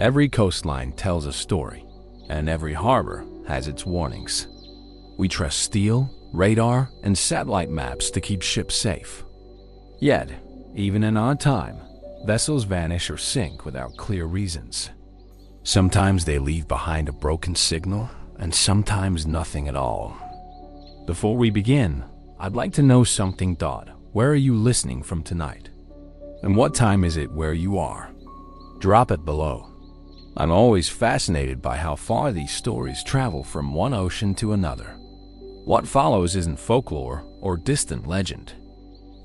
Every coastline tells a story, and every harbor has its warnings. We trust steel, radar, and satellite maps to keep ships safe. Yet, even in our time, vessels vanish or sink without clear reasons. Sometimes they leave behind a broken signal, and sometimes nothing at all. Before we begin, I'd like to know something, Dodd. Where are you listening from tonight? And what time is it where you are? Drop it below. I'm always fascinated by how far these stories travel from one ocean to another. What follows isn't folklore or distant legend.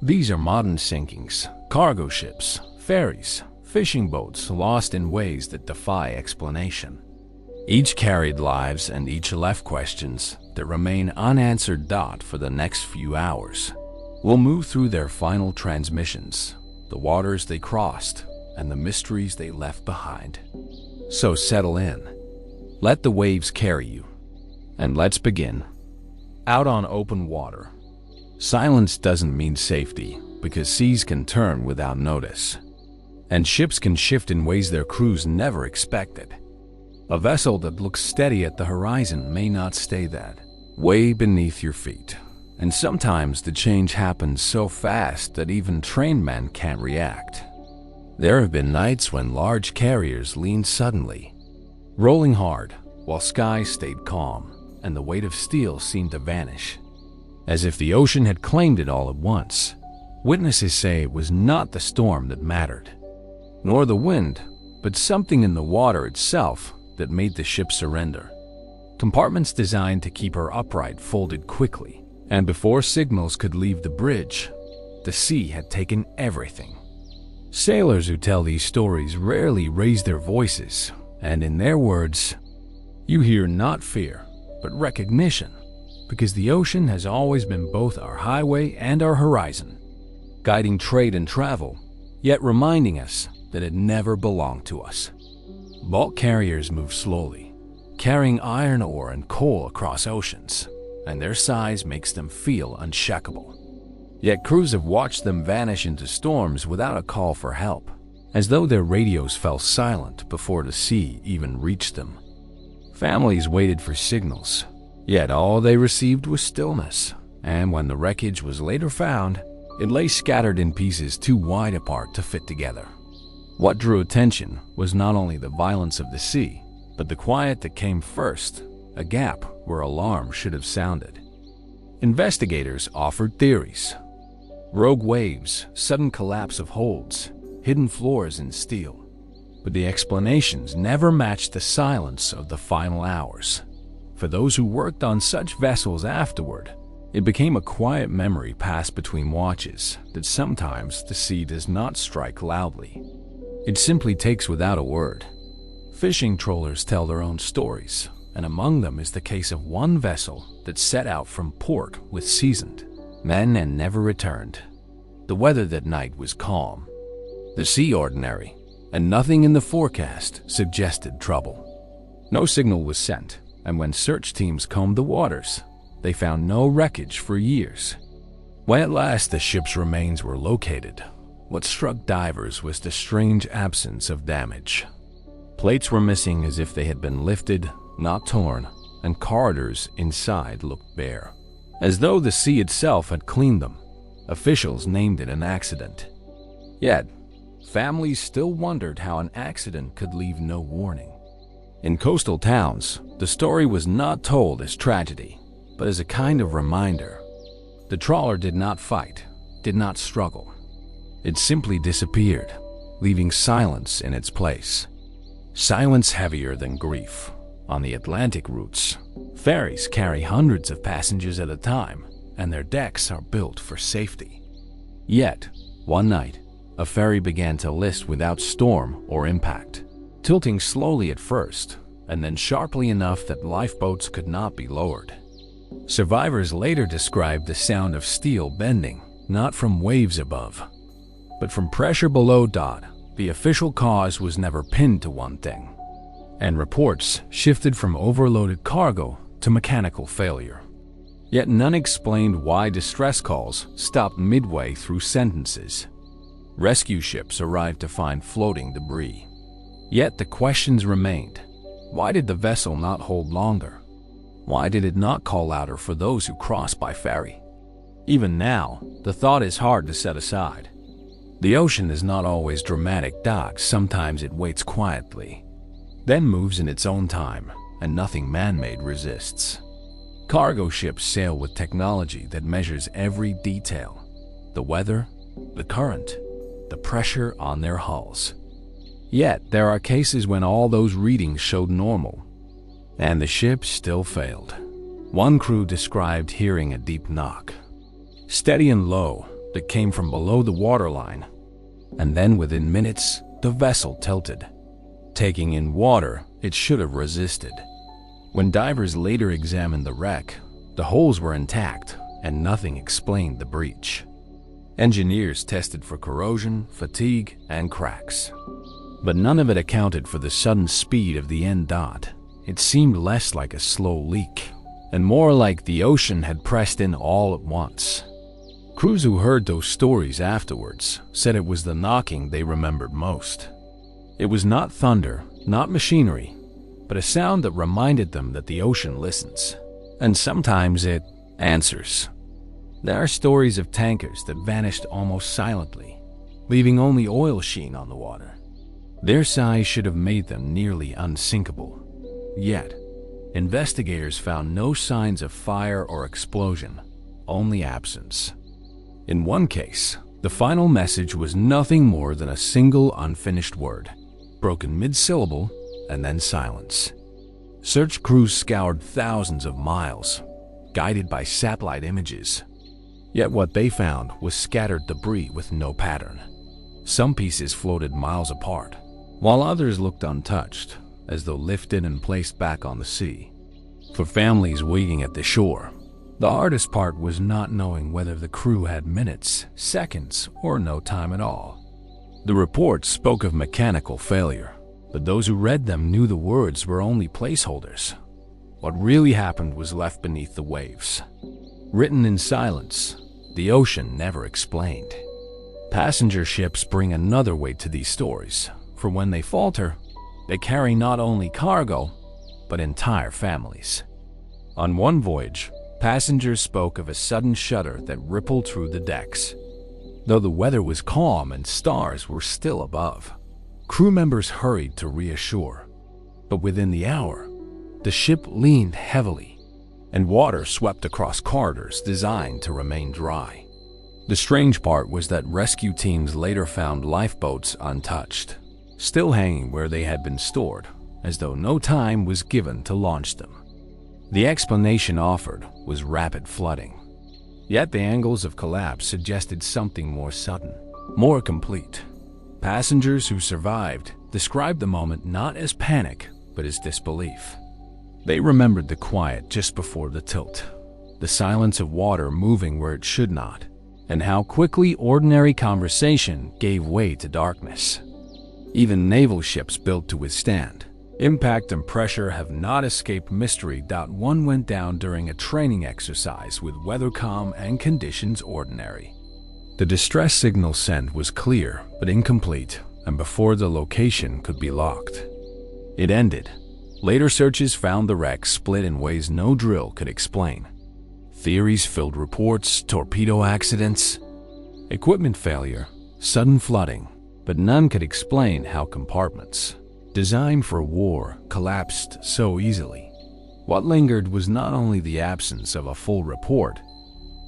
These are modern sinkings, cargo ships, ferries, fishing boats lost in ways that defy explanation. Each carried lives and each left questions that remain unanswered. For the next few hours, we'll move through their final transmissions, the waters they crossed, and the mysteries they left behind. So settle in, let the waves carry you, and let's begin. Out on open water. Silence doesn't mean safety, because seas can turn without notice, and ships can shift in ways their crews never expected. A vessel that looks steady at the horizon may not stay that way beneath your feet, and sometimes the change happens so fast that even trained men can't react. There have been nights when large carriers leaned suddenly, rolling hard, while skies stayed calm and the weight of steel seemed to vanish, as if the ocean had claimed it all at once. Witnesses say it was not the storm that mattered, nor the wind, but something in the water itself that made the ship surrender. Compartments designed to keep her upright folded quickly, and before signals could leave the bridge, the sea had taken everything. Sailors who tell these stories rarely raise their voices, and in their words, you hear not fear, but recognition, because the ocean has always been both our highway and our horizon, guiding trade and travel, yet reminding us that it never belonged to us. Bulk carriers move slowly, carrying iron ore and coal across oceans, and their size makes them feel unshakable. Yet crews have watched them vanish into storms without a call for help, as though their radios fell silent before the sea even reached them. Families waited for signals, yet all they received was stillness, and when the wreckage was later found, it lay scattered in pieces too wide apart to fit together. What drew attention was not only the violence of the sea, but the quiet that came first, a gap where alarm should have sounded. Investigators offered theories. Rogue waves, sudden collapse of holds, hidden floors in steel. But the explanations never matched the silence of the final hours. For those who worked on such vessels afterward, it became a quiet memory passed between watches that sometimes the sea does not strike loudly. It simply takes without a word. Fishing trawlers tell their own stories, and among them is the case of one vessel that set out from port with seasoned men and never returned. The weather that night was calm, the sea ordinary, and nothing in the forecast suggested trouble. No signal was sent, and when search teams combed the waters, they found no wreckage for years. When at last the ship's remains were located, what struck divers was the strange absence of damage. Plates were missing as if they had been lifted, not torn, and corridors inside looked bare, as though the sea itself had cleaned them. Officials named it an accident. Yet, families still wondered how an accident could leave no warning. In coastal towns, the story was not told as tragedy, but as a kind of reminder. The trawler did not fight, did not struggle. It simply disappeared, leaving silence in its place. Silence heavier than grief. On the Atlantic routes, ferries carry hundreds of passengers at a time, and their decks are built for safety. Yet, one night, a ferry began to list without storm or impact, tilting slowly at first, and then sharply enough that lifeboats could not be lowered. Survivors later described the sound of steel bending, not from waves above, but from pressure below. The official cause was never pinned to one thing, and reports shifted from overloaded cargo to mechanical failure. Yet none explained why distress calls stopped midway through sentences. Rescue ships arrived to find floating debris, Yet the questions remained. Why did the vessel not hold longer? Why did it not call louder for those who crossed by ferry? Even now, the thought is hard to set aside. The ocean is not always dramatic, dogs. Sometimes it waits quietly, then moves in its own time, and nothing man-made resists. Cargo ships sail with technology that measures every detail: the weather, the current, the pressure on their hulls. Yet, there are cases when all those readings showed normal, and the ship still failed. One crew described hearing a deep knock, steady and low, that came from below the waterline, and then within minutes, the vessel tilted. Taking in water, it should have resisted. When divers later examined the wreck, the holes were intact, and nothing explained the breach. Engineers tested for corrosion, fatigue, and cracks, but none of it accounted for the sudden speed of the end dot. It seemed less like a slow leak, and more like the ocean had pressed in all at once. Crews who heard those stories afterwards said it was the knocking they remembered most. It was not thunder, not machinery, but a sound that reminded them that the ocean listens, and sometimes it answers. There are stories of tankers that vanished almost silently, leaving only oil sheen on the water. Their size should have made them nearly unsinkable. Yet, investigators found no signs of fire or explosion, only absence. In one case, the final message was nothing more than a single unfinished word, broken mid-syllable and then silence. Search crews scoured thousands of miles, guided by satellite images. Yet what they found was scattered debris with no pattern. Some pieces floated miles apart, while others looked untouched, as though lifted and placed back on the sea. For families waiting at the shore, the hardest part was not knowing whether the crew had minutes, seconds, or no time at all. The reports spoke of mechanical failure, but those who read them knew the words were only placeholders. What really happened was left beneath the waves. Written in silence, the ocean never explained. Passenger ships bring another weight to these stories, for when they falter, they carry not only cargo, but entire families. On one voyage, passengers spoke of a sudden shudder that rippled through the decks. Though the weather was calm and stars were still above, crew members hurried to reassure. But within the hour, the ship leaned heavily, and water swept across corridors designed to remain dry. The strange part was that rescue teams later found lifeboats untouched, still hanging where they had been stored, as though no time was given to launch them. The explanation offered was rapid flooding. Yet the angles of collapse suggested something more sudden, more complete. Passengers who survived described the moment not as panic, but as disbelief. They remembered the quiet just before the tilt, the silence of water moving where it should not, and how quickly ordinary conversation gave way to darkness. Even naval ships built to withstand impact and pressure have not escaped mystery. One went down during a training exercise with weather calm and conditions ordinary. The distress signal sent was clear but incomplete, and before the location could be locked, it ended. Later searches found the wreck split in ways no drill could explain. Theories filled reports: torpedo accidents, equipment failure, sudden flooding, but none could explain how compartments designed for war collapsed so easily. What lingered was not only the absence of a full report,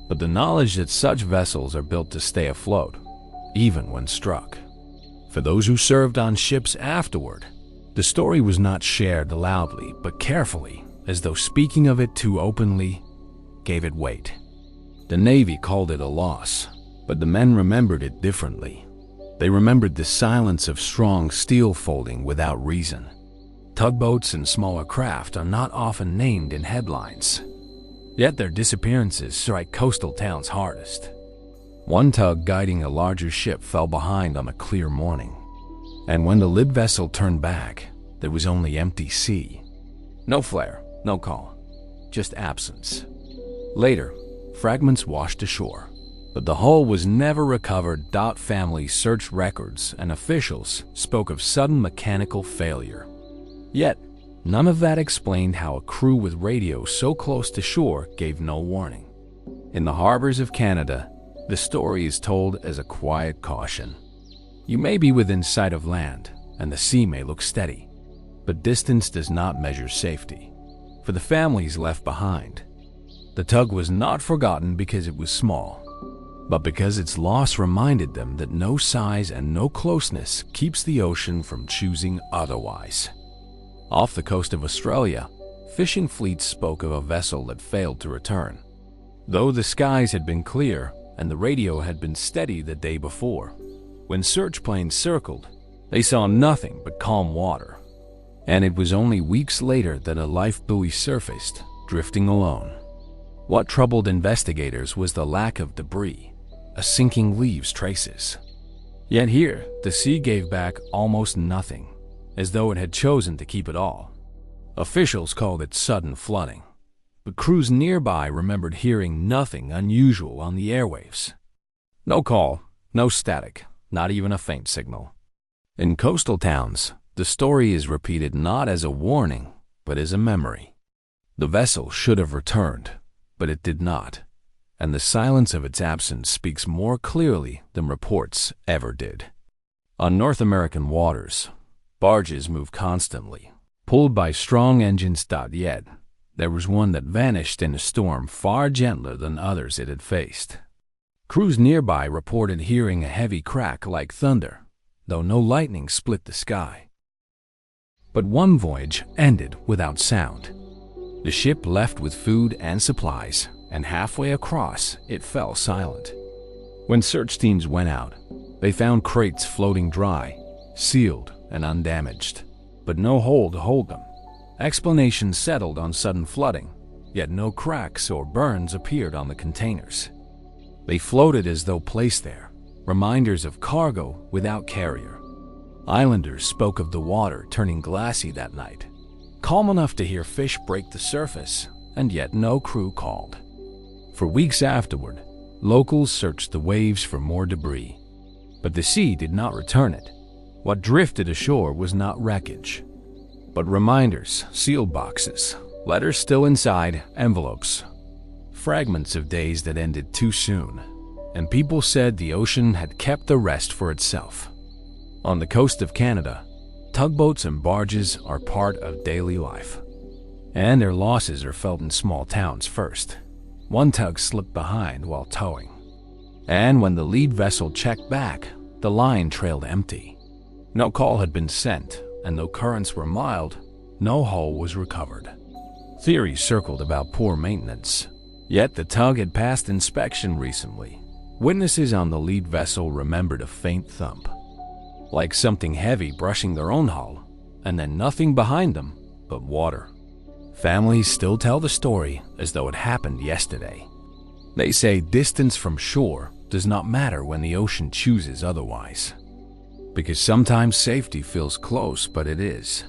but the knowledge that such vessels are built to stay afloat, even when struck. For those who served on ships afterward, the story was not shared loudly but carefully, as though speaking of it too openly gave it weight. The Navy called it a loss, but the men remembered it differently. They remembered the silence of strong steel folding without reason. Tugboats and smaller craft are not often named in headlines, yet their disappearances strike coastal towns hardest. One tug guiding a larger ship fell behind on a clear morning, and when the lead vessel turned back, there was only empty sea. No flare, no call, just absence. Later, fragments washed ashore, but the hull was never recovered. Family searched records and officials spoke of sudden mechanical failure. Yet, none of that explained how a crew with radio so close to shore gave no warning. In the harbors of Canada, the story is told as a quiet caution. You may be within sight of land, and the sea may look steady, but distance does not measure safety. For the families left behind, the tug was not forgotten because it was small, but because its loss reminded them that no size and no closeness keeps the ocean from choosing otherwise. Off the coast of Australia, fishing fleets spoke of a vessel that failed to return. Though the skies had been clear and the radio had been steady the day before, when search planes circled, they saw nothing but calm water. And it was only weeks later that a life buoy surfaced, drifting alone. What troubled investigators was the lack of debris. A sinking leaves traces. Yet here, the sea gave back almost nothing, as though it had chosen to keep it all. Officials called it sudden flooding, but crews nearby remembered hearing nothing unusual on the airwaves. No call, no static, not even a faint signal. In coastal towns, the story is repeated not as a warning, but as a memory. The vessel should have returned, but it did not, and the silence of its absence speaks more clearly than reports ever did. On North American waters, barges move constantly, pulled by strong engines. Yet, there was one that vanished in a storm far gentler than others it had faced. Crews nearby reported hearing a heavy crack like thunder, though no lightning split the sky. But one voyage ended without sound. The ship left with food and supplies, and halfway across, it fell silent. When search teams went out, they found crates floating dry, sealed and undamaged, but no hole to hold them. Explanations settled on sudden flooding, yet no cracks or burns appeared on the containers. They floated as though placed there, reminders of cargo without carrier. Islanders spoke of the water turning glassy that night, calm enough to hear fish break the surface, and yet no crew called. For weeks afterward, locals searched the waves for more debris, but the sea did not return it. What drifted ashore was not wreckage, but reminders, sealed boxes, letters still inside, envelopes, fragments of days that ended too soon, and people said the ocean had kept the rest for itself. On the coast of Canada, tugboats and barges are part of daily life, and their losses are felt in small towns first. One tug slipped behind while towing, and when the lead vessel checked back, the line trailed empty. No call had been sent, and though currents were mild, no hull was recovered. Theories circled about poor maintenance, yet the tug had passed inspection recently. Witnesses on the lead vessel remembered a faint thump, like something heavy brushing their own hull, and then nothing behind them but water. Families still tell the story as though it happened yesterday. They say distance from shore does not matter when the ocean chooses otherwise, because sometimes safety feels close, but it is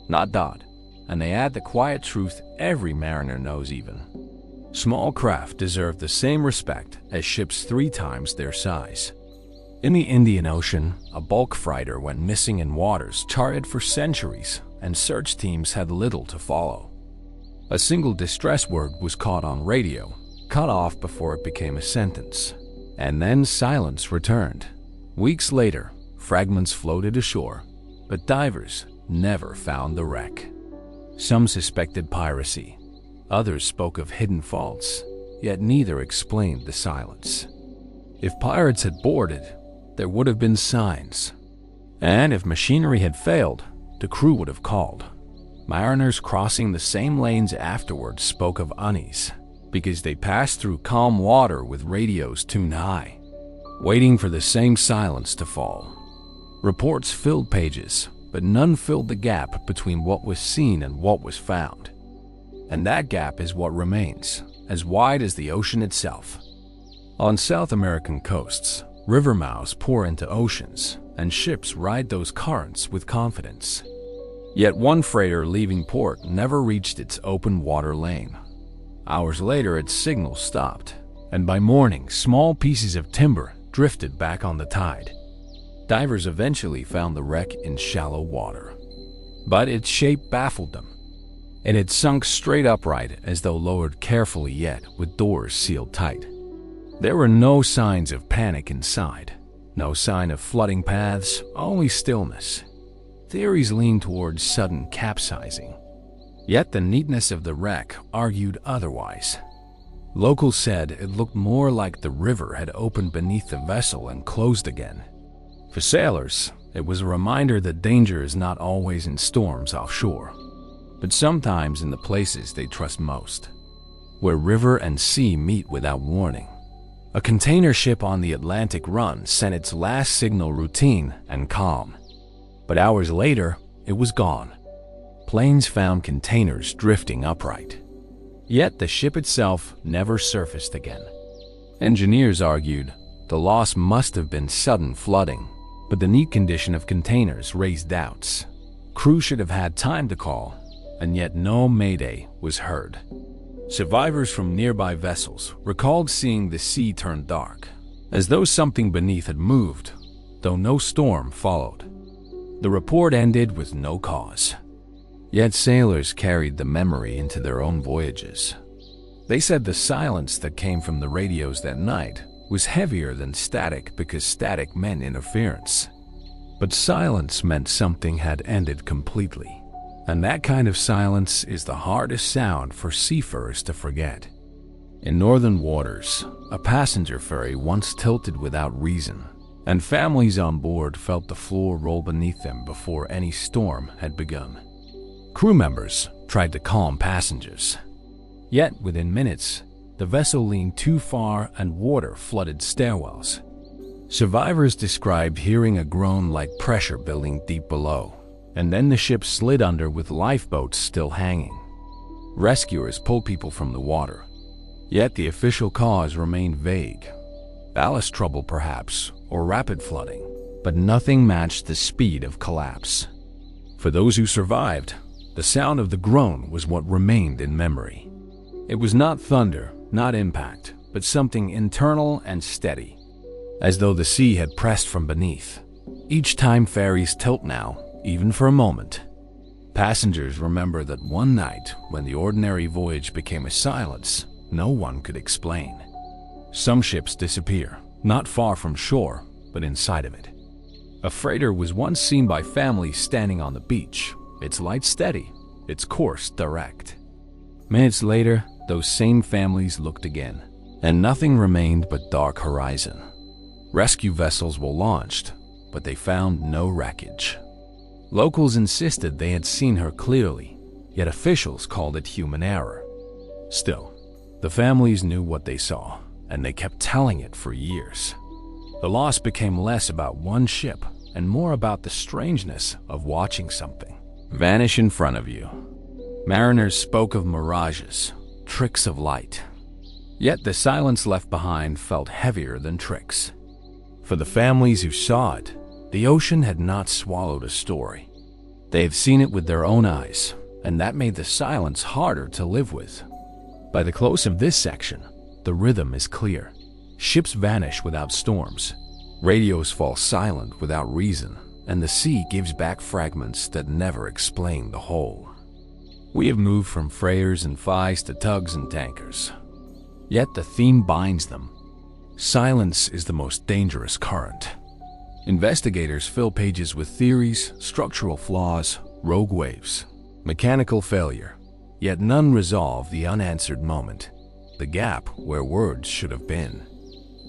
not. And they add the quiet truth every mariner knows even. Small craft deserve the same respect as ships 3 times their size. In the Indian Ocean, a bulk freighter went missing in waters charted for centuries, and search teams had little to follow. A single distress word was caught on radio, cut off before it became a sentence, and then silence returned. Weeks later, fragments floated ashore, but divers never found the wreck. Some suspected piracy, others spoke of hidden faults, yet neither explained the silence. If pirates had boarded, there would have been signs, and if machinery had failed, the crew would have called. Mariners crossing the same lanes afterwards spoke of unease, because they passed through calm water with radios tuned high, waiting for the same silence to fall. Reports filled pages, but none filled the gap between what was seen and what was found. And that gap is what remains, as wide as the ocean itself. On South American coasts, river mouths pour into oceans, and ships ride those currents with confidence. Yet one freighter leaving port never reached its open water lane. Hours later, its signal stopped, and by morning, small pieces of timber drifted back on the tide. Divers eventually found the wreck in shallow water, but its shape baffled them. It had sunk straight upright as though lowered carefully, yet with doors sealed tight. There were no signs of panic inside, no sign of flooding paths, only stillness. Theories leaned towards sudden capsizing, yet the neatness of the wreck argued otherwise. Locals said it looked more like the river had opened beneath the vessel and closed again. For sailors, it was a reminder that danger is not always in storms offshore, but sometimes in the places they trust most, where river and sea meet without warning. A container ship on the Atlantic run sent its last signal routine and calm, but hours later, it was gone. Planes found containers drifting upright, yet the ship itself never surfaced again. Engineers argued the loss must have been sudden flooding, but the neat condition of containers raised doubts. Crew should have had time to call, and yet no mayday was heard. Survivors from nearby vessels recalled seeing the sea turn dark, as though something beneath had moved, though no storm followed. The report ended with no cause. Yet sailors carried the memory into their own voyages. They said the silence that came from the radios that night was heavier than static because static meant interference. But silence meant something had ended completely. And that kind of silence is the hardest sound for seafarers to forget. In northern waters, a passenger ferry once tilted without reason, and families on board felt the floor roll beneath them before any storm had begun. Crew members tried to calm passengers. Yet within minutes, the vessel leaned too far and water flooded stairwells. Survivors described hearing a groan like pressure building deep below, and then the ship slid under with lifeboats still hanging. Rescuers pulled people from the water, yet the official cause remained vague. Ballast trouble perhaps, or rapid flooding, but nothing matched the speed of collapse. For those who survived, the sound of the groan was what remained in memory. It was not thunder, not impact, but something internal and steady, as though the sea had pressed from beneath. Each time ferries tilt now, even for a moment. Passengers remember that one night when the ordinary voyage became a silence no one could explain. Some ships disappear, not far from shore, but inside of it. A freighter was once seen by families standing on the beach, its light steady, its course direct. Minutes later, those same families looked again, and nothing remained but dark horizon. Rescue vessels were launched, but they found no wreckage. Locals insisted they had seen her clearly, yet officials called it human error. Still, the families knew what they saw, and they kept telling it for years. The loss became less about one ship and more about the strangeness of watching something vanish in front of you. Mariners spoke of mirages, tricks of light. Yet the silence left behind felt heavier than tricks. For the families who saw it, the ocean had not swallowed a story. They had seen it with their own eyes, and that made the silence harder to live with. By the close of this section, the rhythm is clear. Ships vanish without storms. Radios fall silent without reason, and the sea gives back fragments that never explain the whole. We have moved from freighters and fies to tugs and tankers. Yet the theme binds them. Silence is the most dangerous current. Investigators fill pages with theories, structural flaws, rogue waves, mechanical failure, yet none resolve the unanswered moment, the gap where words should have been.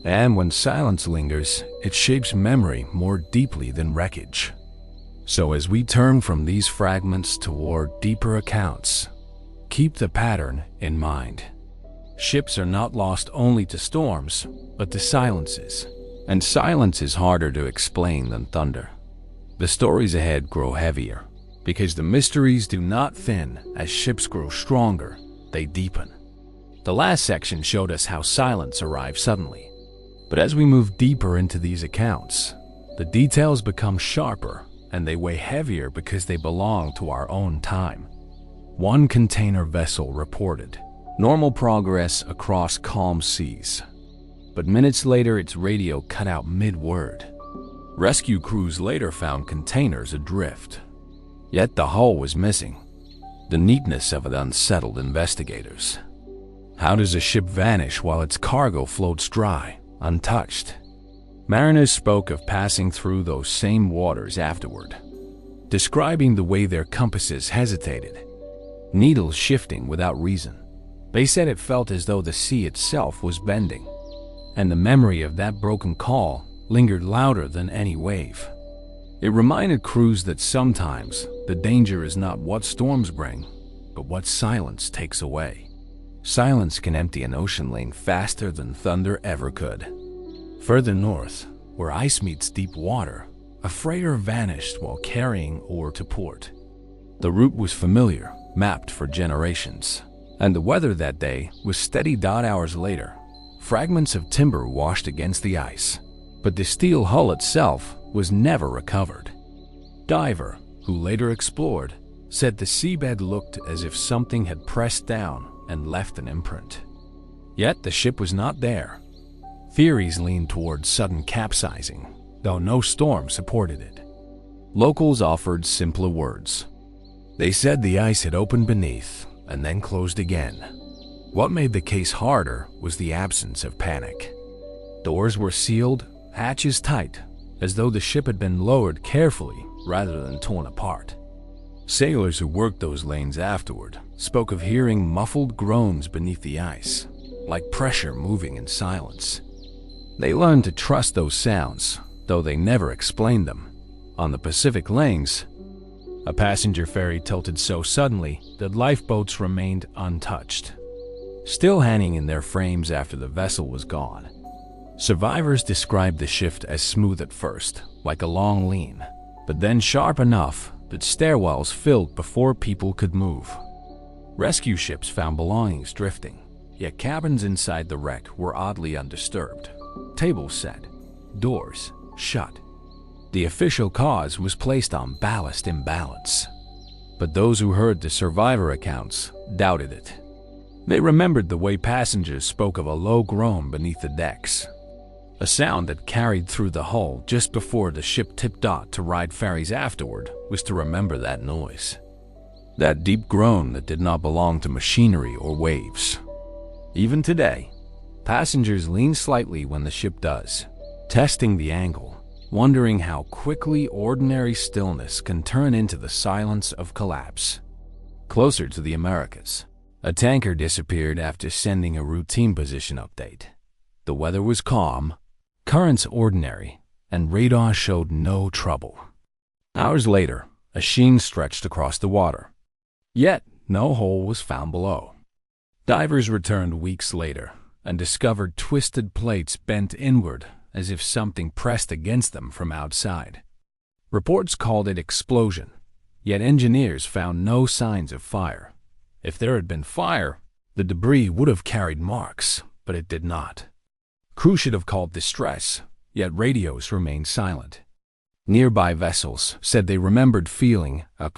And when silence lingers, it shapes memory more deeply than wreckage. So as we turn from these fragments toward deeper accounts, keep the pattern in mind. Ships are not lost only to storms, but to silences. And silence is harder to explain than thunder. The stories ahead grow heavier, because the mysteries do not thin as ships grow stronger, they deepen. The last section showed us how silence arrived suddenly. But as we move deeper into these accounts, the details become sharper and they weigh heavier because they belong to our own time. One container vessel reported normal progress across calm seas. but minutes later its radio cut out mid-word. Rescue crews later found containers adrift. Yet the hull was missing. The neatness of it unsettled investigators. How does a ship vanish while its cargo floats dry, untouched? Mariners spoke of passing through those same waters afterward, describing the way their compasses hesitated, needles shifting without reason. They said it felt as though the sea itself was bending, and the memory of that broken call lingered louder than any wave. It reminded crews that sometimes the danger is not what storms bring, but what silence takes away. Silence can empty an ocean lane faster than thunder ever could. Further north, where ice meets deep water, a freighter vanished while carrying ore to port. The route was familiar, mapped for generations, and the weather that day was steady. Hours later, fragments of timber washed against the ice, but the steel hull itself was never recovered. Diver, who later explored, said the seabed looked as if something had pressed down and left an imprint. Yet the ship was not there. Theories leaned towards sudden capsizing, though no storm supported it. Locals offered simpler words. They said the ice had opened beneath and then closed again. What made the case harder was the absence of panic. Doors were sealed, hatches tight, as though the ship had been lowered carefully rather than torn apart. Sailors who worked those lanes afterward spoke of hearing muffled groans beneath the ice, like pressure moving in silence. They learned to trust those sounds, though they never explained them. On the Pacific lanes, a passenger ferry tilted so suddenly that lifeboats remained untouched, still hanging in their frames after the vessel was gone. Survivors described the shift as smooth at first, like a long lean, but then sharp enough that stairwells filled before people could move. Rescue ships found belongings drifting, yet cabins inside the wreck were oddly undisturbed. Tables set, doors shut. The official cause was placed on ballast imbalance, but those who heard the survivor accounts doubted it. They remembered the way passengers spoke of a low groan beneath the decks, a sound that carried through the hull just before the ship tipped out. To ride ferries afterward was to remember that noise, that deep groan that did not belong to machinery or waves. Even today, passengers lean slightly when the ship does, testing the angle, wondering how quickly ordinary stillness can turn into the silence of collapse. Closer to the Americas, a tanker disappeared after sending a routine position update. The weather was calm, currents ordinary, and radar showed no trouble. Hours later, a sheen stretched across the water. Yet, no hole was found below. Divers returned weeks later and discovered twisted plates bent inward as if something pressed against them from outside. Reports called it explosion, yet engineers found no signs of fire. If there had been fire, the debris would have carried marks, but it did not. Crew should have called distress, yet radios remained silent. Nearby vessels said they remembered feeling a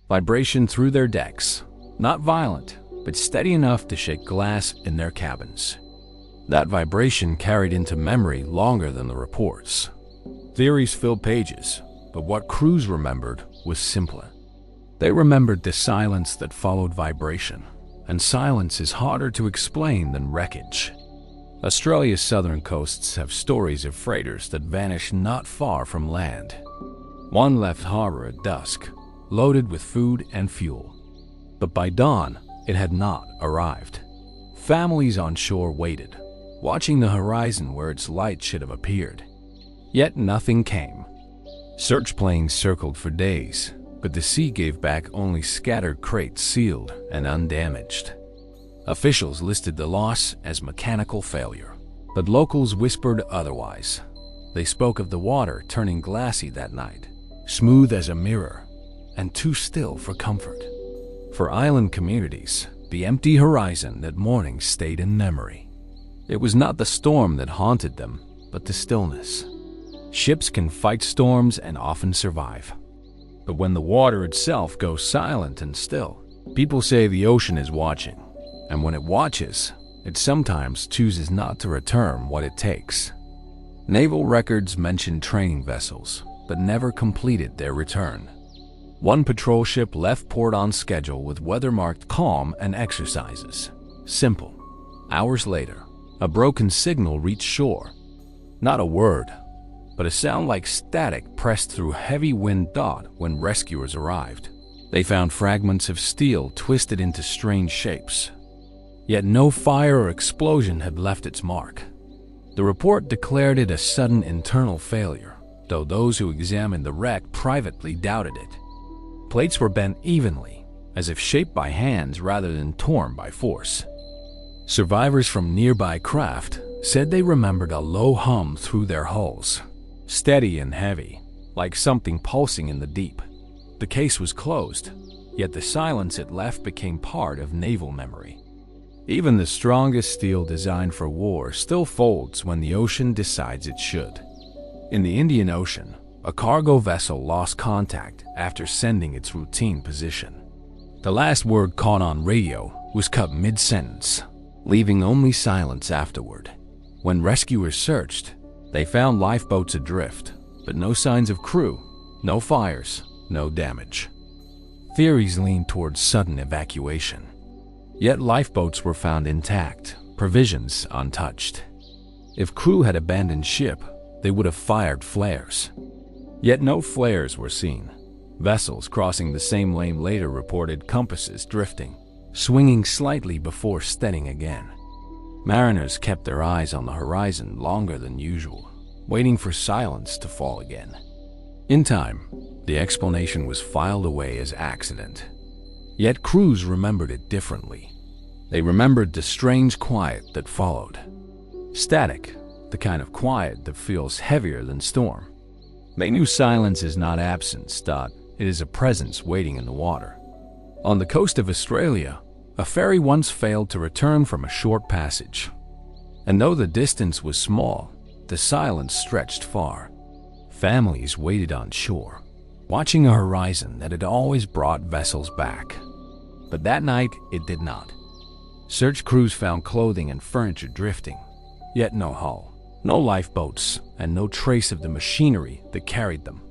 vibration through their decks, not violent, but steady enough to shake glass in their cabins. That vibration carried into memory longer than the reports. Theories filled pages, but what crews remembered was simpler. They remembered the silence that followed vibration, and silence is harder to explain than wreckage. Australia's southern coasts have stories of freighters that vanish not far from land. One left harbor at dusk, loaded with food and fuel. But by dawn, it had not arrived. Families on shore waited, watching the horizon where its light should have appeared. Yet nothing came. Search planes circled for days, but the sea gave back only scattered crates sealed and undamaged. Officials listed the loss as mechanical failure, but locals whispered otherwise. They spoke of the water turning glassy that night, smooth as a mirror, and too still for comfort. For island communities, the empty horizon that morning stayed in memory. It was not the storm that haunted them, but the stillness. Ships can fight storms and often survive. But when the water itself goes silent and still, people say the ocean is watching. And when it watches, it sometimes chooses not to return what it takes. Naval records mention training vessels, but never completed their return. One patrol ship left port on schedule with weather marked calm and exercises. Simple. Hours later, a broken signal reached shore. Not a word, but a sound like static pressed through heavy wind when rescuers arrived. They found fragments of steel twisted into strange shapes. Yet no fire or explosion had left its mark. The report declared it a sudden internal failure, though those who examined the wreck privately doubted it. Plates were bent evenly, as if shaped by hands rather than torn by force. Survivors from nearby craft said they remembered a low hum through their hulls, steady and heavy, like something pulsing in the deep. The case was closed, yet the silence it left became part of naval memory. Even the strongest steel designed for war still folds when the ocean decides it should. In the Indian Ocean, a cargo vessel lost contact after sending its routine position. The last word caught on radio was cut mid-sentence, leaving only silence afterward. When rescuers searched, they found lifeboats adrift, but no signs of crew, no fires, no damage. Theories leaned towards sudden evacuation. Yet lifeboats were found intact, provisions untouched. If crew had abandoned ship, they would have fired flares. Yet no flares were seen. Vessels crossing the same lane later reported compasses drifting, swinging slightly before steadying again. Mariners kept their eyes on the horizon longer than usual, waiting for silence to fall again. In time, the explanation was filed away as accident. Yet crews remembered it differently. They remembered the strange quiet that followed. Static, the kind of quiet that feels heavier than storm. They knew silence is not absence, it is a presence waiting in the water. On the coast of Australia, a ferry once failed to return from a short passage. And though the distance was small, the silence stretched far. Families waited on shore, watching a horizon that had always brought vessels back. But that night, it did not. Search crews found clothing and furniture drifting, yet no hull, no lifeboats, and no trace of the machinery that carried them.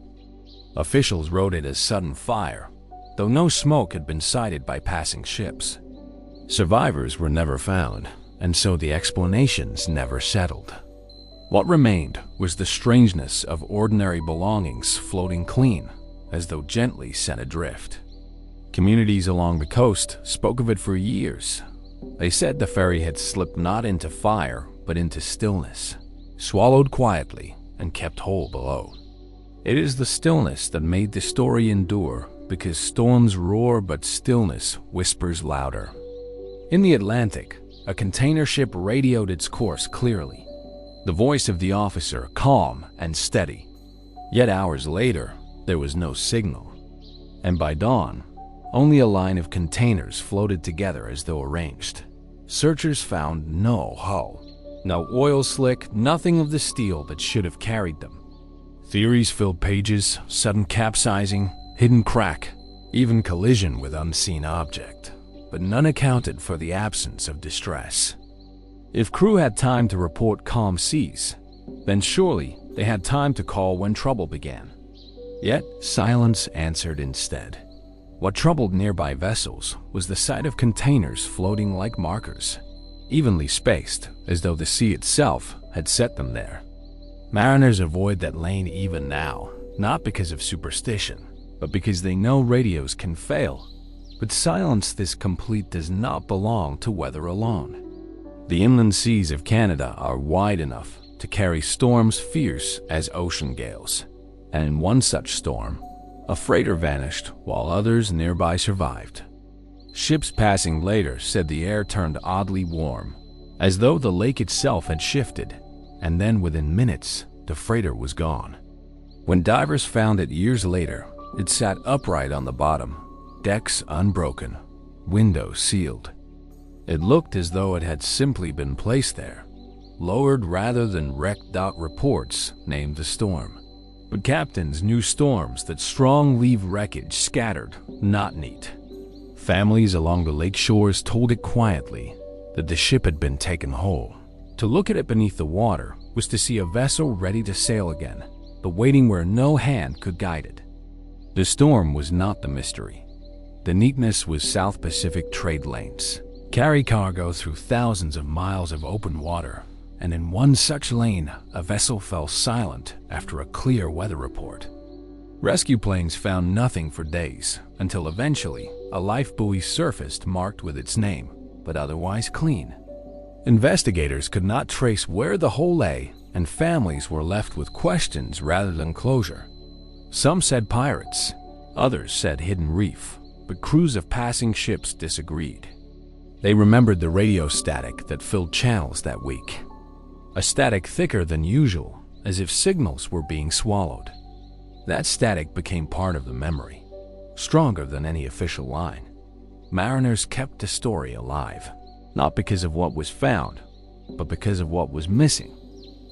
Officials wrote it as sudden fire, though no smoke had been sighted by passing ships. Survivors were never found, and so the explanations never settled. What remained was the strangeness of ordinary belongings floating clean, as though gently set adrift. Communities along the coast spoke of it for years. They said the ferry had slipped not into fire, but into stillness, swallowed quietly and kept whole below. It is the stillness that made the story endure, because storms roar but stillness whispers louder. In the Atlantic, a container ship radioed its course clearly, the voice of the officer calm and steady. Yet hours later, there was no signal. And by dawn, only a line of containers floated together as though arranged. Searchers found no hull, no oil slick, nothing of the steel that should have carried them. Theories filled pages: sudden capsizing, hidden crack, even collision with unseen object. But none accounted for the absence of distress. If crew had time to report calm seas, then surely they had time to call when trouble began. Yet silence answered instead. What troubled nearby vessels was the sight of containers floating like markers, evenly spaced, as though the sea itself had set them there. Mariners avoid that lane even now, not because of superstition, but because they know radios can fail. But silence this complete does not belong to weather alone. The inland seas of Canada are wide enough to carry storms fierce as ocean gales. And in one such storm, a freighter vanished while others nearby survived. Ships passing later said the air turned oddly warm, as though the lake itself had shifted, and then within minutes, the freighter was gone. When divers found it years later, it sat upright on the bottom, decks unbroken, windows sealed. It looked as though it had simply been placed there, lowered rather than wrecked. Reports named the storm. But captains knew storms that strong leave wreckage scattered, not neat. Families along the lake shores told it quietly, that the ship had been taken whole. To look at it beneath the water was to see a vessel ready to sail again, but waiting where no hand could guide it. The storm was not the mystery. The neatness was South Pacific trade lanes. Carry cargo through thousands of miles of open water, and in one such lane, a vessel fell silent after a clear weather report. Rescue planes found nothing for days, until eventually a life buoy surfaced marked with its name, but otherwise clean. Investigators could not trace where the hole lay, and families were left with questions rather than closure. Some said pirates, others said hidden reef, but crews of passing ships disagreed. They remembered the radio static that filled channels that week. A static thicker than usual, as if signals were being swallowed. That static became part of the memory, stronger than any official line. Mariners kept the story alive, not because of what was found, but because of what was missing.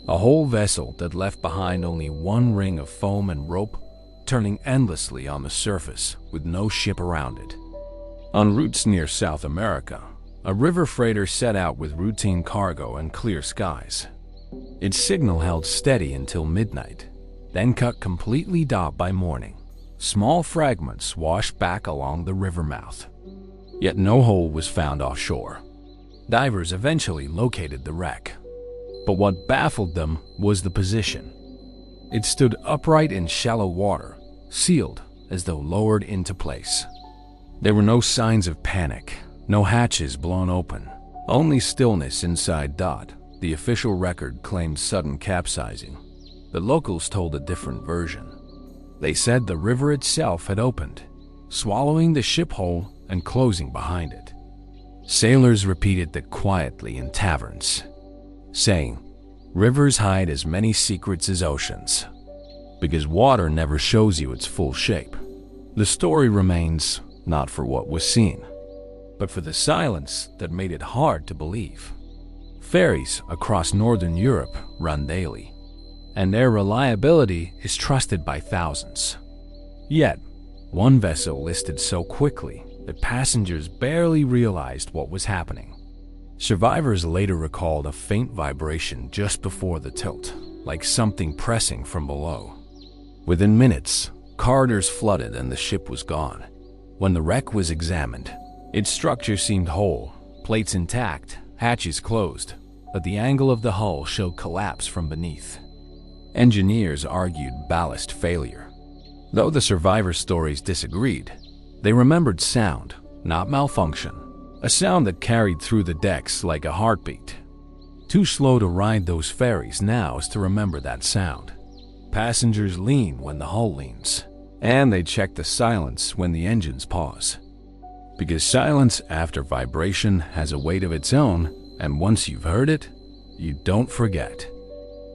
A whole vessel that left behind only one ring of foam and rope, turning endlessly on the surface with no ship around it. On routes near South America, a river freighter set out with routine cargo and clear skies. Its signal held steady until midnight, then cut completely by morning. Small fragments washed back along the river mouth. Yet no hole was found offshore. Divers eventually located the wreck. But what baffled them was the position. It stood upright in shallow water, sealed as though lowered into place. There were no signs of panic, no hatches blown open, only stillness inside. The official record claimed sudden capsizing. The locals told a different version. They said the river itself had opened, swallowing the ship whole and closing behind it. Sailors repeated that quietly in taverns, saying, "Rivers hide as many secrets as oceans," because water never shows you its full shape. The story remains not for what was seen, but for the silence that made it hard to believe. Ferries across northern Europe run daily, and their reliability is trusted by thousands. Yet, one vessel listed so quickly that passengers barely realized what was happening. Survivors later recalled a faint vibration just before the tilt, like something pressing from below. Within minutes, corridors flooded and the ship was gone. When the wreck was examined, its structure seemed whole, plates intact, hatches closed, but the angle of the hull showed collapse from beneath. Engineers argued ballast failure. Though the survivor stories disagreed, they remembered sound, not malfunction, a sound that carried through the decks like a heartbeat. Too slow to ride those ferries now is to remember that sound. Passengers lean when the hull leans, and they check the silence when the engines pause. Because silence after vibration has a weight of its own, and once you've heard it, you don't forget.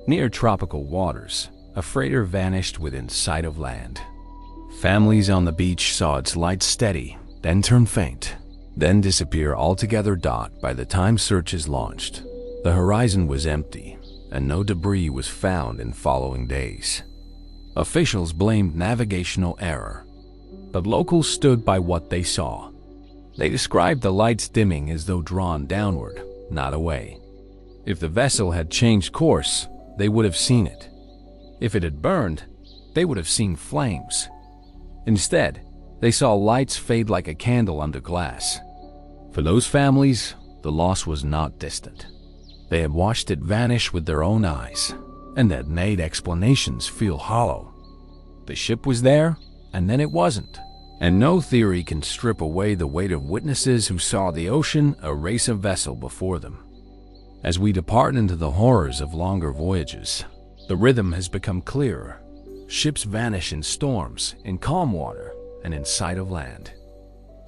Near tropical waters, a freighter vanished within sight of land. Families on the beach saw its light steady, then turn faint, then disappear altogether. By the time searches launched, the horizon was empty, and no debris was found in following days. Officials blamed navigational error, but locals stood by what they saw. They described the lights dimming as though drawn downward, not away. If the vessel had changed course, they would have seen it. If it had burned, they would have seen flames. Instead, they saw lights fade like a candle under glass. For those families, the loss was not distant. They had watched it vanish with their own eyes, and that made explanations feel hollow. The ship was there, and then it wasn't. And no theory can strip away the weight of witnesses who saw the ocean erase a vessel before them. As we depart into the horrors of longer voyages, the rhythm has become clearer. Ships vanish in storms, in calm water, and in sight of land.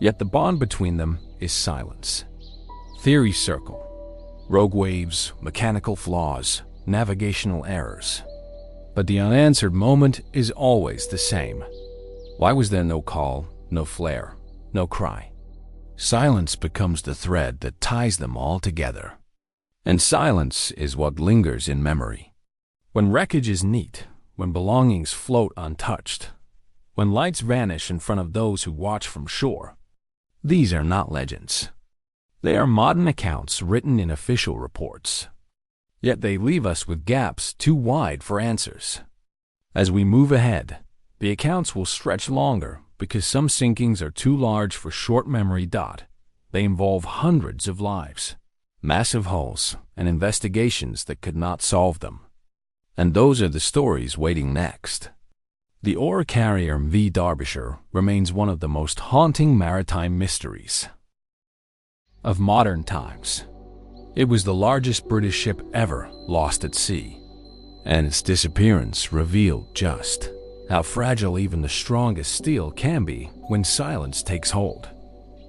Yet the bond between them is silence. Theories circle. Rogue waves, mechanical flaws, navigational errors. But the unanswered moment is always the same. Why was there no call, no flare, no cry? Silence becomes the thread that ties them all together. And silence is what lingers in memory. When wreckage is neat, when belongings float untouched, when lights vanish in front of those who watch from shore, these are not legends. They are modern accounts written in official reports, yet they leave us with gaps too wide for answers. As we move ahead, the accounts will stretch longer because some sinkings are too large for short memory. They involve hundreds of lives, massive hulls, and investigations that could not solve them. And those are the stories waiting next. The ore carrier MV Derbyshire remains one of the most haunting maritime mysteries of modern times. It was the largest British ship ever lost at sea, and its disappearance revealed just how fragile even the strongest steel can be when silence takes hold.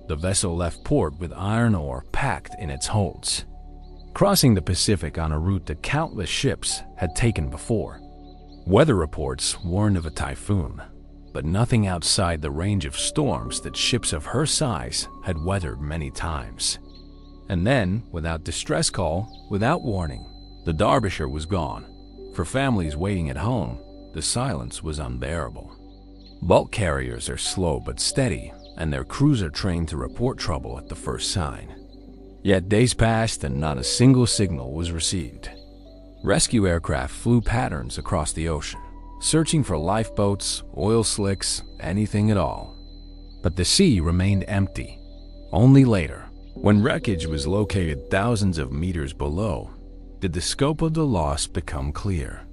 The vessel left port with iron ore packed in its holds, crossing the Pacific on a route that countless ships had taken before. Weather reports warned of a typhoon, but nothing outside the range of storms that ships of her size had weathered many times. And then, without distress call, without warning, the Derbyshire was gone. For families waiting at home, the silence was unbearable. Bulk carriers are slow but steady, and their crews are trained to report trouble at the first sign. Yet days passed and not a single signal was received. Rescue aircraft flew patterns across the ocean, searching for lifeboats, oil slicks, anything at all. But the sea remained empty. Only later, when wreckage was located thousands of meters below, did the scope of the loss become clear.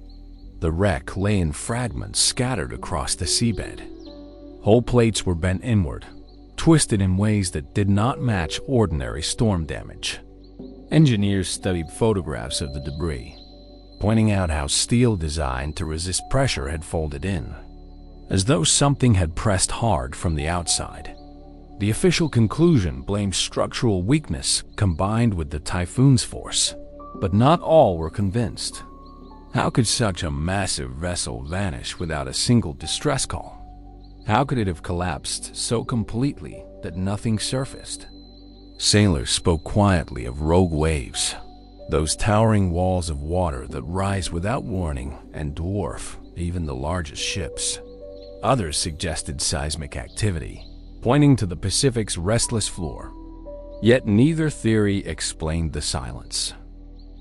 The wreck lay in fragments scattered across the seabed. Hull plates were bent inward, twisted in ways that did not match ordinary storm damage. Engineers studied photographs of the debris, pointing out how steel designed to resist pressure had folded in, as though something had pressed hard from the outside. The official conclusion blamed structural weakness combined with the typhoon's force, but not all were convinced. How could such a massive vessel vanish without a single distress call? How could it have collapsed so completely that nothing surfaced? Sailors spoke quietly of rogue waves, those towering walls of water that rise without warning and dwarf even the largest ships. Others suggested seismic activity, pointing to the Pacific's restless floor. Yet neither theory explained the silence.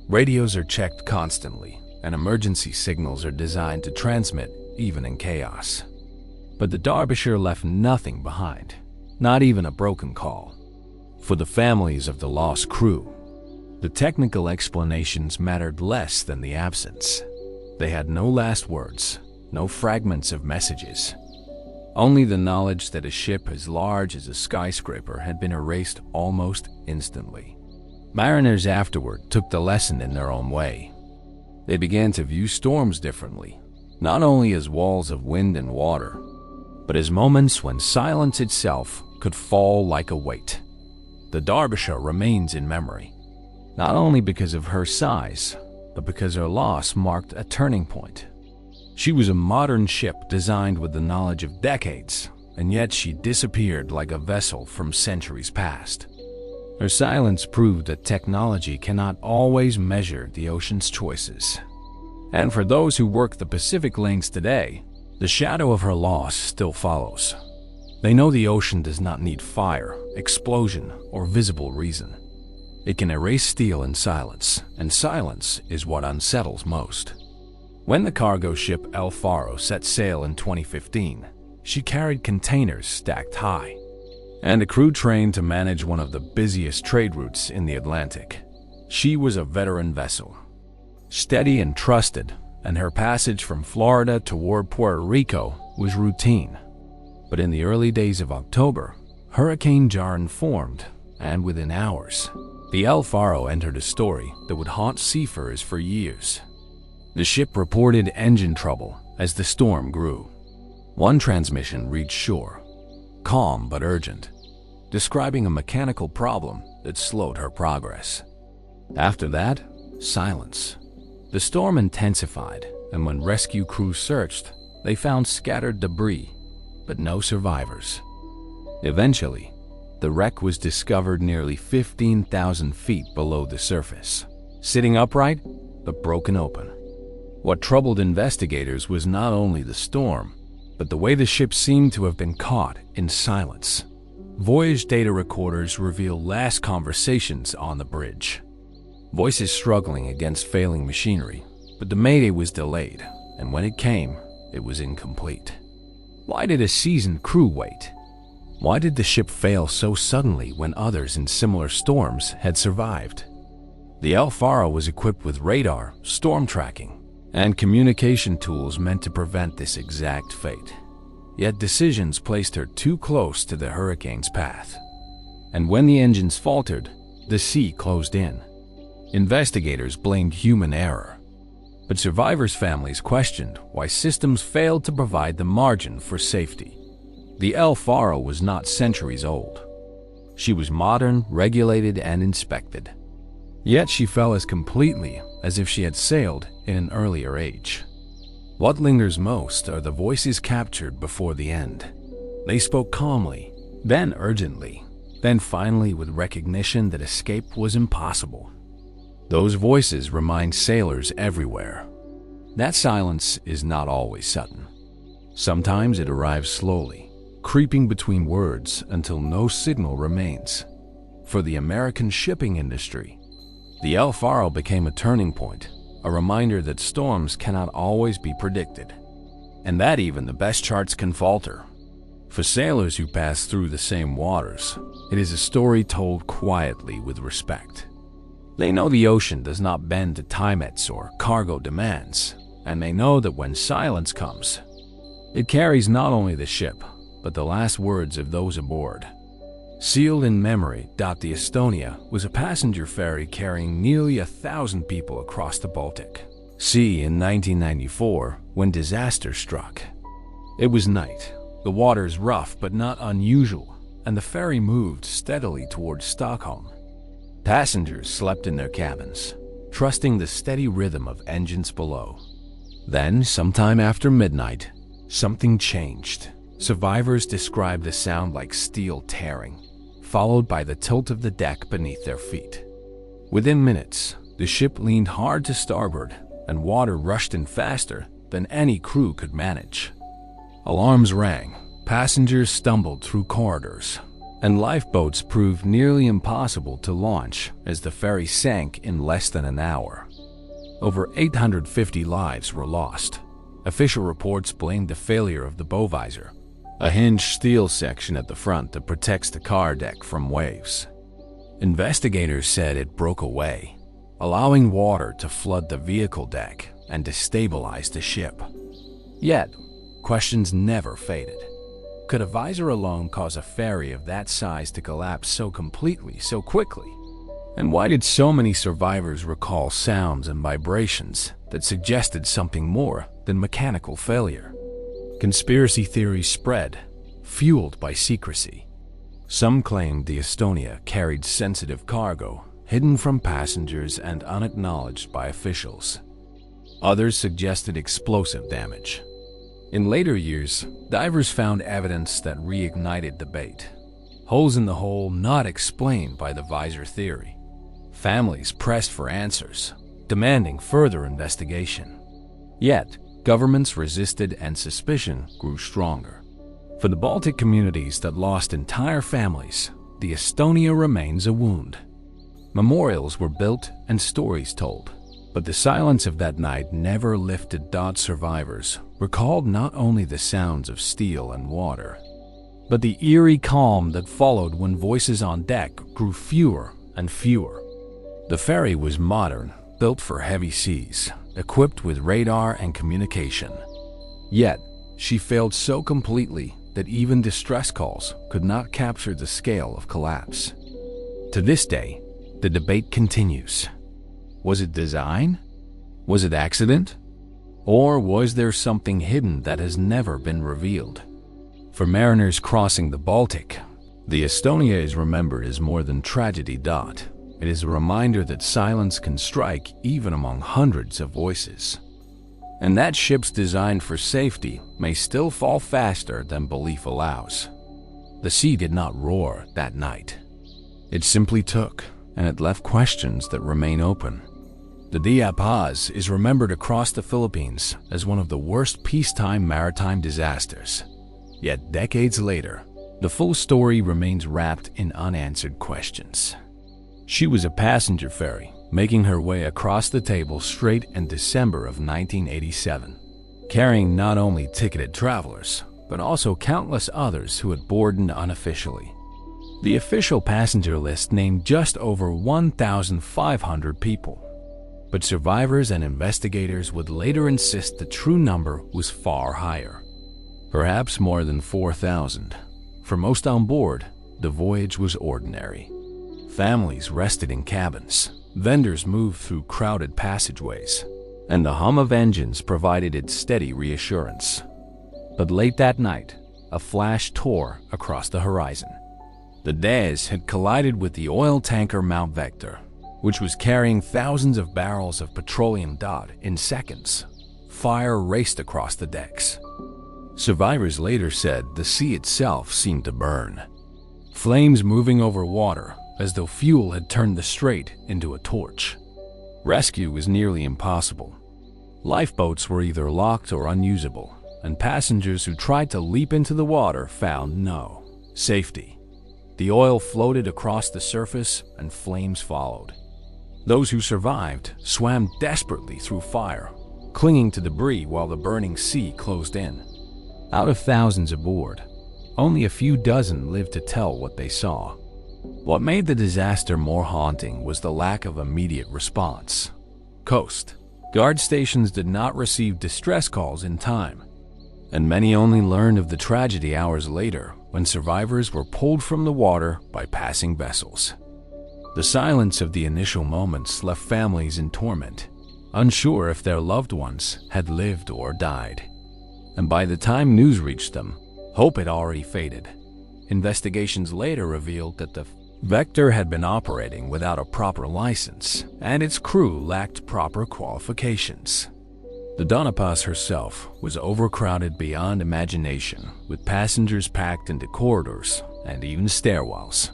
Radios are checked constantly, and emergency signals are designed to transmit even in chaos. But the Derbyshire left nothing behind, not even a broken call. For the families of the lost crew, the technical explanations mattered less than the absence. They had no last words, no fragments of messages. Only the knowledge that a ship as large as a skyscraper had been erased almost instantly. Mariners afterward took the lesson in their own way. They began to view storms differently, not only as walls of wind and water, but as moments when silence itself could fall like a weight. The Derbyshire remains in memory, not only because of her size, but because her loss marked a turning point. She was a modern ship designed with the knowledge of decades, and yet she disappeared like a vessel from centuries past. Her silence proved that technology cannot always measure the ocean's choices. And for those who work the Pacific lanes today, the shadow of her loss still follows. They know the ocean does not need fire, explosion, or visible reason. It can erase steel in silence, and silence is what unsettles most. When the cargo ship El Faro set sail in 2015, she carried containers stacked high, and a crew trained to manage one of the busiest trade routes in the Atlantic. She was a veteran vessel, steady and trusted, and her passage from Florida toward Puerto Rico was routine. But in the early days of October, Hurricane Jaron formed, and within hours, the El Faro entered a story that would haunt seafarers for years. The ship reported engine trouble as the storm grew. One transmission reached shore, calm but urgent, describing a mechanical problem that slowed her progress. After that, silence. The storm intensified, and when rescue crews searched, they found scattered debris, but no survivors. Eventually, the wreck was discovered nearly 15,000 feet below the surface, sitting upright but broken open. What troubled investigators was not only the storm, but the way the ship seemed to have been caught in silence. voyage data recorders reveal last conversations on the bridge. Voices struggling against failing machinery, but the mayday was delayed, and when it came, it was incomplete. Why did a seasoned crew wait? Why did the ship fail so suddenly when others in similar storms had survived? The El Faro was equipped with radar, storm tracking, and communication tools meant to prevent this exact fate. Yet decisions placed her too close to the hurricane's path. And when the engines faltered, the sea closed in. Investigators blamed human error, but survivors' families questioned why systems failed to provide the margin for safety. The El Faro was not centuries old. She was modern, regulated, and inspected. Yet she fell as completely as if she had sailed in an earlier age. What lingers most are the voices captured before the end. They spoke calmly, then urgently, then finally with recognition that escape was impossible. Those voices remind sailors everywhere that silence is not always sudden. Sometimes it arrives slowly, creeping between words until no signal remains. For the American shipping industry, the El Faro became a turning point, a reminder that storms cannot always be predicted, and that even the best charts can falter. For sailors who pass through the same waters, it is a story told quietly with respect. They know the ocean does not bend to timeouts or cargo demands, and they know that when silence comes, it carries not only the ship, but the last words of those aboard. Sealed in memory, the Estonia was a passenger ferry carrying nearly 1,000 people across the Baltic Sea in 1994 when disaster struck. It was night, the waters rough but not unusual, and the ferry moved steadily towards Stockholm. Passengers slept in their cabins, trusting the steady rhythm of engines below. Then, sometime after midnight, something changed. Survivors described the sound like steel tearing, followed by the tilt of the deck beneath their feet. Within minutes, the ship leaned hard to starboard, and water rushed in faster than any crew could manage. Alarms rang, passengers stumbled through corridors, and lifeboats proved nearly impossible to launch as the ferry sank in less than an hour. Over 850 lives were lost. Official reports blamed the failure of the bow visor, a hinged steel section at the front that protects the car deck from waves. Investigators said it broke away, allowing water to flood the vehicle deck and destabilize the ship. Yet, questions never faded. Could a visor alone cause a ferry of that size to collapse so completely, so quickly? And why did so many survivors recall sounds and vibrations that suggested something more than mechanical failure? Conspiracy theories spread, fueled by secrecy. Some claimed the Estonia carried sensitive cargo, hidden from passengers and unacknowledged by officials. Others suggested explosive damage. In later years, divers found evidence that reignited debate. Holes in the hull not explained by the visor theory. Families pressed for answers, demanding further investigation. Yet, governments resisted and suspicion grew stronger. For the Baltic communities that lost entire families, the Estonia remains a wound. Memorials were built and stories told, but the silence of that night never lifted. Survivors recalled not only the sounds of steel and water, but the eerie calm that followed when voices on deck grew fewer and fewer. The ferry was modern, built for heavy seas, equipped with radar and communication. Yet, she failed so completely that even distress calls could not capture the scale of collapse. To this day, the debate continues. Was it design? Was it accident? Or was there something hidden that has never been revealed? For mariners crossing the Baltic, the Estonia is remembered as more than tragedy. It is a reminder that silence can strike even among hundreds of voices, and that ships designed for safety may still fall faster than belief allows. The sea did not roar that night. It simply took, and it left questions that remain open. The Dia Paz is remembered across the Philippines as one of the worst peacetime maritime disasters. Yet decades later, The full story remains wrapped in unanswered questions. She was a passenger ferry, making her way across the table Strait in December of 1987, carrying not only ticketed travelers, but also countless others who had boarded unofficially. The official passenger list named just over 1,500 people, but survivors and investigators would later insist the true number was far higher, perhaps more than 4,000. For most on board, the voyage was ordinary. Families rested in cabins, vendors moved through crowded passageways, and the hum of engines provided its steady reassurance. But late that night, a flash tore across the horizon. The Dez had collided with the oil tanker Mount Vector, which was carrying thousands of barrels of petroleum. In seconds, fire raced across the decks. Survivors later said the sea itself seemed to burn, flames moving over water as though fuel had turned the strait into a torch. Rescue was nearly impossible. Lifeboats were either locked or unusable, and passengers who tried to leap into the water found no safety. The oil floated across the surface and flames followed. Those who survived swam desperately through fire, clinging to debris while the burning sea closed in. Out of thousands aboard, only a few dozen lived to tell what they saw. What made the disaster more haunting was the lack of immediate response. Coast Guard stations did not receive distress calls in time, and many only learned of the tragedy hours later when survivors were pulled from the water by passing vessels. The silence of the initial moments left families in torment, unsure if their loved ones had lived or died. And by the time news reached them, hope had already faded. Investigations later revealed that the Vector had been operating without a proper license, and its crew lacked proper qualifications. The Donapaz herself was overcrowded beyond imagination, with passengers packed into corridors and even stairwells.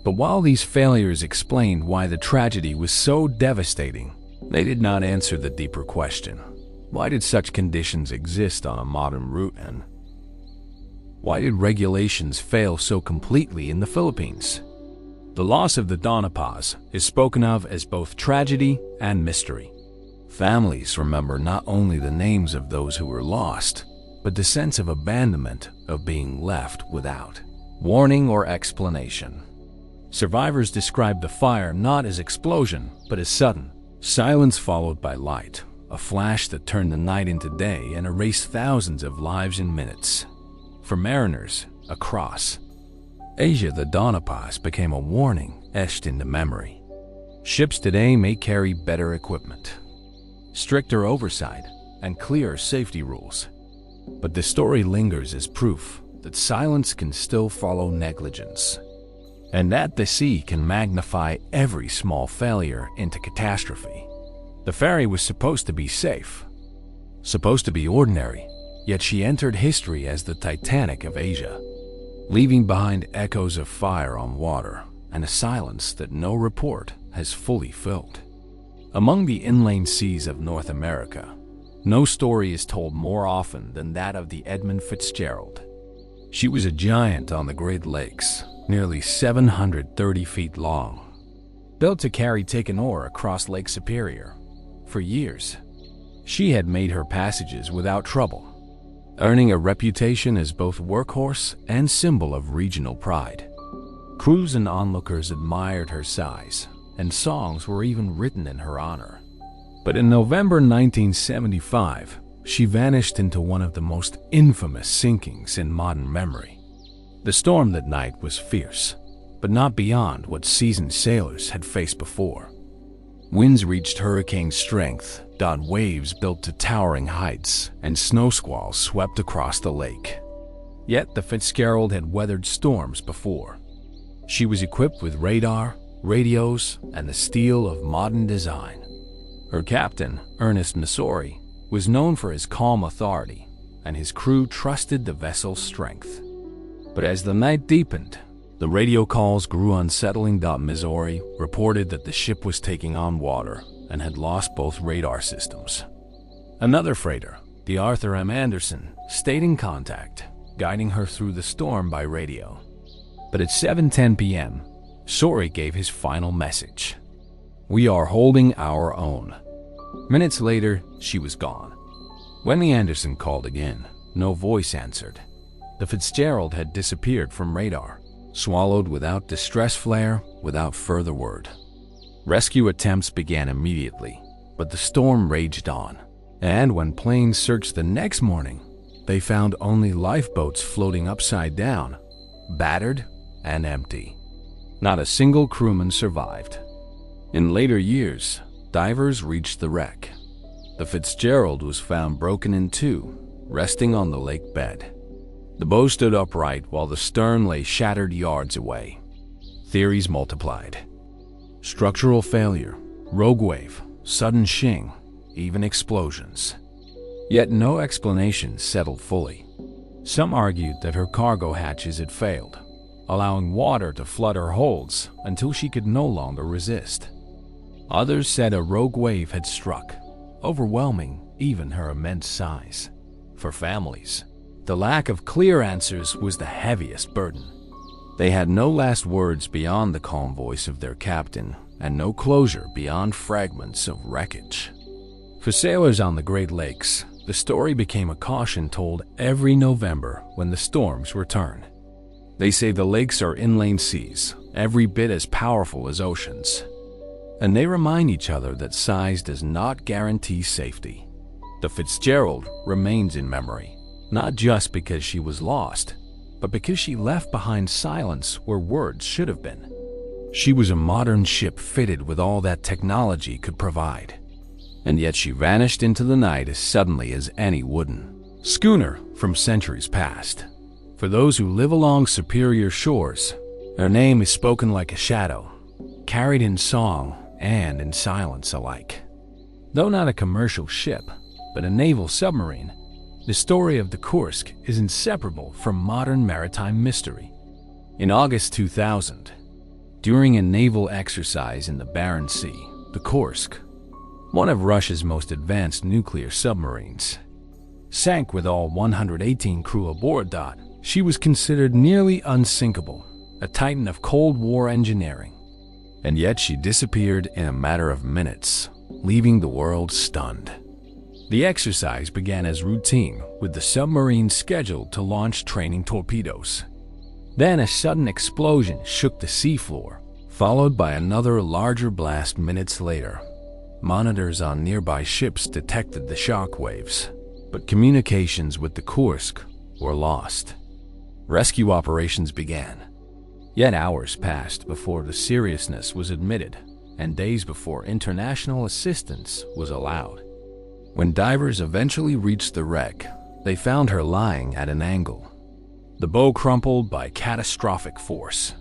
But while these failures explained why the tragedy was so devastating, they did not answer the deeper question. Why did such conditions exist on a modern route, and why did regulations fail so completely in the Philippines? The loss of the Donapaz is spoken of as both tragedy and mystery. Families remember not only the names of those who were lost, but the sense of abandonment, of being left without warning or explanation. Survivors describe the fire not as explosion, but as sudden silence followed by light, a flash that turned the night into day and erased thousands of lives in minutes. For mariners across Asia, the Donapaz became a warning etched into memory. Ships today may carry better equipment, stricter oversight, and clearer safety rules, but the story lingers as proof that silence can still follow negligence, and that the sea can magnify every small failure into catastrophe. The ferry was supposed to be safe, supposed to be ordinary, yet she entered history as the Titanic of Asia, leaving behind echoes of fire on water and a silence that no report has fully filled. Among the inland seas of North America, no story is told more often than that of the Edmund Fitzgerald. She was a giant on the Great Lakes, nearly 730 feet long, built to carry taken ore across Lake Superior. For years, she had made her passages without trouble, earning a reputation as both workhorse and symbol of regional pride. Crews and onlookers admired her size, and songs were even written in her honor. But in November 1975, she vanished into one of the most infamous sinkings in modern memory. The storm that night was fierce, but not beyond what seasoned sailors had faced before. Winds reached hurricane strength, waves built to towering heights, and snow squalls swept across the lake. Yet the Fitzgerald had weathered storms before. She was equipped with radar, radios, and the steel of modern design. Her captain, Ernest Missouri, was known for his calm authority, and his crew trusted the vessel's strength. But as the night deepened, the radio calls grew unsettling. Missouri reported that the ship was taking on water and had lost both radar systems. Another freighter, the Arthur M. Anderson, stayed in contact, guiding her through the storm by radio. But at 7:10 p.m., Sorry gave his final message. "We are holding our own." Minutes later, she was gone. When the Anderson called again, no voice answered. The Fitzgerald had disappeared from radar, swallowed without distress flare, without further word. Rescue attempts began immediately, but the storm raged on. And when planes searched the next morning, they found only lifeboats floating upside down, battered and empty. Not a single crewman survived. In later years, divers reached the wreck. The Fitzgerald was found broken in two, resting on the lake bed. The bow stood upright while the stern lay shattered yards away. Theories multiplied. Structural failure, rogue wave, sudden shing, even explosions. Yet no explanation settled fully. Some argued that her cargo hatches had failed, allowing water to flood her holds until she could no longer resist. Others said a rogue wave had struck, overwhelming even her immense size. For families, the lack of clear answers was the heaviest burden. They had no last words beyond the calm voice of their captain, and no closure beyond fragments of wreckage. For sailors on the Great Lakes, the story became a caution told every November when the storms return. They say the lakes are inland seas, every bit as powerful as oceans. And they remind each other that size does not guarantee safety. The Fitzgerald remains in memory, not just because she was lost, but because she left behind silence where words should have been. She was a modern ship fitted with all that technology could provide. And yet she vanished into the night as suddenly as any wooden schooner from centuries past. For those who live along superior shores, her name is spoken like a shadow, carried in song and in silence alike. Though not a commercial ship, but a naval submarine, the story of the Kursk is inseparable from modern maritime mystery. In August 2000, during a naval exercise in the Barents Sea, the Kursk, one of Russia's most advanced nuclear submarines, sank with all 118 crew aboard. She was considered nearly unsinkable, a titan of Cold War engineering. And yet she disappeared in a matter of minutes, leaving the world stunned. The exercise began as routine, with the submarine scheduled to launch training torpedoes. Then a sudden explosion shook the seafloor, followed by another larger blast minutes later. Monitors on nearby ships detected the shock waves, but communications with the Kursk were lost. Rescue operations began. Yet hours passed before the seriousness was admitted, and days before international assistance was allowed. When divers eventually reached the wreck, they found her lying at an angle, the bow crumpled by catastrophic force.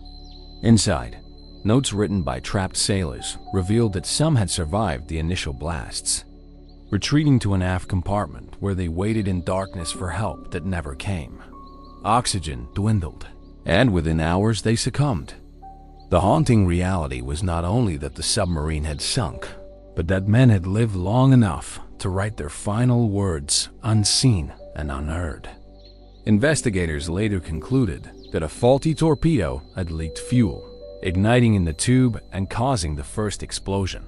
Inside, notes written by trapped sailors revealed that some had survived the initial blasts, retreating to an aft compartment where they waited in darkness for help that never came. Oxygen dwindled, and within hours they succumbed. The haunting reality was not only that the submarine had sunk, but that men had lived long enough to write their final words unseen and unheard. Investigators later concluded that a faulty torpedo had leaked fuel, igniting in the tube and causing the first explosion.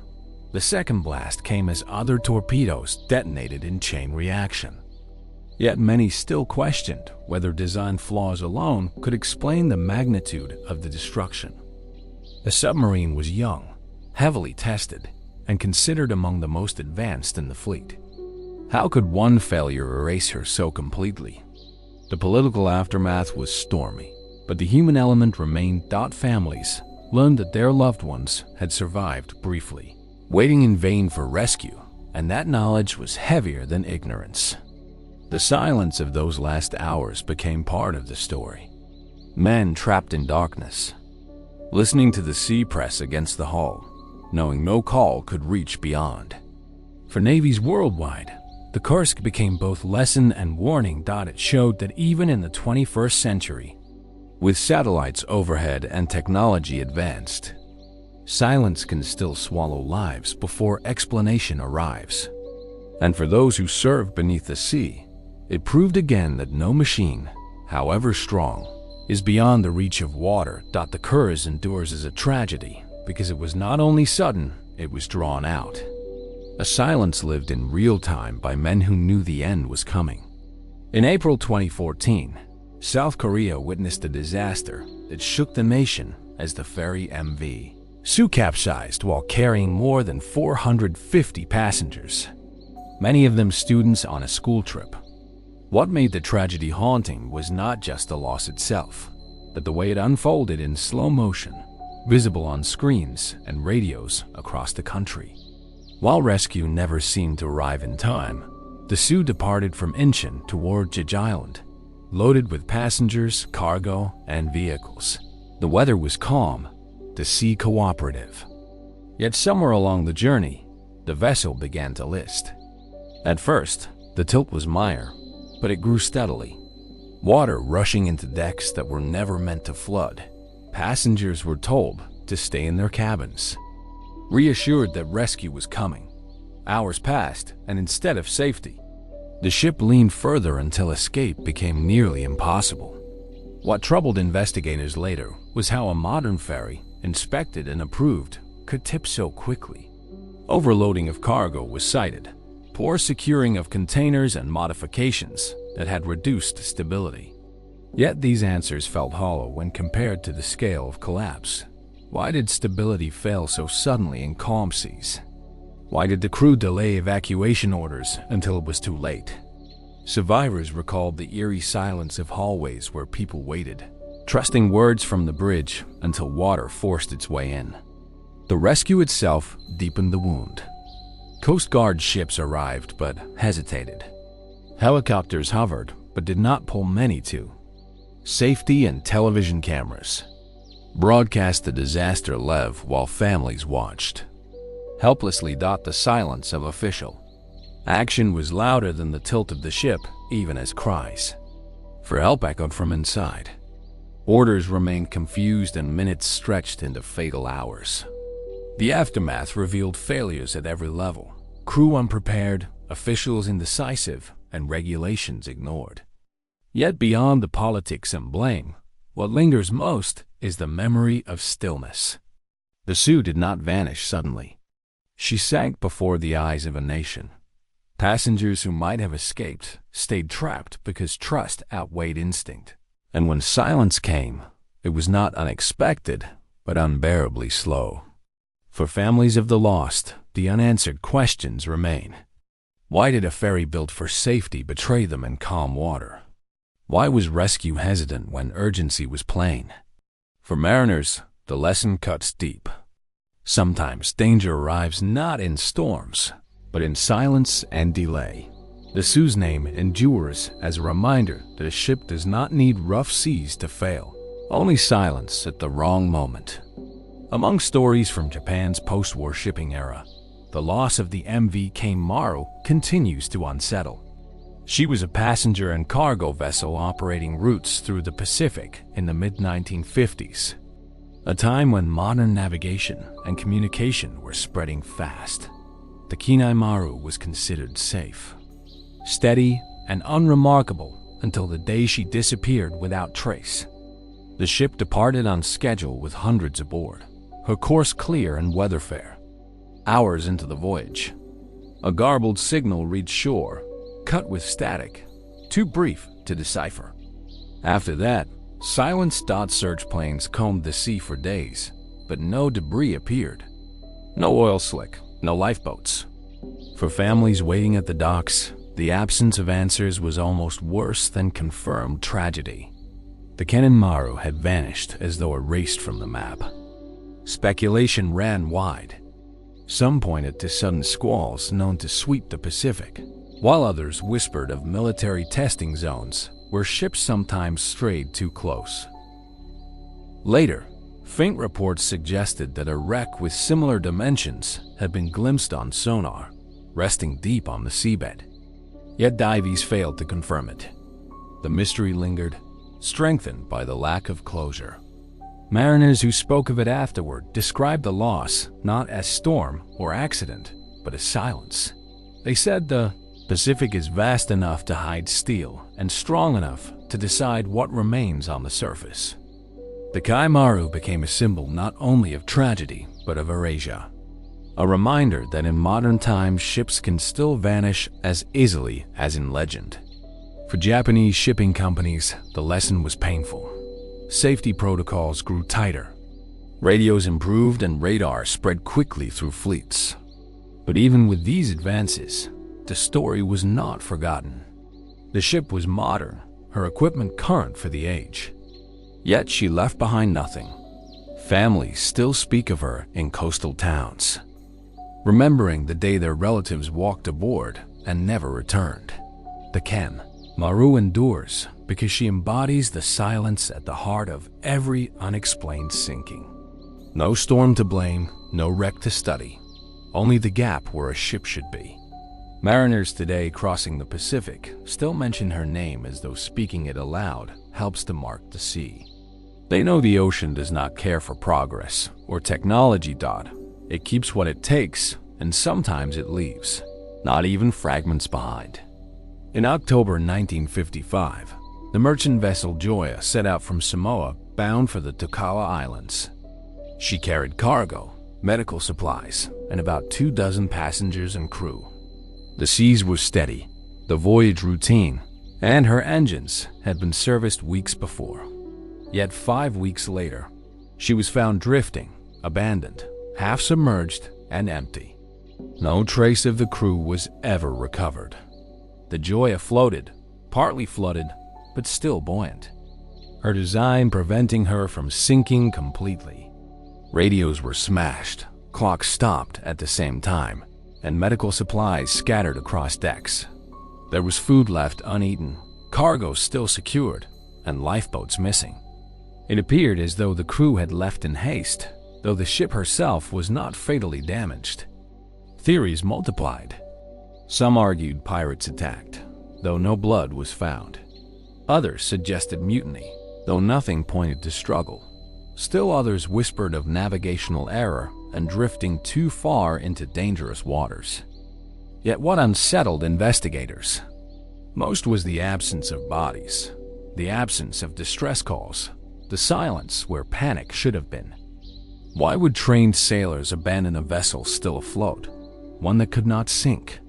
The second blast came as other torpedoes detonated in chain reaction. Yet many still questioned whether design flaws alone could explain the magnitude of the destruction. The submarine was young, heavily tested, and considered among the most advanced in the fleet. How could one failure erase her so completely? The political aftermath was stormy, but the human element remained. Families learned that their loved ones had survived briefly, waiting in vain for rescue, and that knowledge was heavier than ignorance. The silence of those last hours became part of the story. Men trapped in darkness, listening to the sea press against the hull, knowing no call could reach beyond. For navies worldwide, the Kursk became both lesson and warning. It showed that even in the 21st century, with satellites overhead and technology advanced, silence can still swallow lives before explanation arrives. And for those who served beneath the sea, it proved again that no machine, however strong, is beyond the reach of water. The curse endures as a tragedy because it was not only sudden, it was drawn out. A silence lived in real time by men who knew the end was coming. In April 2014, South Korea witnessed a disaster that shook the nation as the ferry MV Su capsized while carrying more than 450 passengers, many of them students on a school trip. What made the tragedy haunting was not just the loss itself, but the way it unfolded in slow motion, visible on screens and radios across the country. While rescue never seemed to arrive in time, the Su departed from Incheon toward Jeju Island, loaded with passengers, cargo, and vehicles. The weather was calm, the sea cooperative. Yet somewhere along the journey, the vessel began to list. At first, the tilt was mire, but it grew steadily. Water rushing into decks that were never meant to flood. Passengers were told to stay in their cabins, reassured that rescue was coming. Hours passed, and instead of safety, the ship leaned further until escape became nearly impossible. What troubled investigators later was how a modern ferry, inspected and approved, could tip so quickly. Overloading of cargo was cited, poor securing of containers, and modifications that had reduced stability. Yet these answers felt hollow when compared to the scale of collapse. Why did stability fail so suddenly in calm seas? Why did the crew delay evacuation orders until it was too late? Survivors recalled the eerie silence of hallways where people waited, trusting words from the bridge until water forced its way in. The rescue itself deepened the wound. Coast Guard ships arrived but hesitated. Helicopters hovered but did not pull many to. Safety and television cameras broadcast the disaster live while families watched. Helplessly the silence of official action was louder than the tilt of the ship, even as cries for help echoed from inside. Orders remained confused and minutes stretched into fatal hours. The aftermath revealed failures at every level. Crew unprepared, officials indecisive, and regulations ignored. Yet beyond the politics and blame, what lingers most is the memory of stillness. The Su did not vanish suddenly. She sank before the eyes of a nation. Passengers who might have escaped stayed trapped because trust outweighed instinct. And when silence came, it was not unexpected, but unbearably slow. For families of the lost, the unanswered questions remain. Why did a ferry built for safety betray them in calm water? Why was rescue hesitant when urgency was plain? For mariners, the lesson cuts deep. Sometimes danger arrives not in storms, but in silence and delay. The Su's name endures as a reminder that a ship does not need rough seas to fail, only silence at the wrong moment. Among stories from Japan's post-war shipping era, the loss of the MV Maru continues to unsettle. She was a passenger and cargo vessel operating routes through the Pacific in the mid-1950s, a time when modern navigation and communication were spreading fast. The Maru was considered safe, steady, and unremarkable until the day she disappeared without trace. The ship departed on schedule with hundreds aboard, her course clear and weather fair. Hours into the voyage, a garbled signal reached shore, cut with static, too brief to decipher. After that, silence. Search planes combed the sea for days, but no debris appeared. No oil slick, no lifeboats. For families waiting at the docks, the absence of answers was almost worse than confirmed tragedy. The Maru had vanished as though erased from the map. Speculation ran wide. Some pointed to sudden squalls known to sweep the Pacific, while others whispered of military testing zones where ships sometimes strayed too close. Later, faint reports suggested that a wreck with similar dimensions had been glimpsed on sonar, resting deep on the seabed. Yet divies failed to confirm it. The mystery lingered, strengthened by the lack of closure. Mariners who spoke of it afterward described the loss not as storm or accident, but as silence. They said the Pacific is vast enough to hide steel and strong enough to decide what remains on the surface. The Kaimaru became a symbol not only of tragedy, but of erasure. A reminder that in modern times ships can still vanish as easily as in legend. For Japanese shipping companies, the lesson was painful. Safety protocols grew tighter. Radios improved and radar spread quickly through fleets. But even with these advances, the story was not forgotten. The ship was modern, her equipment current for the age. Yet she left behind nothing. Families still speak of her in coastal towns, remembering the day their relatives walked aboard and never returned. The Kaimaru endures because she embodies the silence at the heart of every unexplained sinking. No storm to blame, no wreck to study, only the gap where a ship should be. Mariners today crossing the Pacific still mention her name as though speaking it aloud helps to mark the sea. They know the ocean does not care for progress or technology. It keeps what it takes, and sometimes it leaves, not even fragments behind. In October 1955, the merchant vessel Joya set out from Samoa bound for the Tokawa Islands. She carried cargo, medical supplies, and about 24 passengers and crew. The seas were steady, the voyage routine, and her engines had been serviced weeks before. Yet 5 weeks later, she was found drifting, abandoned, half submerged, and empty. No trace of the crew was ever recovered. The Joya floated, partly flooded, but still buoyant, her design preventing her from sinking completely. Radios were smashed, clocks stopped at the same time, and medical supplies scattered across decks. There was food left uneaten, cargo still secured, and lifeboats missing. It appeared as though the crew had left in haste, though the ship herself was not fatally damaged. Theories multiplied. Some argued pirates attacked, though no blood was found. Others suggested mutiny, though nothing pointed to struggle. Still others whispered of navigational error and drifting too far into dangerous waters. Yet what unsettled investigators most was the absence of bodies, the absence of distress calls, the silence where panic should have been. Why would trained sailors abandon a vessel still afloat, one that could not sink?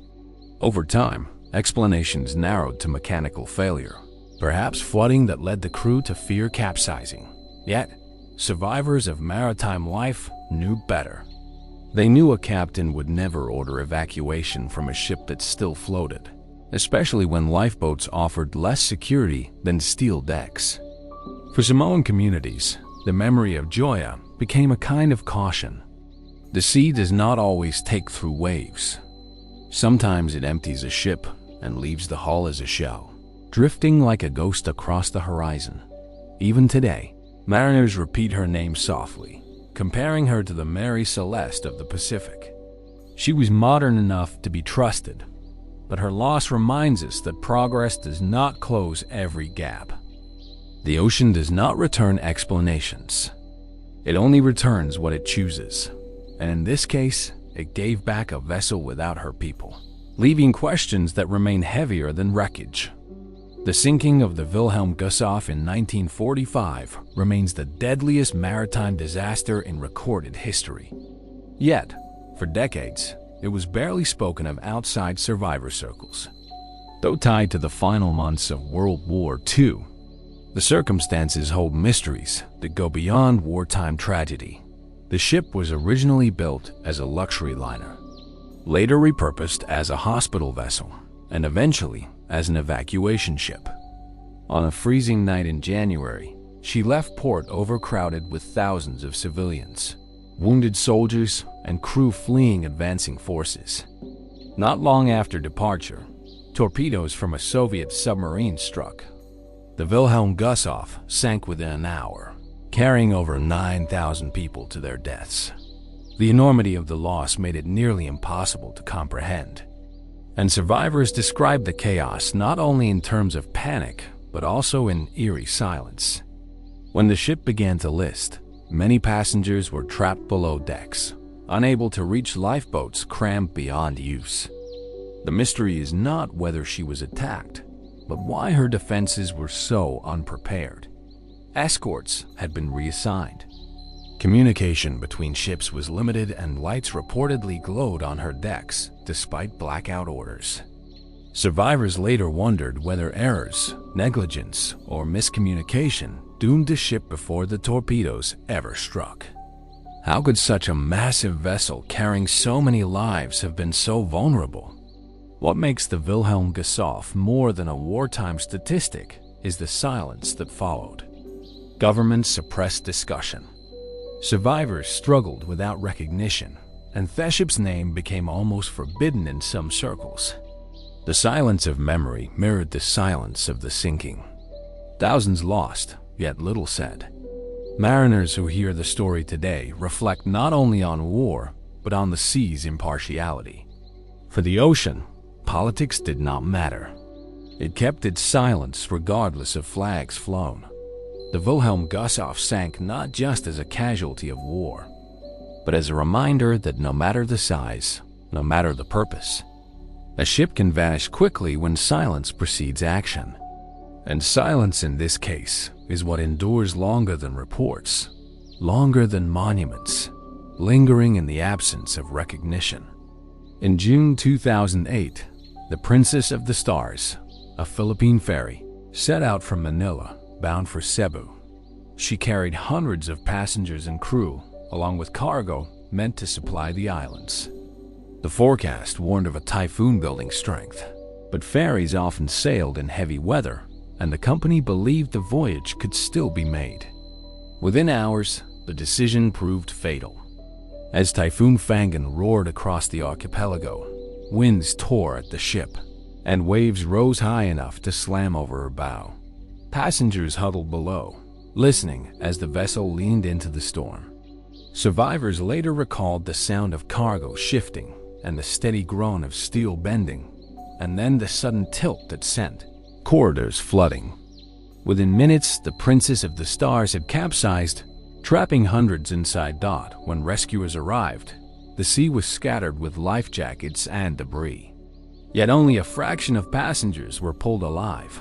Over time, explanations narrowed to mechanical failure, perhaps flooding that led the crew to fear capsizing. Yet, survivors of maritime life knew better. They knew a captain would never order evacuation from a ship that still floated, especially when lifeboats offered less security than steel decks. For Samoan communities, the memory of Joya became a kind of caution. The sea does not always take through waves. Sometimes it empties a ship and leaves the hull as a shell, drifting like a ghost across the horizon. Even today, mariners repeat her name softly, comparing her to the Mary Celeste of the Pacific. She was modern enough to be trusted, but her loss reminds us that progress does not close every gap. The ocean does not return explanations. It only returns what it chooses, and in this case, it gave back a vessel without her people, leaving questions that remain heavier than wreckage. The sinking of the Wilhelm Gustloff in 1945 remains the deadliest maritime disaster in recorded history. Yet, for decades, it was barely spoken of outside survivor circles. Though tied to the final months of World War II, the circumstances hold mysteries that go beyond wartime tragedy. The ship was originally built as a luxury liner, later repurposed as a hospital vessel, and eventually as an evacuation ship. On a freezing night in January, she left port overcrowded with thousands of civilians, wounded soldiers, and crew fleeing advancing forces. Not long after departure, torpedoes from a Soviet submarine struck. The Wilhelm Gustloff sank within an hour, carrying over 9,000 people to their deaths. The enormity of the loss made it nearly impossible to comprehend, and survivors described the chaos not only in terms of panic, but also in eerie silence. When the ship began to list, many passengers were trapped below decks, unable to reach lifeboats crammed beyond use. The mystery is not whether she was attacked, but why her defenses were so unprepared. Escorts had been reassigned. Communication between ships was limited and lights reportedly glowed on her decks despite blackout orders. Survivors later wondered whether errors, negligence, or miscommunication doomed the ship before the torpedoes ever struck. How could such a massive vessel carrying so many lives have been so vulnerable? What makes the Wilhelm Gustloff more than a wartime statistic is the silence that followed. Governments suppressed discussion. Survivors struggled without recognition, and the ship's name became almost forbidden in some circles. The silence of memory mirrored the silence of the sinking. Thousands lost, yet little said. Mariners who hear the story today reflect not only on war, but on the sea's impartiality. For the ocean, politics did not matter. It kept its silence regardless of flags flown. The Wilhelm Gustloff sank not just as a casualty of war, but as a reminder that no matter the size, no matter the purpose, a ship can vanish quickly when silence precedes action. And silence in this case is what endures longer than reports, longer than monuments, lingering in the absence of recognition. In June 2008, the Princess of the Stars, a Philippine ferry, set out from Manila, bound for Cebu. She carried hundreds of passengers and crew, along with cargo meant to supply the islands. The forecast warned of a typhoon building strength, but ferries often sailed in heavy weather, and the company believed the voyage could still be made. Within hours, the decision proved fatal. As Typhoon Fangan roared across the archipelago, winds tore at the ship, and waves rose high enough to slam over her bow. Passengers huddled below, listening as the vessel leaned into the storm. Survivors later recalled the sound of cargo shifting and the steady groan of steel bending, and then the sudden tilt that sent corridors flooding. Within minutes, the Princess of the Stars had capsized, trapping hundreds inside Dot. When rescuers arrived, the sea was scattered with life jackets and debris. Yet only a fraction of passengers were pulled alive.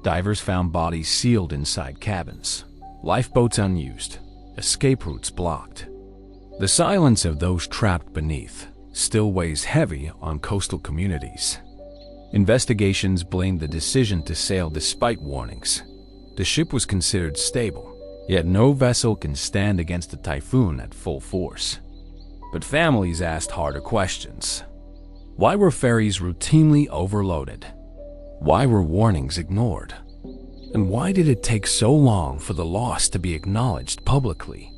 Divers found bodies sealed inside cabins, lifeboats unused, escape routes blocked. The silence of those trapped beneath still weighs heavy on coastal communities. Investigations blamed the decision to sail despite warnings. The ship was considered stable, yet no vessel can stand against a typhoon at full force. But families asked harder questions. Why were ferries routinely overloaded? Why were warnings ignored? And why did it take so long for the loss to be acknowledged publicly?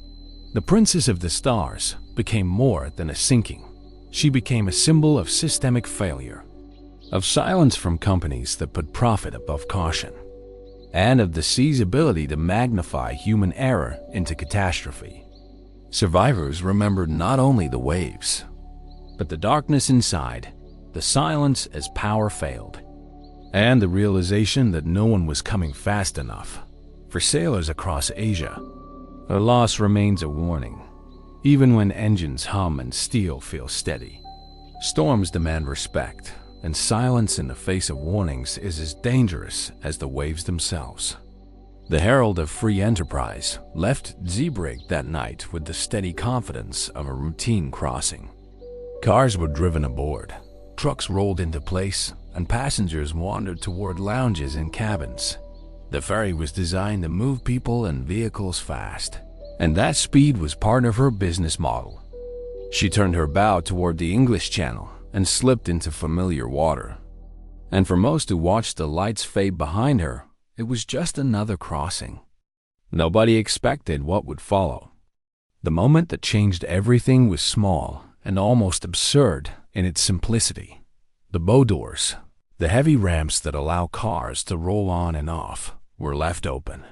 The Princess of the Stars became more than a sinking. She became a symbol of systemic failure, of silence from companies that put profit above caution, and of the sea's ability to magnify human error into catastrophe. Survivors remembered not only the waves, but the darkness inside, the silence as power failed, and the realization that no one was coming fast enough. For sailors across Asia, a loss remains a warning, even when engines hum and steel feels steady. Storms demand respect, and silence in the face of warnings is as dangerous as the waves themselves. The herald of free enterprise left Shipwreck that night with the steady confidence of a routine crossing. Cars were driven aboard, trucks rolled into place, and passengers wandered toward lounges and cabins. The ferry was designed to move people and vehicles fast, and that speed was part of her business model. She turned her bow toward the English Channel and slipped into familiar water. And for most who watched the lights fade behind her, it was just another crossing. Nobody expected what would follow. The moment that changed everything was small and almost absurd in its simplicity. The bow doors, the heavy ramps that allow cars to roll on and off, were left open.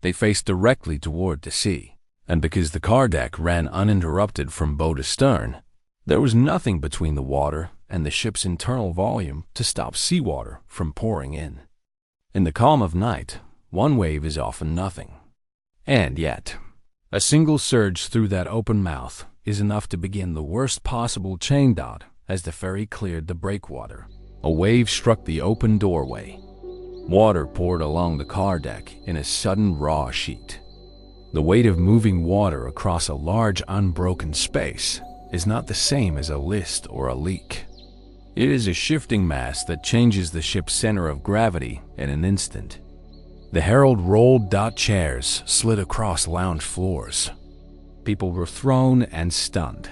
They faced directly toward the sea, and because the car deck ran uninterrupted from bow to stern, there was nothing between the water and the ship's internal volume to stop seawater from pouring in. In the calm of night, one wave is often nothing. And yet, a single surge through that open mouth is enough to begin the worst possible chain. As the ferry cleared the breakwater, a wave struck the open doorway, Water poured along the car deck in a sudden raw sheet. The weight of moving water across a large unbroken space is not the same as a list or a leak. It is a shifting mass that changes the ship's center of gravity in an instant. The Herald rolled chairs slid across lounge floors. People were thrown and stunned.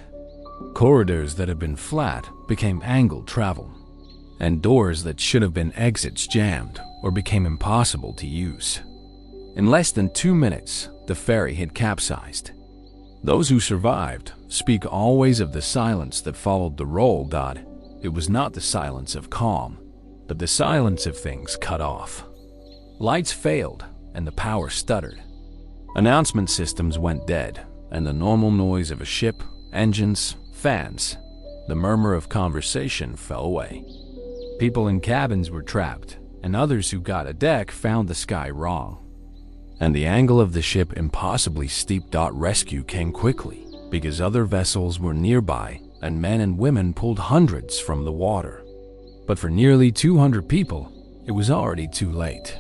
Corridors that had been flat became angled travel, and doors that should have been exits jammed or became impossible to use. In less than 2 minutes, the ferry had capsized. Those who survived speak always of the silence that followed the roll. It was not the silence of calm, but the silence of things cut off. Lights failed and the power stuttered. Announcement systems went dead, and the normal noise of a ship, engines, fans, the murmur of conversation fell away. People in cabins were trapped, and others who got a deck found the sky wrong. And the angle of the ship impossibly steep. Rescue came quickly because other vessels were nearby, and men and women pulled hundreds from the water. But for nearly 200 people, it was already too late.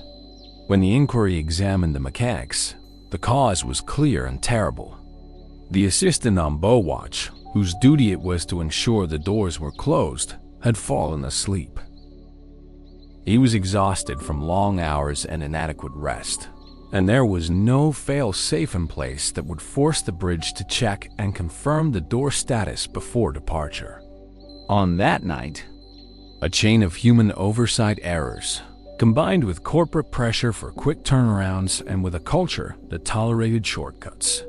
When the inquiry examined the mechanics, the cause was clear and terrible. The assistant on bow watch, whose duty it was to ensure the doors were closed, had fallen asleep. He was exhausted from long hours and inadequate rest, and there was no fail-safe in place that would force the bridge to check and confirm the door status before departure. On that night, a chain of human oversight errors, combined with corporate pressure for quick turnarounds and with a culture that tolerated shortcuts,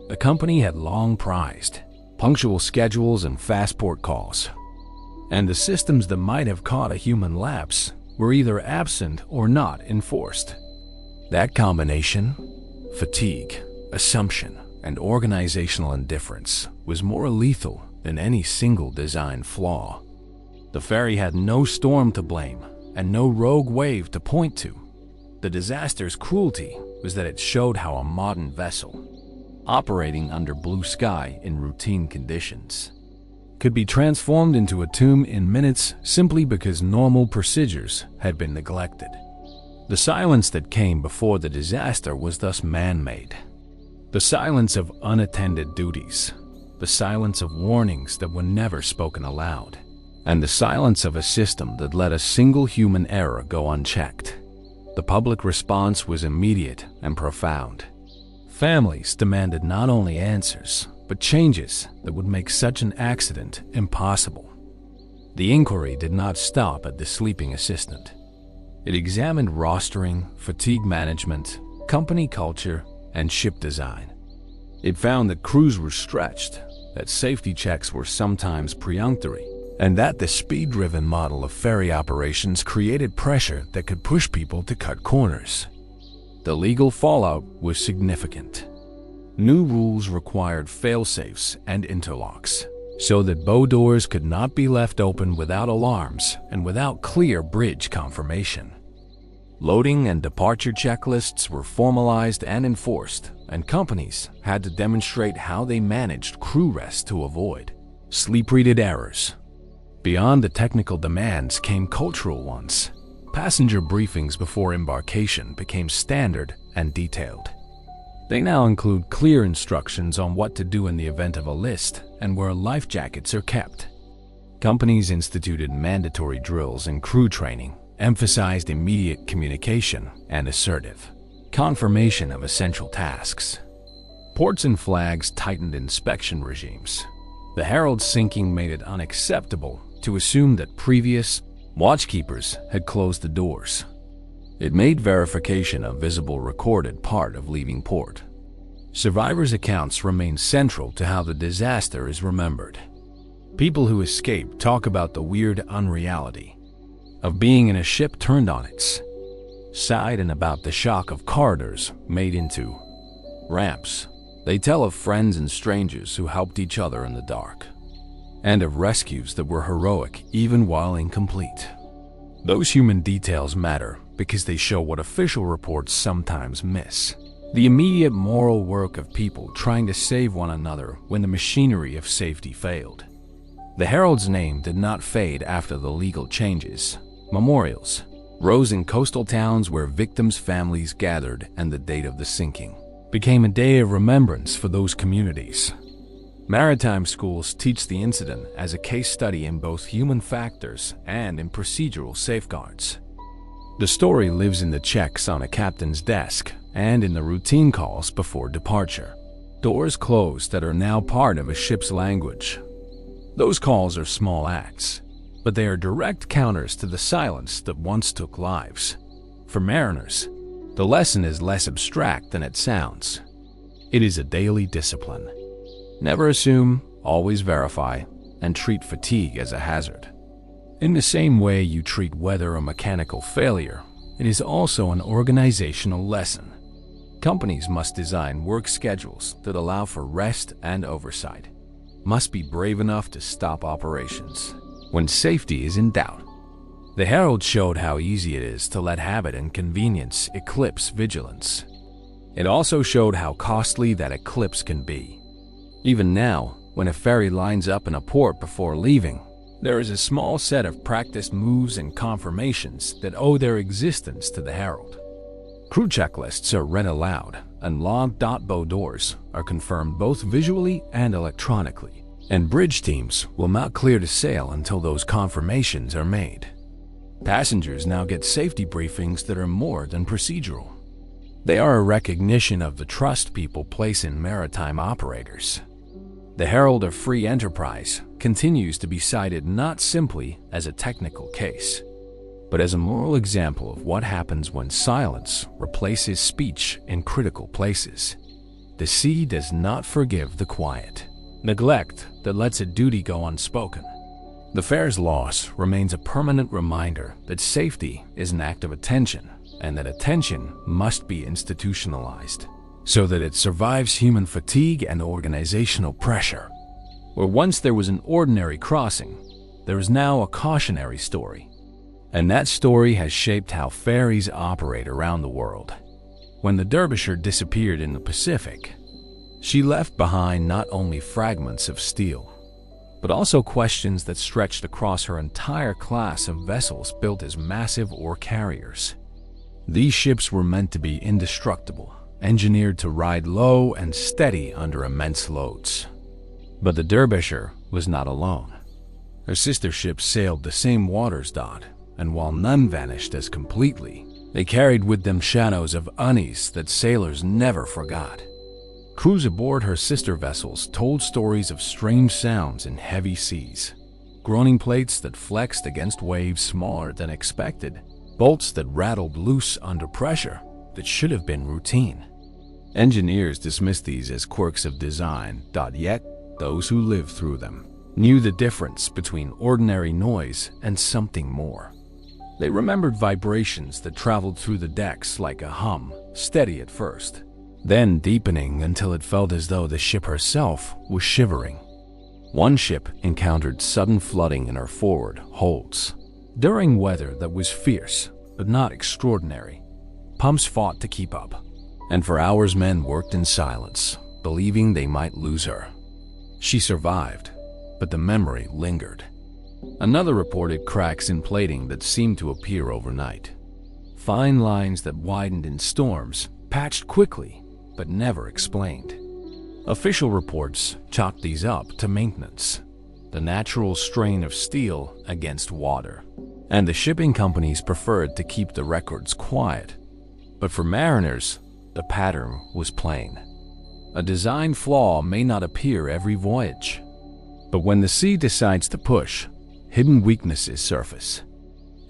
the company had long prized punctual schedules and fast port calls. And the systems that might have caught a human lapse were either absent or not enforced. That combination, fatigue, assumption, and organizational indifference, was more lethal than any single design flaw. The ferry had no storm to blame and no rogue wave to point to. The disaster's cruelty was that it showed how a modern vessel, operating under blue sky in routine conditions, could be transformed into a tomb in minutes simply because normal procedures had been neglected. The silence that came before the disaster was thus man-made. The silence of unattended duties, the silence of warnings that were never spoken aloud, and the silence of a system that let a single human error go unchecked. The public response was immediate and profound. Families demanded not only answers, but changes that would make such an accident impossible. The inquiry did not stop at the sleeping assistant. It examined rostering, fatigue management, company culture, and ship design. It found that crews were stretched, that safety checks were sometimes perfunctory, and that the speed-driven model of ferry operations created pressure that could push people to cut corners. The legal fallout was significant. New rules required fail-safes and interlocks, so that bow doors could not be left open without alarms and without clear bridge confirmation. Loading and departure checklists were formalized and enforced, and companies had to demonstrate how they managed crew rest to avoid sleep-repeated errors. Beyond the technical demands came cultural ones. Passenger briefings before embarkation became standard and detailed. They now include clear instructions on what to do in the event of a list and where life jackets are kept. Companies instituted mandatory drills and crew training, emphasized immediate communication and assertive confirmation of essential tasks. Ports and flags tightened inspection regimes. The Herald's sinking made it unacceptable to assume that previous watchkeepers had closed the doors. It made verification a visible recorded part of leaving port. Survivors' accounts remain central to how the disaster is remembered. People who escaped talk about the weird unreality of being in a ship turned on its side and about the shock of corridors made into ramps. They tell of friends and strangers who helped each other in the dark, and of rescues that were heroic even while incomplete. Those human details matter because they show what official reports sometimes miss: the immediate moral work of people trying to save one another when the machinery of safety failed. The Herald's name did not fade after the legal changes. Memorials, rose in coastal towns where victims' families gathered, and the date of the sinking became a day of remembrance for those communities. Maritime schools teach the incident as a case study in both human factors and in procedural safeguards. The story lives in the checks on a captain's desk and in the routine calls before departure. Doors closed that are now part of a ship's language. Those calls are small acts, but they are direct counters to the silence that once took lives. For mariners, the lesson is less abstract than it sounds. It is a daily discipline. Never assume, always verify, and treat fatigue as a hazard. In the same way you treat weather or mechanical failure, it is also an organizational lesson. Companies must design work schedules that allow for rest and oversight, must be brave enough to stop operations when safety is in doubt. The Herald showed how easy it is to let habit and convenience eclipse vigilance. It also showed how costly that eclipse can be. Even now, when a ferry lines up in a port before leaving, there is a small set of practiced moves and confirmations that owe their existence to the Herald. Crew checklists are read aloud, and log.bo doors are confirmed both visually and electronically, and bridge teams will not clear to sail until those confirmations are made. Passengers now get safety briefings that are more than procedural. They are a recognition of the trust people place in maritime operators. The Herald of Free Enterprise continues to be cited not simply as a technical case, but as a moral example of what happens when silence replaces speech in critical places. The sea does not forgive the quiet neglect that lets a duty go unspoken. The fare's loss remains a permanent reminder that safety is an act of attention, and that attention must be institutionalized, so that it survives human fatigue and organizational pressure. Where once there was an ordinary crossing, there is now a cautionary story. And that story has shaped how ferries operate around the world. When the Derbyshire disappeared in the Pacific, she left behind not only fragments of steel, but also questions that stretched across her entire class of vessels built as massive ore carriers. These ships were meant to be indestructible, engineered to ride low and steady under immense loads. But the Derbyshire was not alone. Her sister ships sailed the same waters, and while none vanished as completely, they carried with them shadows of unease that sailors never forgot. Crews aboard her sister vessels told stories of strange sounds in heavy seas, groaning plates that flexed against waves smaller than expected, bolts that rattled loose under pressure that should have been routine. Engineers dismissed these as quirks of design, yet those who lived through them knew the difference between ordinary noise and something more. They remembered vibrations that traveled through the decks like a hum, steady at first, then deepening until it felt as though the ship herself was shivering. One ship encountered sudden flooding in her forward holds. During weather that was fierce, but not extraordinary, pumps fought to keep up, and for hours men worked in silence, believing they might lose her. She survived, but the memory lingered. Another reported cracks in plating that seemed to appear overnight. Fine lines that widened in storms, patched quickly, but never explained. Official reports chalked these up to maintenance, the natural strain of steel against water, and the shipping companies preferred to keep the records quiet. But for mariners, the pattern was plain. A design flaw may not appear every voyage, but when the sea decides to push, hidden weaknesses surface.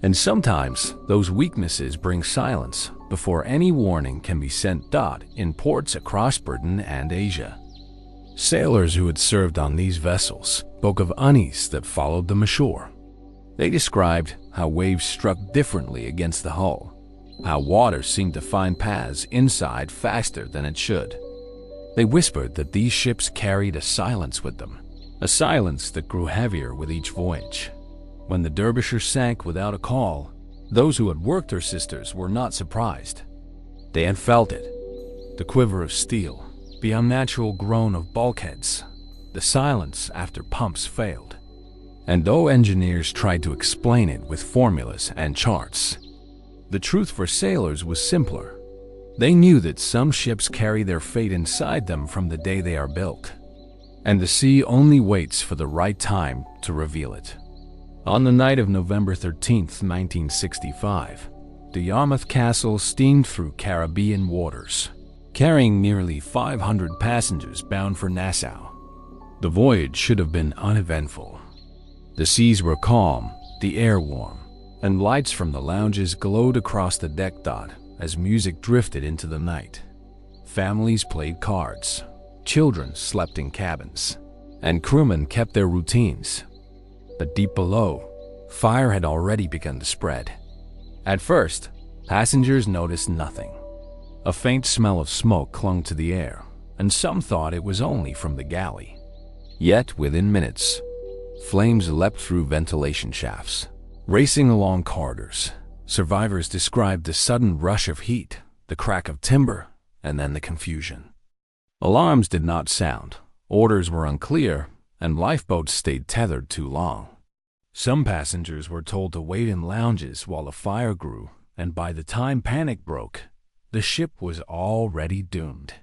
And sometimes those weaknesses bring silence before any warning can be sent. In ports across Britain and Asia, sailors who had served on these vessels spoke of unease that followed them ashore. They described how waves struck differently against the hull, how water seemed to find paths inside faster than it should. They whispered that these ships carried a silence with them, a silence that grew heavier with each voyage. When the Derbyshire sank without a call, those who had worked her sisters were not surprised. They had felt it. The quiver of steel, the unnatural groan of bulkheads, the silence after pumps failed. And though engineers tried to explain it with formulas and charts, The truth for sailors was simpler. They knew that some ships carry their fate inside them from the day they are built, and the sea only waits for the right time to reveal it. On the night of November 13th, 1965, the Yarmouth Castle steamed through Caribbean waters, carrying nearly 500 passengers bound for Nassau. The voyage should have been uneventful. The seas were calm, the air warm, and lights from the lounges glowed across the deck as music drifted into the night. Families played cards, children slept in cabins, and crewmen kept their routines. But deep below, fire had already begun to spread. At first, passengers noticed nothing. A faint smell of smoke clung to the air, and some thought it was only from the galley. Yet, within minutes, flames leapt through ventilation shafts, racing along corridors. Survivors described the sudden rush of heat, the crack of timber, and then the confusion. Alarms did not sound, orders were unclear, and lifeboats stayed tethered too long. Some passengers were told to wait in lounges while the fire grew, and by the time panic broke, the ship was already doomed.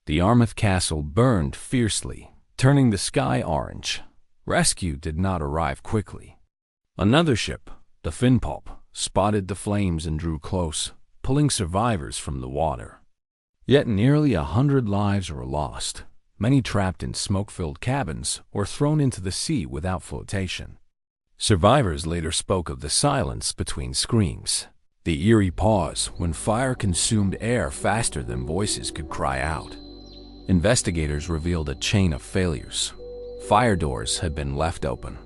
The Yarmouth Castle burned fiercely, turning the sky orange. Rescue did not arrive quickly. Another ship, the Finpulp, spotted the flames and drew close, pulling survivors from the water. Yet nearly 100 lives were lost, many trapped in smoke-filled cabins or thrown into the sea without flotation. Survivors later spoke of the silence between screams, the eerie pause when fire consumed air faster than voices could cry out. Investigators revealed a chain of failures. Fire doors had been left open.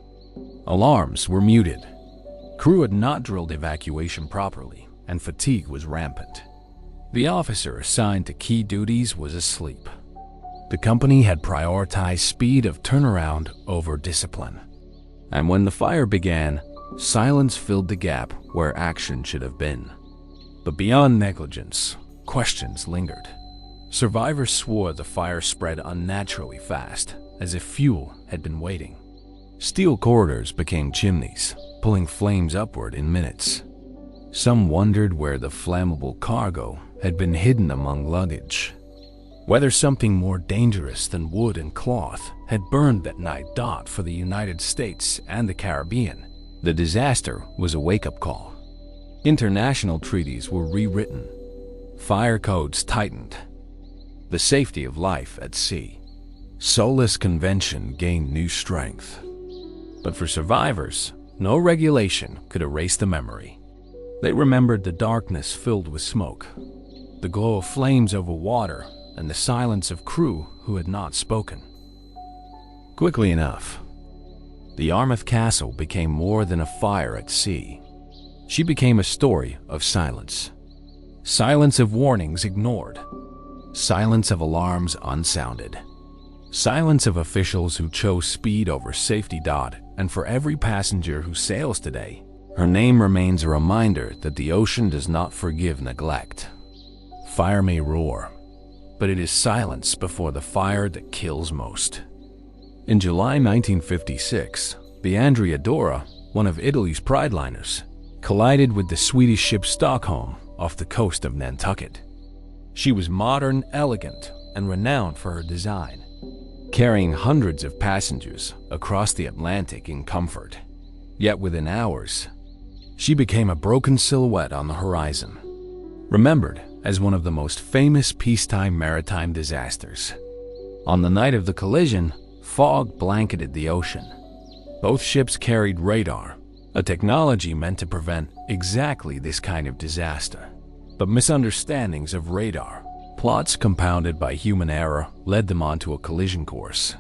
Alarms were muted. Crew had not drilled evacuation properly, and fatigue was rampant. The officer assigned to key duties was asleep. The company had prioritized speed of turnaround over discipline. And when the fire began, silence filled the gap where action should have been. But beyond negligence, questions lingered. Survivors swore the fire spread unnaturally fast, as if fuel had been waiting. Steel corridors became chimneys, pulling flames upward in minutes. Some wondered where the flammable cargo had been hidden among luggage. Whether something more dangerous than wood and cloth had burned that night. For the United States and the Caribbean, the disaster was a wake-up call. International treaties were rewritten. Fire codes tightened. The safety of life at sea. Soulless convention gained new strength. But for survivors, no regulation could erase the memory. They remembered the darkness filled with smoke, the glow of flames over water, and the silence of crew who had not spoken. Quickly enough, the Yarmouth Castle became more than a fire at sea. She became a story of silence. Silence of warnings ignored. Silence of alarms unsounded. Silence of officials who chose speed over safety. And for every passenger who sails today, her name remains a reminder that the ocean does not forgive neglect. Fire may roar, but it is silence before the fire that kills most. In July 1956, the Andrea Doria, one of Italy's pride liners, collided with the Swedish ship Stockholm off the coast of Nantucket. She was modern, elegant, and renowned for her design, carrying hundreds of passengers across the Atlantic in comfort. Yet within hours, she became a broken silhouette on the horizon, remembered as one of the most famous peacetime maritime disasters. On the night of the collision, fog blanketed the ocean. Both ships carried radar, a technology meant to prevent exactly this kind of disaster. But misunderstandings of radar, plots compounded by human error, led them onto a collision course.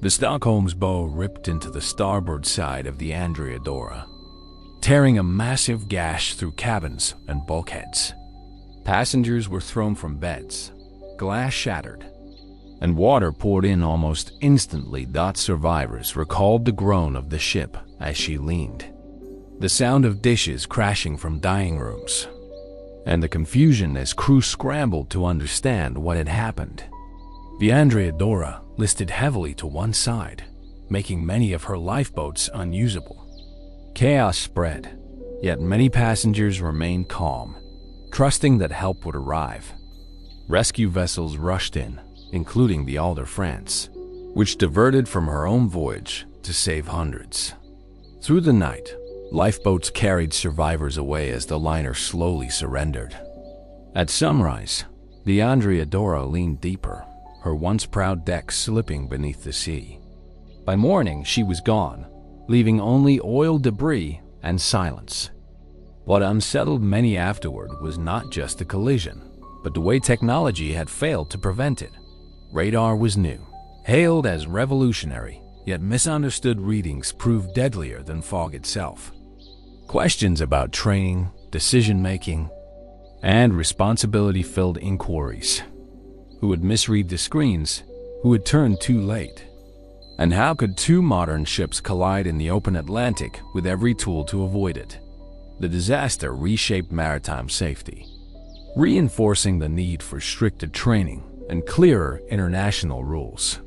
The Stockholm's bow ripped into the starboard side of the Andrea Doria, tearing a massive gash through cabins and bulkheads. Passengers were thrown from beds, glass shattered, and water poured in almost instantly. Survivors recalled the groan of the ship as she leaned, the sound of dishes crashing from dining rooms, and the confusion as crew scrambled to understand what had happened. The Andrea Doria listed heavily to one side, making many of her lifeboats unusable. Chaos spread. Yet many passengers remained calm, trusting that help would arrive. Rescue vessels rushed in, including the Alder France, which diverted from her own voyage to save hundreds. Through the night, lifeboats carried survivors away as the liner slowly surrendered. At sunrise, the Andrea leaned deeper, her once proud deck slipping beneath the sea. By morning, she was gone, leaving only oil debris and silence. What unsettled many afterward was not just the collision, but the way technology had failed to prevent it. Radar was new, hailed as revolutionary, yet misunderstood readings proved deadlier than fog itself. Questions about training, decision-making, and responsibility filled inquiries. Who would misread the screens? Who would turn too late? And how could two modern ships collide in the open Atlantic with every tool to avoid it? The disaster reshaped maritime safety, reinforcing the need for stricter training and clearer international rules.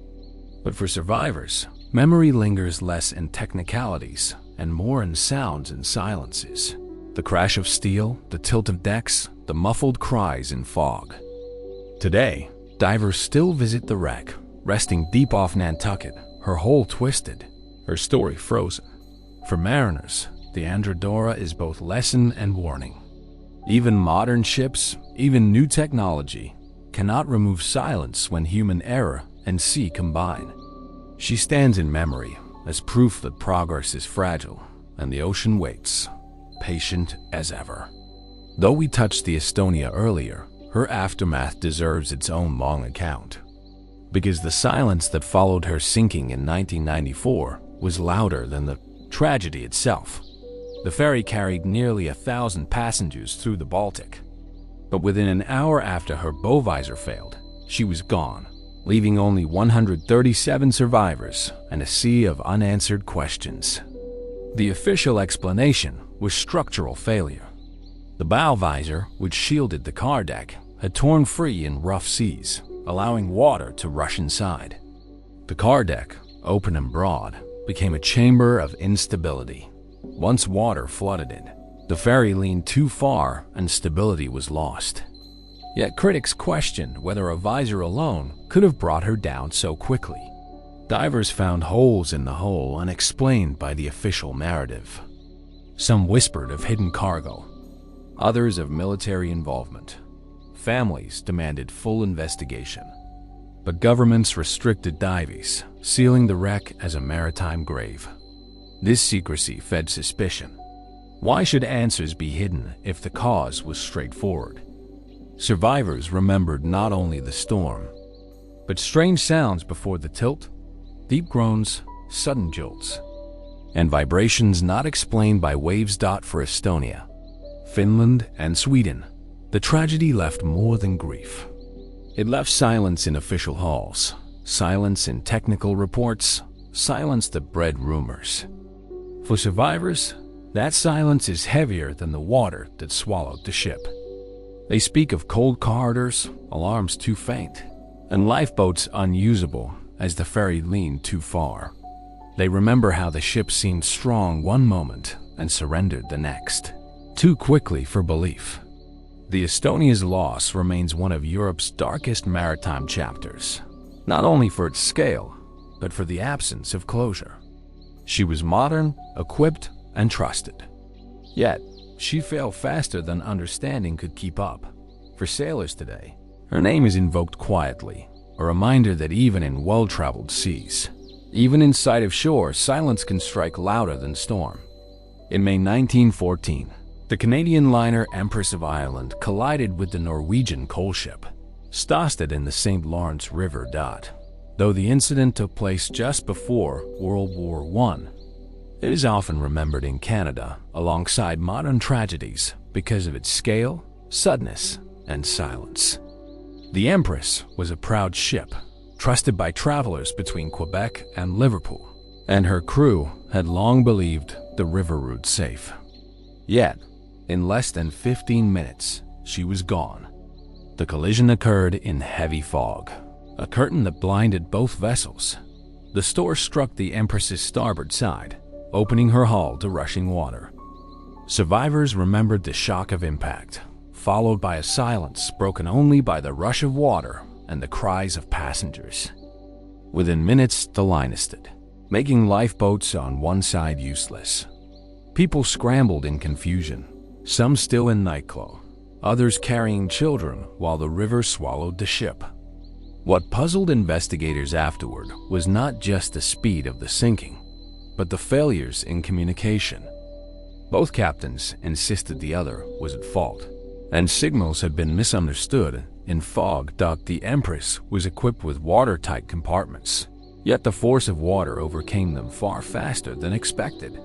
But for survivors, memory lingers less in technicalities and more in sounds and silences. The crash of steel, the tilt of decks, the muffled cries in fog. Today, divers still visit the wreck, resting deep off Nantucket, her hull twisted, her story frozen. For mariners, the Andrea is both lesson and warning. Even modern ships, even new technology, cannot remove silence when human error and sea combine. She stands in memory as proof that progress is fragile and the ocean waits, patient as ever. Though we touched the Estonia earlier, her aftermath deserves its own long account. Because the silence that followed her sinking in 1994 was louder than the tragedy itself. The ferry carried nearly 1,000 passengers through the Baltic. But within an hour after her bow visor failed, she was gone, leaving only 137 survivors and a sea of unanswered questions. The official explanation was structural failure. The bow visor, which shielded the car deck, had torn free in rough seas, allowing water to rush inside. The car deck, open and broad, became a chamber of instability. Once water flooded it, the ferry leaned too far and stability was lost. Yet critics questioned whether a visor alone could have brought her down so quickly. Divers found holes in the hull unexplained by the official narrative. Some whispered of hidden cargo, others of military involvement. Families demanded full investigation. But governments restricted dives, sealing the wreck as a maritime grave. This secrecy fed suspicion. Why should answers be hidden if the cause was straightforward? Survivors remembered not only the storm, but strange sounds before the tilt, deep groans, sudden jolts, and vibrations not explained by waves. For Estonia, Finland, and Sweden, the tragedy left more than grief. It left silence in official halls, silence in technical reports, silence that bred rumors. For survivors, that silence is heavier than the water that swallowed the ship. They speak of cold corridors, alarms too faint, and lifeboats unusable as the ferry leaned too far. They remember how the ship seemed strong one moment and surrendered the next, too quickly for belief. The Estonia's loss remains one of Europe's darkest maritime chapters, not only for its scale, but for the absence of closure. She was modern, equipped, and trusted. Yet, she failed faster than understanding could keep up. For sailors today, her name is invoked quietly, a reminder that even in well-traveled seas, even in sight of shore, silence can strike louder than storm. In May 1914, the Canadian liner Empress of Ireland collided with the Norwegian coal ship, Stastad in the St. Lawrence River. Though the incident took place just before World War I, it is often remembered in Canada alongside modern tragedies because of its scale, suddenness, and silence. The Empress was a proud ship, trusted by travelers between Quebec and Liverpool, and her crew had long believed the river route safe. Yet, in less than 15 minutes, she was gone. The collision occurred in heavy fog, a curtain that blinded both vessels. The store struck the Empress's starboard side, opening her hull to rushing water. Survivors remembered the shock of impact, followed by a silence broken only by the rush of water and the cries of passengers. Within minutes, the line stood, making lifeboats on one side useless. People scrambled in confusion, some still in nightclothes, others carrying children while the river swallowed the ship. What puzzled investigators afterward was not just the speed of the sinking, but the failures in communication. Both captains insisted the other was at fault, and signals had been misunderstood. In fog, the Empress was equipped with watertight compartments, yet the force of water overcame them far faster than expected.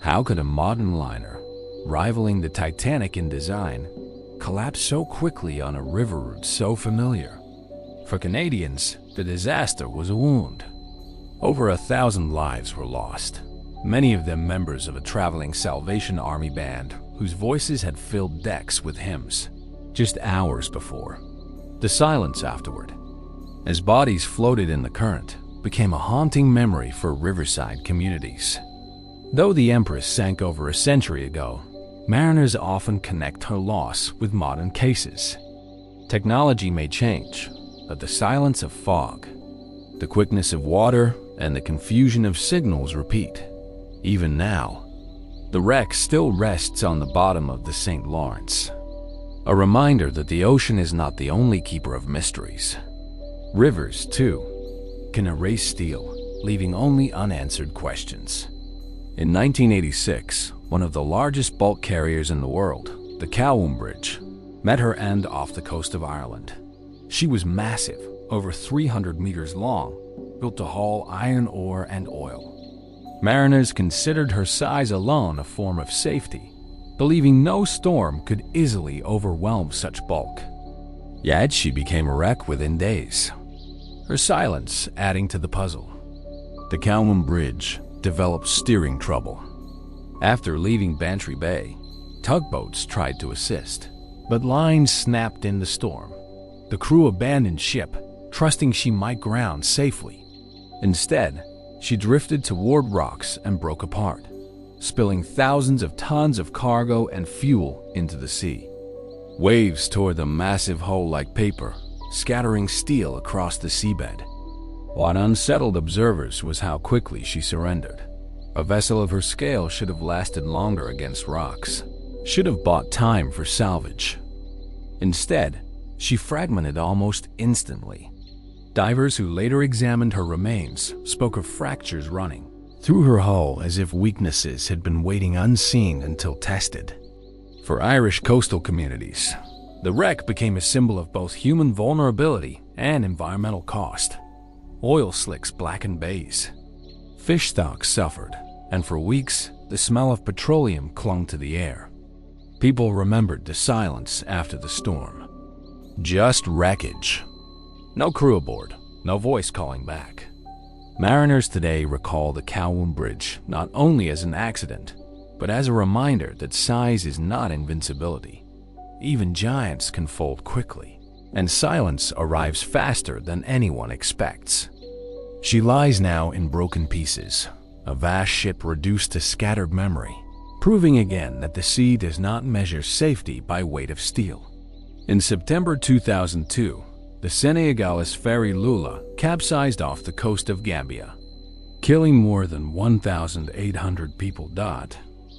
How could a modern liner, rivaling the Titanic in design, collapse so quickly on a river route so familiar? For Canadians, the disaster was a wound. Over 1,000 lives were lost, many of them members of a traveling Salvation Army band whose voices had filled decks with hymns just hours before. The silence afterward, as bodies floated in the current, became a haunting memory for riverside communities. Though the Empress sank over a century ago, mariners often connect her loss with modern cases. Technology may change, but the silence of fog, the quickness of water, and the confusion of signals repeat. Even now, the wreck still rests on the bottom of the St. Lawrence, a reminder that the ocean is not the only keeper of mysteries. Rivers, too, can erase steel, leaving only unanswered questions. In 1986, one of the largest bulk carriers in the world, the Cowan Bridge, met her end off the coast of Ireland. She was massive, over 300 meters long, built to haul iron ore and oil. Mariners considered her size alone a form of safety, believing no storm could easily overwhelm such bulk. Yet she became a wreck within days, her silence adding to the puzzle. The Cowan Bridge developed steering trouble. After leaving Bantry Bay, tugboats tried to assist, but lines snapped in the storm. The crew abandoned ship, trusting she might ground safely. Instead, she drifted toward rocks and broke apart, spilling thousands of tons of cargo and fuel into the sea. Waves tore the massive hull like paper, scattering steel across the seabed. What unsettled observers was how quickly she surrendered. A vessel of her scale should have lasted longer against rocks, should have bought time for salvage. Instead, she fragmented almost instantly. Divers who later examined her remains spoke of fractures running through her hull as if weaknesses had been waiting unseen until tested. For Irish coastal communities, the wreck became a symbol of both human vulnerability and environmental cost. Oil slicks blackened bays. Fish stocks suffered, and for weeks, the smell of petroleum clung to the air. People remembered the silence after the storm. Just wreckage. No crew aboard, no voice calling back. Mariners today recall the Cowan Bridge not only as an accident, but as a reminder that size is not invincibility. Even giants can fold quickly, and silence arrives faster than anyone expects. She lies now in broken pieces, a vast ship reduced to scattered memory, proving again that the sea does not measure safety by weight of steel. In September 2002, the Senegalese ferry Lula capsized off the coast of Gambia, killing more than 1,800 people.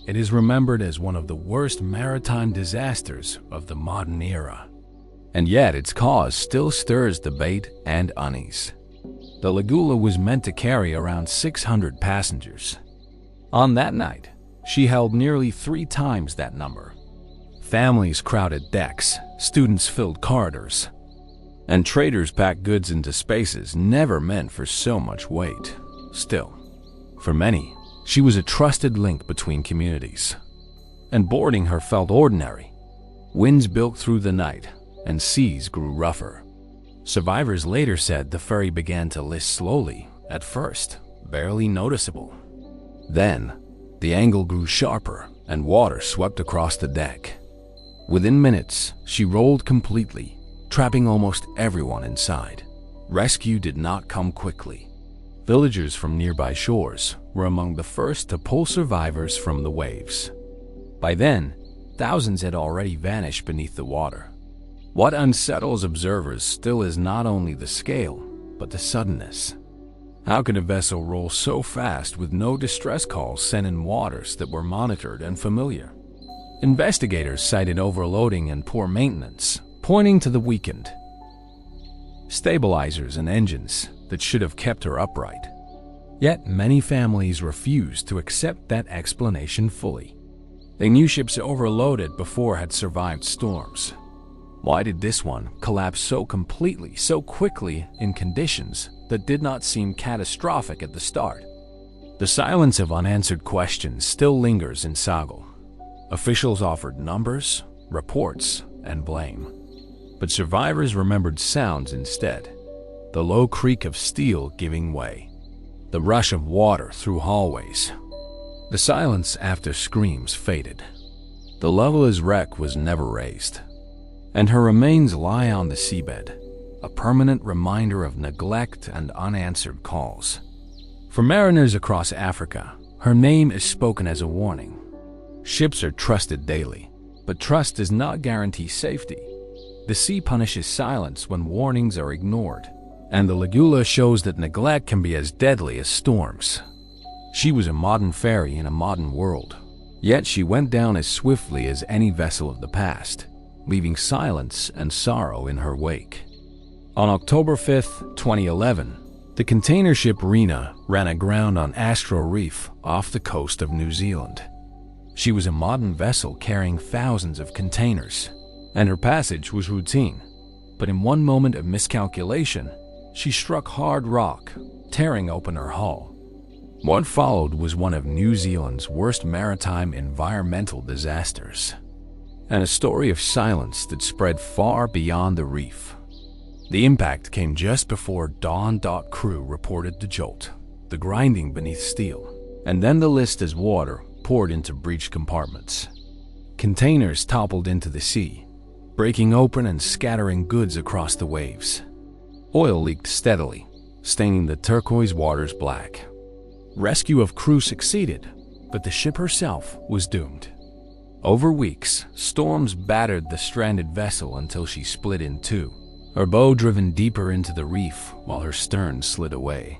It is remembered as one of the worst maritime disasters of the modern era. And yet its cause still stirs debate and unease. The Lagula was meant to carry around 600 passengers. On that night, she held nearly 3 times that number. Families crowded decks, students filled corridors, and traders packed goods into spaces never meant for so much weight. Still, for many, she was a trusted link between communities, and boarding her felt ordinary. Winds built through the night, and seas grew rougher. Survivors later said the ferry began to list slowly, at first, barely noticeable. Then, the angle grew sharper, and water swept across the deck. Within minutes, she rolled completely, trapping almost everyone inside. Rescue did not come quickly. Villagers from nearby shores were among the first to pull survivors from the waves. By then, thousands had already vanished beneath the water. What unsettles observers still is not only the scale, but the suddenness. How could a vessel roll so fast with no distress calls sent in waters that were monitored and familiar? Investigators cited overloading and poor maintenance, pointing to the weakened stabilizers and engines that should have kept her upright. Yet many families refused to accept that explanation fully. They knew ships overloaded before had survived storms. Why did this one collapse so completely, so quickly, in conditions that did not seem catastrophic at the start? The silence of unanswered questions still lingers in Sago. Officials offered numbers, reports, and blame. But survivors remembered sounds instead. The low creak of steel giving way. The rush of water through hallways. The silence after screams faded. The Lovela's wreck was never raised, and her remains lie on the seabed, a permanent reminder of neglect and unanswered calls. For mariners across Africa, her name is spoken as a warning. Ships are trusted daily, but trust does not guarantee safety. The sea punishes silence when warnings are ignored, and the Ligula shows that neglect can be as deadly as storms. She was a modern ferry in a modern world, yet she went down as swiftly as any vessel of the past, leaving silence and sorrow in her wake. On October 5, 2011, the container ship Rena ran aground on Astro Reef off the coast of New Zealand. She was a modern vessel carrying thousands of containers, and her passage was routine. But in one moment of miscalculation, she struck hard rock, tearing open her hull. What followed was one of New Zealand's worst maritime environmental disasters, and a story of silence that spread far beyond the reef. The impact came just before dawn. Crew reported the jolt, the grinding beneath steel, and then the list as water poured into breached compartments. Containers toppled into the sea, breaking open and scattering goods across the waves. Oil leaked steadily, staining the turquoise waters black. Rescue of crew succeeded, but the ship herself was doomed. Over weeks, storms battered the stranded vessel until she split in two, her bow driven deeper into the reef while her stern slid away.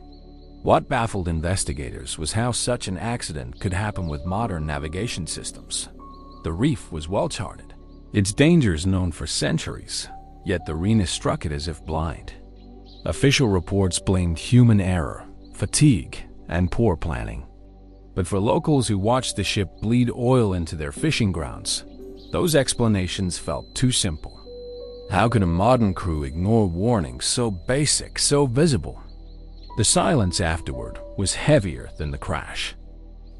What baffled investigators was how such an accident could happen with modern navigation systems. The reef was well charted, its dangers known for centuries, yet the Rena struck it as if blind. Official reports blamed human error, fatigue, and poor planning. But for locals who watched the ship bleed oil into their fishing grounds, those explanations felt too simple. How could a modern crew ignore warnings so basic, so visible? The silence afterward was heavier than the crash.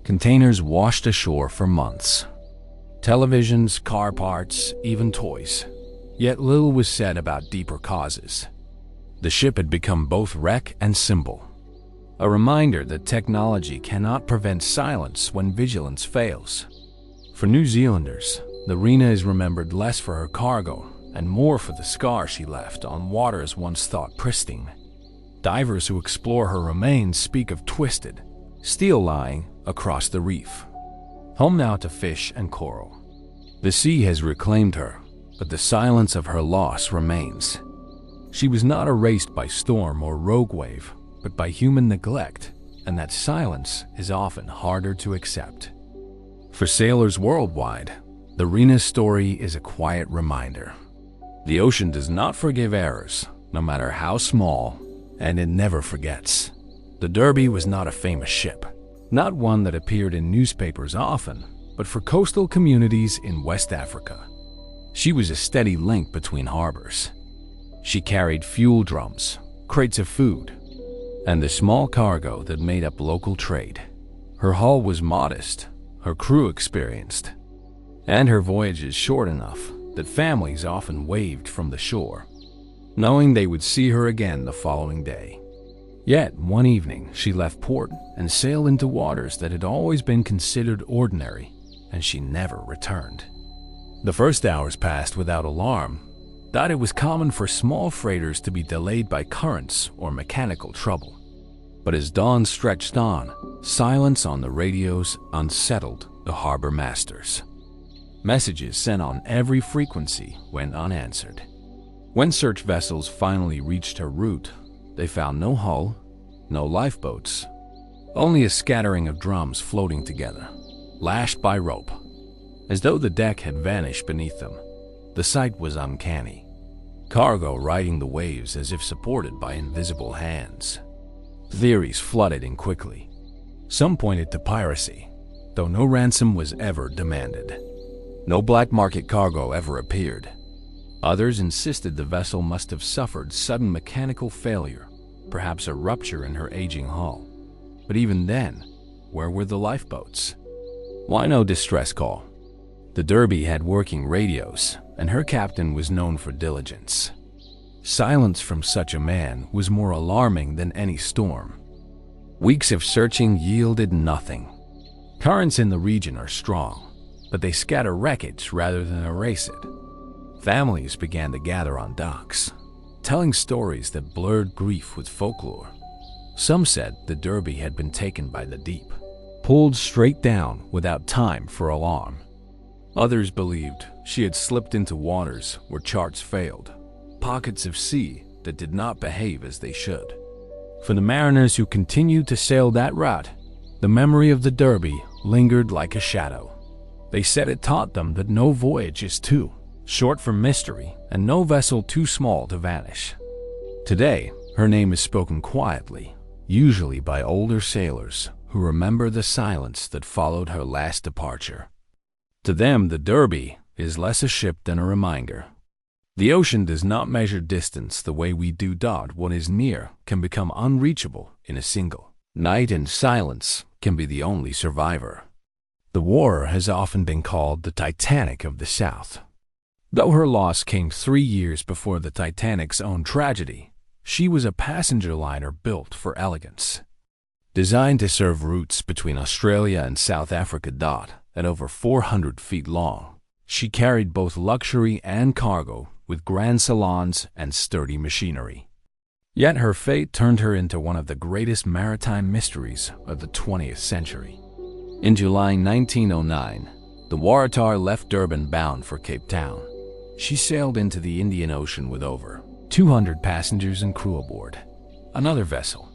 Containers washed ashore for months. Televisions, car parts, even toys. Yet little was said about deeper causes. The ship had become both wreck and symbol. A reminder that technology cannot prevent silence when vigilance fails. For New Zealanders, the Rena is remembered less for her cargo and more for the scar she left on waters once thought pristine. Divers who explore her remains speak of twisted steel lying across the reef, home now to fish and coral. The sea has reclaimed her, but the silence of her loss remains. She was not erased by storm or rogue wave, but by human neglect, and that silence is often harder to accept. For sailors worldwide, the Rena's story is a quiet reminder. The ocean does not forgive errors, no matter how small, and it never forgets. The Derby was not a famous ship, not one that appeared in newspapers often, but for coastal communities in West Africa. She was a steady link between harbors. She carried fuel drums, crates of food, and the small cargo that made up local trade. Her hull was modest, her crew experienced, and her voyages short enough that families often waved from the shore, knowing they would see her again the following day. Yet one evening she left port and sailed into waters that had always been considered ordinary, and she never returned. The first hours passed without alarm, that it was common for small freighters to be delayed by currents or mechanical trouble. But as dawn stretched on, silence on the radios unsettled the harbor masters. Messages sent on every frequency went unanswered. When search vessels finally reached her route, they found no hull, no lifeboats, only a scattering of drums floating together, lashed by rope, as though the deck had vanished beneath them. The sight was uncanny. Cargo riding the waves as if supported by invisible hands. Theories flooded in quickly. Some pointed to piracy, though no ransom was ever demanded. No black market cargo ever appeared. Others insisted the vessel must have suffered sudden mechanical failure, perhaps a rupture in her aging hull. But even then, where were the lifeboats? Why no distress call? The Derby had working radios, and her captain was known for diligence. Silence from such a man was more alarming than any storm. Weeks of searching yielded nothing. Currents in the region are strong, but they scatter wreckage rather than erase it. Families began to gather on docks, telling stories that blurred grief with folklore. Some said the Derby had been taken by the deep, pulled straight down without time for alarm. Others believed she had slipped into waters where charts failed, pockets of sea that did not behave as they should. For the mariners who continued to sail that route, the memory of the Derby lingered like a shadow. They said it taught them that no voyage is too short for mystery and no vessel too small to vanish. Today, her name is spoken quietly, usually by older sailors who remember the silence that followed her last departure. To them, the Derby is less a ship than a reminder. The ocean does not measure distance the way we do. What is near can become unreachable in a single night, and silence can be the only survivor. The war has often been called the Titanic of the South. Though her loss came 3 years before the Titanic's own tragedy, she was a passenger liner built for elegance. Designed to serve routes between Australia and South Africa. At over 400 feet long, she carried both luxury and cargo with grand salons and sturdy machinery. Yet her fate turned her into one of the greatest maritime mysteries of the 20th century. In July 1909, the Waratah left Durban bound for Cape Town. She sailed into the Indian Ocean with over 200 passengers and crew aboard. Another vessel,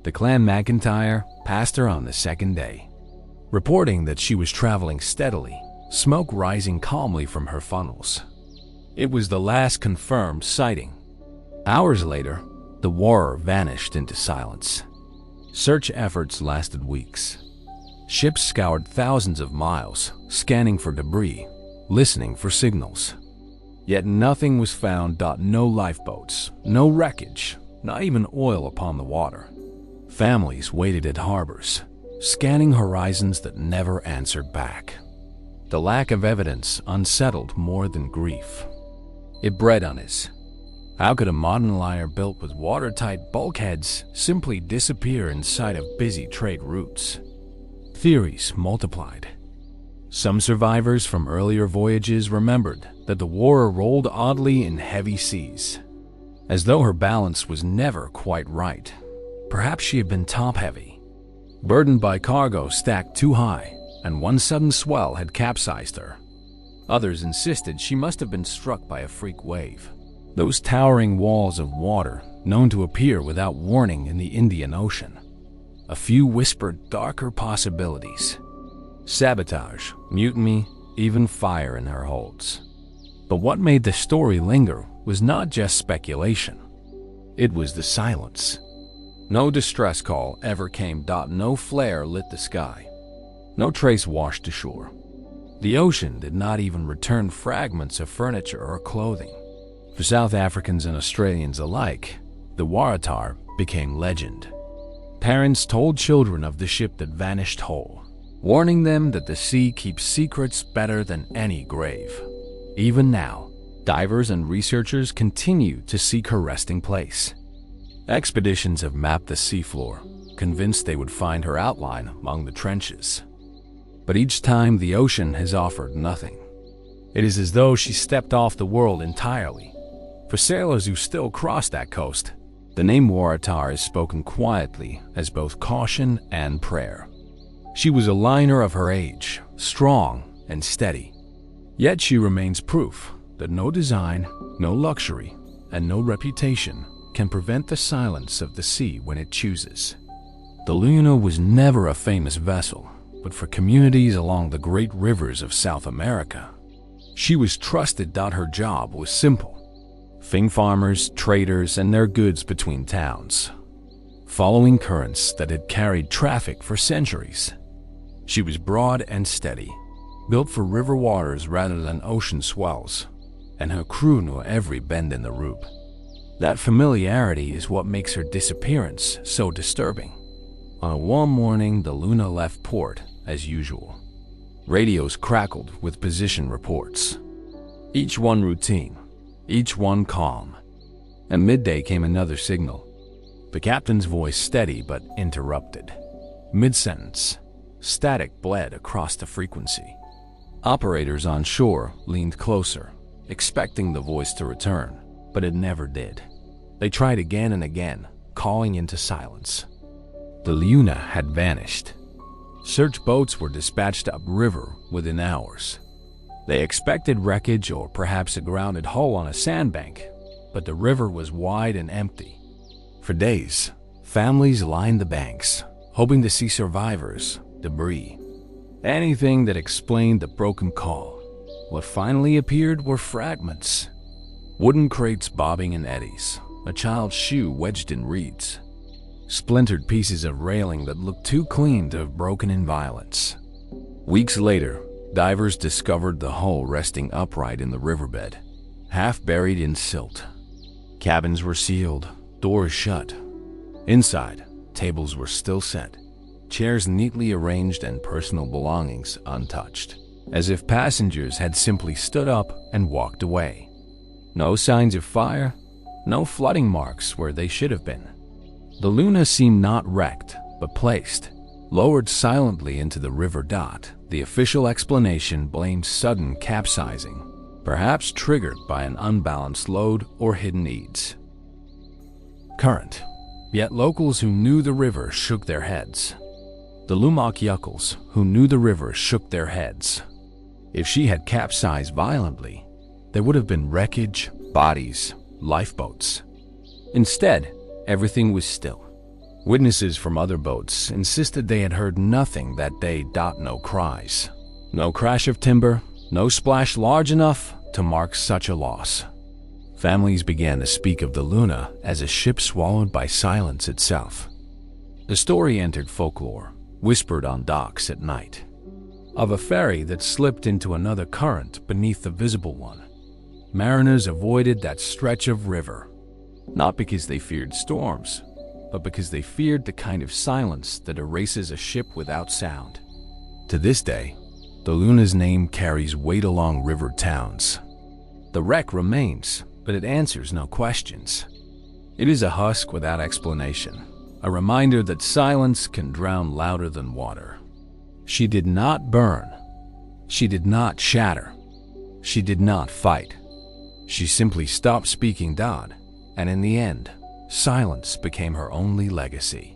the Clan McIntyre, passed her on the second day, reporting that she was traveling steadily, smoke rising calmly from her funnels. It was the last confirmed sighting. Hours later, the Warrior vanished into silence. Search efforts lasted weeks. Ships scoured thousands of miles, scanning for debris, listening for signals. Yet nothing was found. No lifeboats, no wreckage, not even oil upon the water. Families waited at harbors, scanning horizons that never answered back. The lack of evidence unsettled more than grief. It bred unease. How could a modern liner built with watertight bulkheads simply disappear inside of busy trade routes? Theories multiplied. Some survivors from earlier voyages remembered that the Warrior rolled oddly in heavy seas, as though her balance was never quite right. Perhaps she had been top-heavy, burdened by cargo stacked too high, and one sudden swell had capsized her. Others insisted she must have been struck by a freak wave. Those towering walls of water known to appear without warning in the Indian Ocean. A few whispered darker possibilities. Sabotage, mutiny, even fire in her holds. But what made the story linger was not just speculation. It was the silence. No distress call ever came. No flare lit the sky. No trace washed ashore. The ocean did not even return fragments of furniture or clothing. For South Africans and Australians alike, the Waratah became legend. Parents told children of the ship that vanished whole, warning them that the sea keeps secrets better than any grave. Even now, divers and researchers continue to seek her resting place. Expeditions have mapped the seafloor, convinced they would find her outline among the trenches. But each time the ocean has offered nothing. It is as though she stepped off the world entirely. For sailors who still cross that coast, the name Waratah is spoken quietly as both caution and prayer. She was a liner of her age, strong and steady. Yet she remains proof that no design, no luxury, and no reputation can prevent the silence of the sea when it chooses. The Luna was never a famous vessel, but for communities along the great rivers of South America, she was trusted. Her job was simple: fing farmers, traders, and their goods between towns, following currents that had carried traffic for centuries. She was broad and steady, built for river waters rather than ocean swells, and her crew knew every bend in the roop. That familiarity is what makes her disappearance so disturbing. On a warm morning, the Luna left port as usual. Radios crackled with position reports, each one routine, each one calm. At midday came another signal. The captain's voice steady but interrupted. Mid-sentence, static bled across the frequency. Operators on shore leaned closer, expecting the voice to return, but it never did. They tried again and again, calling into silence. The Luna had vanished. Search boats were dispatched upriver within hours. They expected wreckage or perhaps a grounded hull on a sandbank, but the river was wide and empty. For days, families lined the banks, hoping to see survivors, debris, anything that explained the broken call. What finally appeared were fragments. Wooden crates bobbing in eddies, a child's shoe wedged in reeds, splintered pieces of railing that looked too clean to have broken in violence. Weeks later, divers discovered the hull resting upright in the riverbed, half buried in silt. Cabins were sealed, doors shut. Inside, tables were still set, chairs neatly arranged and personal belongings untouched, as if passengers had simply stood up and walked away. No signs of fire, no flooding marks where they should have been. The Luna seemed not wrecked, but placed, lowered silently into the river. The official explanation blamed sudden capsizing, perhaps triggered by an unbalanced load or hidden needs. Current. Yet locals who knew the river shook their heads. The Lumakyuckles who knew the river shook their heads. If she had capsized violently, there would have been wreckage, bodies, lifeboats. Instead, everything was still. Witnesses from other boats insisted they had heard nothing that day. No cries, no crash of timber, no splash large enough to mark such a loss. Families began to speak of the Luna as a ship swallowed by silence itself. The story entered folklore, whispered on docks at night, of a ferry that slipped into another current beneath the visible one. Mariners avoided that stretch of river, not because they feared storms, but because they feared the kind of silence that erases a ship without sound. To this day, the Luna's name carries weight along river towns. The wreck remains, but it answers no questions. It is a husk without explanation, a reminder that silence can drown louder than water. She did not burn. She did not shatter. She did not fight. She simply stopped speaking, and in the end, silence became her only legacy.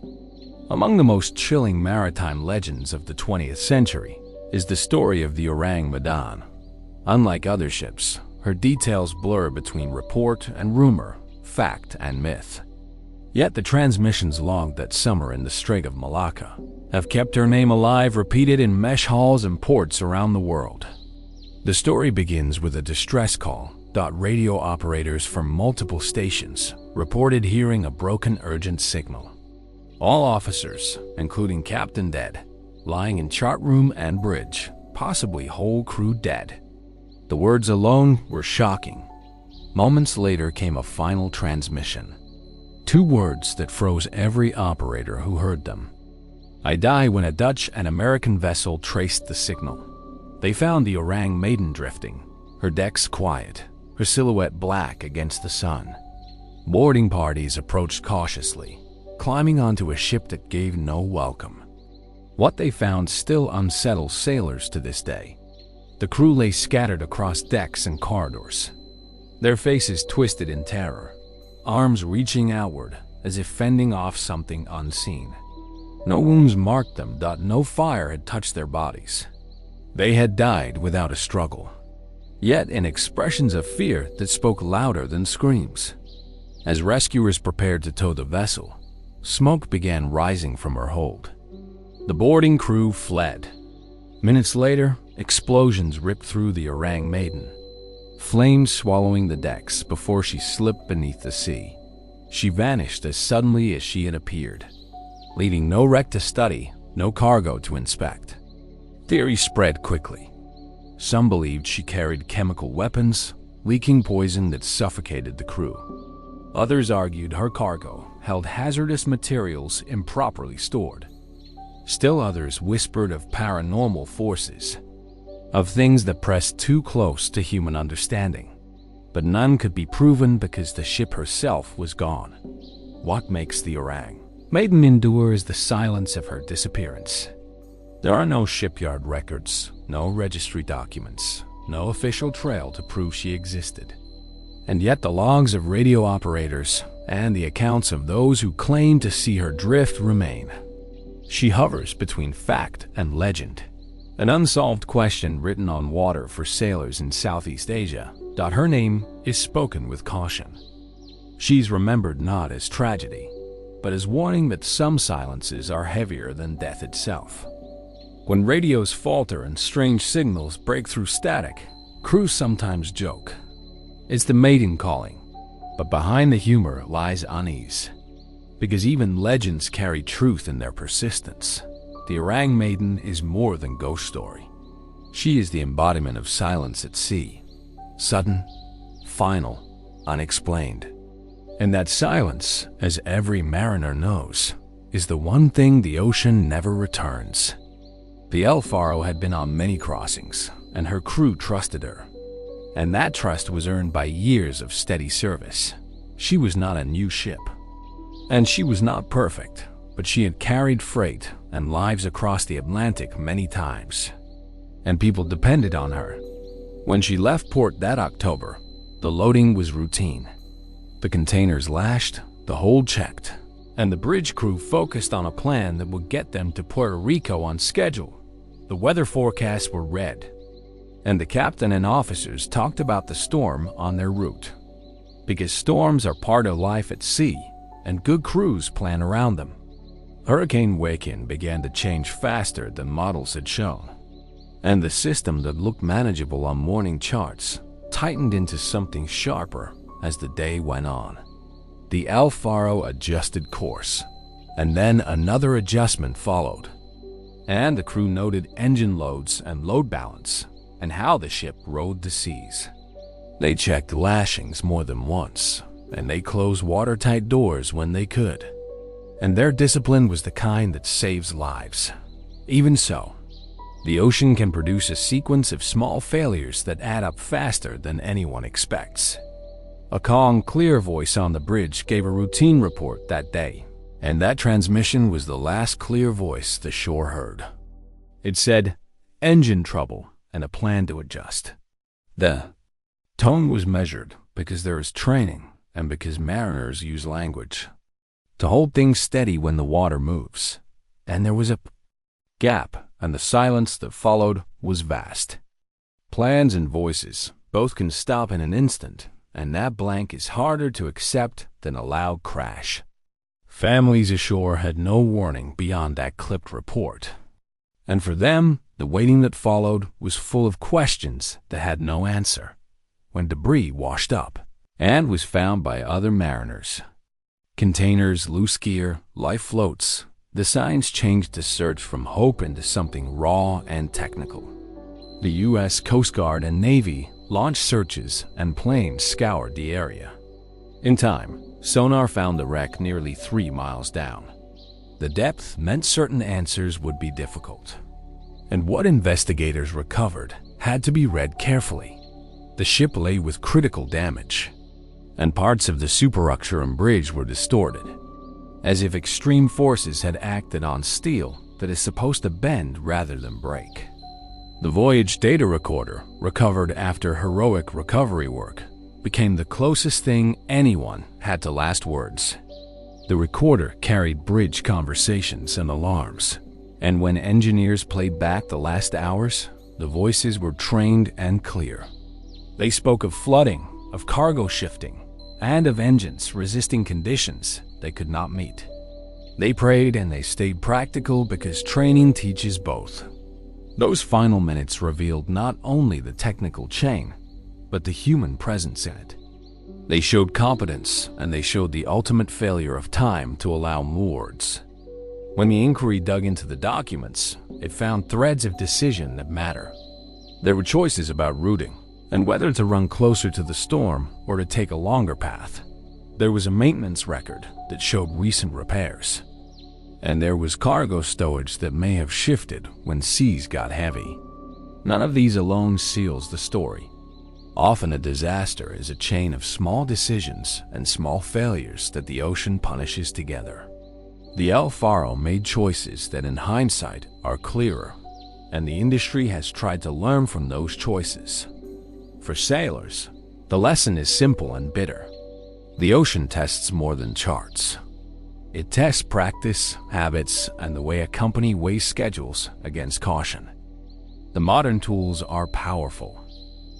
Among the most chilling maritime legends of the 20th century is the story of the Orang Medan. Unlike other ships, her details blur between report and rumor, fact and myth. Yet the transmissions logged that summer in the Strait of Malacca have kept her name alive, repeated in mesh halls and ports around the world. The story begins with a distress call. Radio operators from multiple stations reported hearing a broken urgent signal. All officers, including Captain dead, lying in chart room and bridge, possibly whole crew dead. The words alone were shocking. Moments later came a final transmission. 2 words that froze every operator who heard them. I die when a Dutch and American vessel traced the signal. They found the Orang Maiden drifting, her decks quiet, her silhouette black against the sun. Boarding parties approached cautiously, climbing onto a ship that gave no welcome. What they found still unsettles sailors to this day. The crew lay scattered across decks and corridors, their faces twisted in terror, arms reaching outward as if fending off something unseen. No wounds marked them. No fire had touched their bodies. They had died without a struggle. yet in expressions of fear that spoke louder than screams. As rescuers prepared to tow the vessel, smoke began rising from her hold. The boarding crew fled. Minutes later, explosions ripped through the Orang Maiden, flames swallowing the decks before she slipped beneath the sea. She vanished as suddenly as she had appeared, leaving no wreck to study, no cargo to inspect. Theories spread quickly. Some believed she carried chemical weapons, leaking poison that suffocated the crew. Others argued her cargo held hazardous materials improperly stored. Still others whispered of paranormal forces, of things that pressed too close to human understanding. But none could be proven because the ship herself was gone. What makes the Orang Maiden endure is the silence of her disappearance. There are no shipyard records, no registry documents, no official trail to prove she existed. And yet the logs of radio operators and the accounts of those who claim to see her drift remain. She hovers between fact and legend, an unsolved question written on water for sailors in Southeast Asia. Her name is spoken with caution. She's remembered not as tragedy, but as warning that some silences are heavier than death itself. When radios falter and strange signals break through static, crews sometimes joke. It's the maiden calling, but behind the humor lies unease. Because even legends carry truth in their persistence. The Orang Maiden is more than ghost story. She is the embodiment of silence at sea. Sudden, final, unexplained. And that silence, as every mariner knows, is the one thing the ocean never returns. The El Faro had been on many crossings, and her crew trusted her. And that trust was earned by years of steady service. She was not a new ship. And she was not perfect, but she had carried freight and lives across the Atlantic many times. And people depended on her. When she left port that October, the loading was routine. The containers lashed, the hold checked, and the bridge crew focused on a plan that would get them to Puerto Rico on schedule. The weather forecasts were red, and the captain and officers talked about the storm on their route. Because storms are part of life at sea, and good crews plan around them. Hurricane Joaquin began to change faster than models had shown, and the system that looked manageable on morning charts tightened into something sharper as the day went on. The El Faro adjusted course, and then another adjustment followed, and the crew noted engine loads and load balance and how the ship rode the seas. They checked lashings more than once, and they closed watertight doors when they could. And their discipline was the kind that saves lives. Even so, the ocean can produce a sequence of small failures that add up faster than anyone expects. A calm, clear voice on the bridge gave a routine report that day, and that transmission was the last clear voice the shore heard. It said, "Engine trouble and a plan to adjust." The tone was measured because there is training and because mariners use language to hold things steady when the water moves. And there was a gap, and the silence that followed was vast. Plans and voices both can stop in an instant, and that blank is harder to accept than a loud crash. Families ashore had no warning beyond that clipped report. And for them, the waiting that followed was full of questions that had no answer. When debris washed up and was found by other mariners, containers, loose gear, life floats, the signs changed to search from hope into something raw and technical. The U.S. Coast Guard and Navy launched searches and planes scoured the area. In time, sonar found the wreck nearly 3 miles down. The depth meant certain answers would be difficult. And what investigators recovered had to be read carefully. The ship lay with critical damage, and parts of the superstructure and bridge were distorted, as if extreme forces had acted on steel that is supposed to bend rather than break. The voyage data recorder, recovered after heroic recovery work, became the closest thing anyone had to last words. The recorder carried bridge conversations and alarms, and when engineers played back the last hours, the voices were trained and clear. They spoke of flooding, of cargo shifting, and of engines resisting conditions they could not meet. They prayed and they stayed practical because training teaches both. Those final minutes revealed not only the technical chain, but the human presence in it. They showed competence, and they showed the ultimate failure of time to allow words. When the inquiry dug into the documents, it found threads of decision that matter. There were choices about routing, and whether to run closer to the storm or to take a longer path. There was a maintenance record that showed recent repairs. And there was cargo stowage that may have shifted when seas got heavy. None of these alone seals the story. Often a disaster is a chain of small decisions and small failures that the ocean punishes together. The El Faro made choices that in hindsight are clearer, and the industry has tried to learn from those choices. For sailors, the lesson is simple and bitter. The ocean tests more than charts. It tests practice, habits, and the way a company weighs schedules against caution. The modern tools are powerful.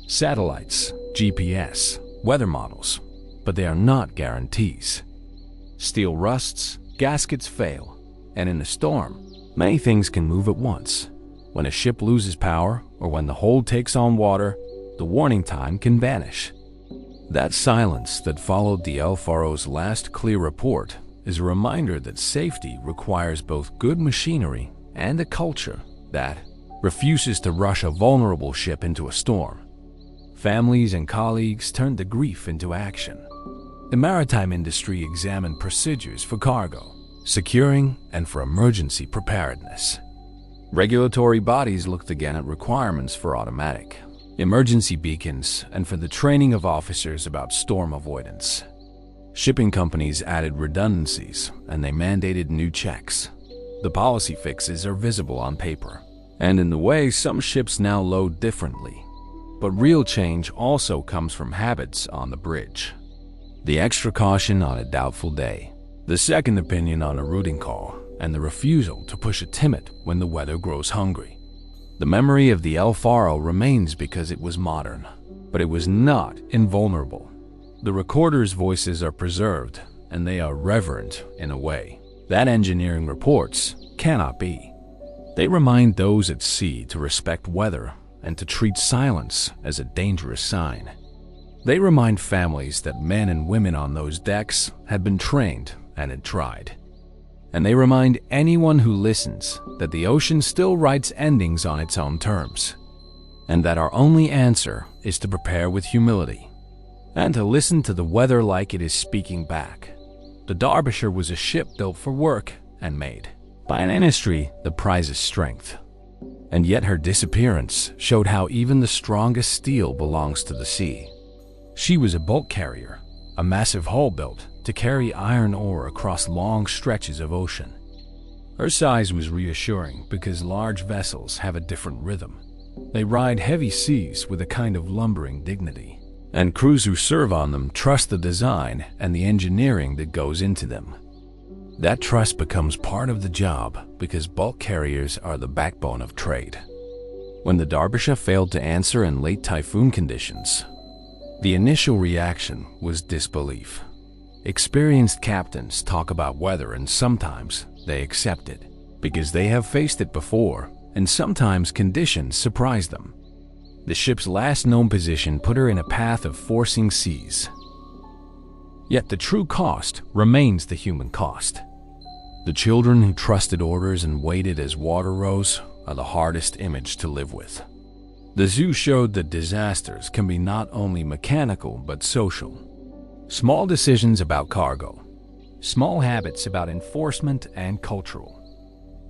Satellites, GPS, weather models, but they are not guarantees. Steel rusts, gaskets fail, and in a storm, many things can move at once. When a ship loses power or when the hold takes on water, the warning time can vanish. That silence that followed the El Faro's last clear report is a reminder that safety requires both good machinery and a culture that refuses to rush a vulnerable ship into a storm. Families and colleagues turned the grief into action. The maritime industry examined procedures for cargo, securing, and for emergency preparedness. Regulatory bodies looked again at requirements for automatic, emergency beacons, and for the training of officers about storm avoidance. Shipping companies added redundancies, and they mandated new checks. The policy fixes are visible on paper, and in the way some ships now load differently. But real change also comes from habits on the bridge. The extra caution on a doubtful day, the second opinion on a routing call, and the refusal to push a timid when the weather grows hungry. The memory of the El Faro remains because it was modern, but it was not invulnerable. The recorder's voices are preserved, and they are reverent in a way that engineering reports cannot be. They remind those at sea to respect weather and to treat silence as a dangerous sign. They remind families that men and women on those decks had been trained and had tried. And they remind anyone who listens that the ocean still writes endings on its own terms, and that our only answer is to prepare with humility and to listen to the weather like it is speaking back. The Derbyshire was a ship built for work and made by an industry that prizes strength. And yet her disappearance showed how even the strongest steel belongs to the sea. She was a bulk carrier, a massive hull built to carry iron ore across long stretches of ocean. Her size was reassuring because large vessels have a different rhythm. They ride heavy seas with a kind of lumbering dignity, and crews who serve on them trust the design and the engineering that goes into them. That trust becomes part of the job because bulk carriers are the backbone of trade. When the Derbyshire failed to answer in late typhoon conditions, the initial reaction was disbelief. Experienced captains talk about weather and sometimes they accept it because they have faced it before, and sometimes conditions surprise them. The ship's last known position put her in a path of forcing seas. Yet the true cost remains the human cost. The children who trusted orders and waited as water rose are the hardest image to live with. The zoo showed that disasters can be not only mechanical but social. Small decisions about cargo, small habits about enforcement and cultural.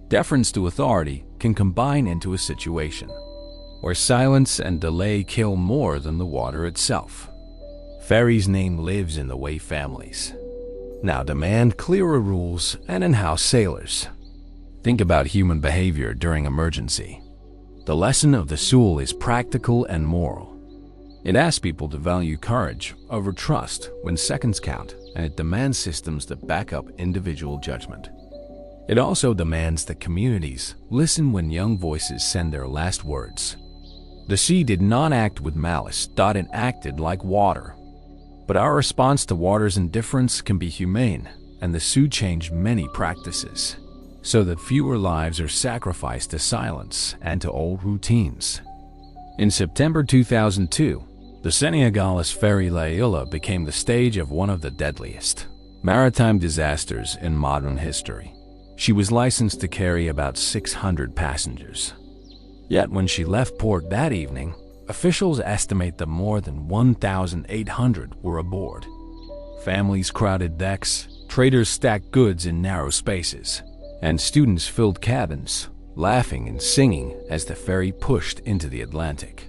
Deference to authority can combine into a situation where silence and delay kill more than the water itself. Ferry's name lives in the way families now demand clearer rules and in-house sailors think about human behavior during emergency. The lesson of the Soul is practical and moral. It asks people to value courage over trust when seconds count, and it demands systems that back up individual judgment. It also demands that communities listen when young voices send their last words. The sea did not act with malice, it acted like water. But our response to water's indifference can be humane, and the zoo changed many practices, so that fewer lives are sacrificed to silence and to old routines. In September 2002, the Senegalese ferry La Isla became the stage of one of the deadliest maritime disasters in modern history. She was licensed to carry about 600 passengers. Yet when she left port that evening, officials estimate that more than 1,800 were aboard. Families crowded decks, traders stacked goods in narrow spaces, and students filled cabins, laughing and singing as the ferry pushed into the Atlantic.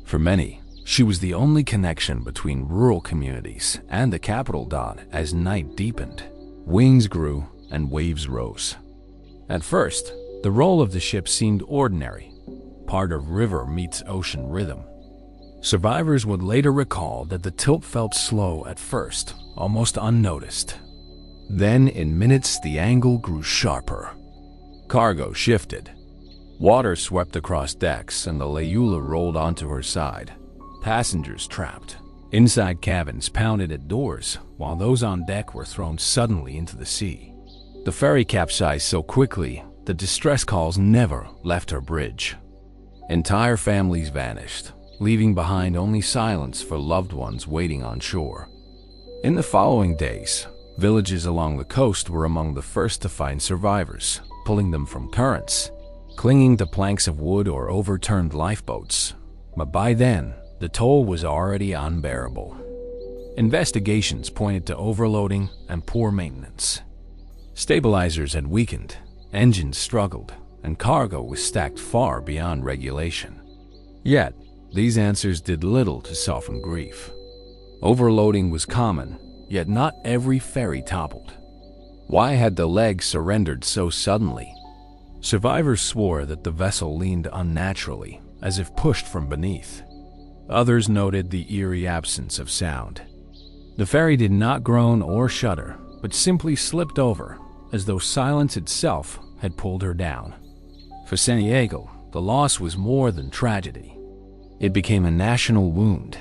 For many, she was the only connection between rural communities and the capital. As night deepened, wings grew and waves rose. At first, the role of the ship seemed ordinary, part of river meets ocean rhythm. Survivors would later recall that the tilt felt slow at first, almost unnoticed. Then, in minutes, the angle grew sharper. Cargo shifted. Water swept across decks and the Leula rolled onto her side. Passengers trapped. Inside cabins pounded at doors, while those on deck were thrown suddenly into the sea. The ferry capsized so quickly that distress calls never left her bridge. Entire families vanished, leaving behind only silence for loved ones waiting on shore. In the following days, villages along the coast were among the first to find survivors, pulling them from currents, clinging to planks of wood or overturned lifeboats. But by then, the toll was already unbearable. Investigations pointed to overloading and poor maintenance. Stabilizers had weakened, engines struggled, and cargo was stacked far beyond regulation. Yet, these answers did little to soften grief. Overloading was common, yet not every ferry toppled. Why had the legs surrendered so suddenly? Survivors swore that the vessel leaned unnaturally, as if pushed from beneath. Others noted the eerie absence of sound. The ferry did not groan or shudder, but simply slipped over, as though silence itself had pulled her down. For Senegal, the loss was more than tragedy. It became a national wound,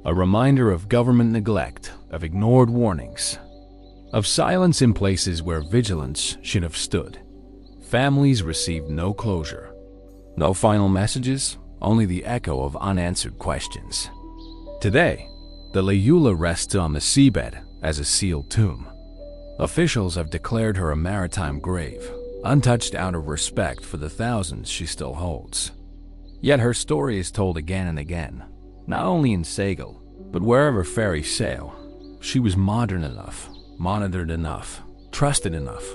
a reminder of government neglect, of ignored warnings, of silence in places where vigilance should have stood. Families received no closure. No final messages, only the echo of unanswered questions. Today, the Leula rests on the seabed as a sealed tomb. Officials have declared her a maritime grave, untouched out of respect for the thousands she still holds. Yet her story is told again and again, not only in Senegal, but wherever ferries sail. She was modern enough, monitored enough, trusted enough,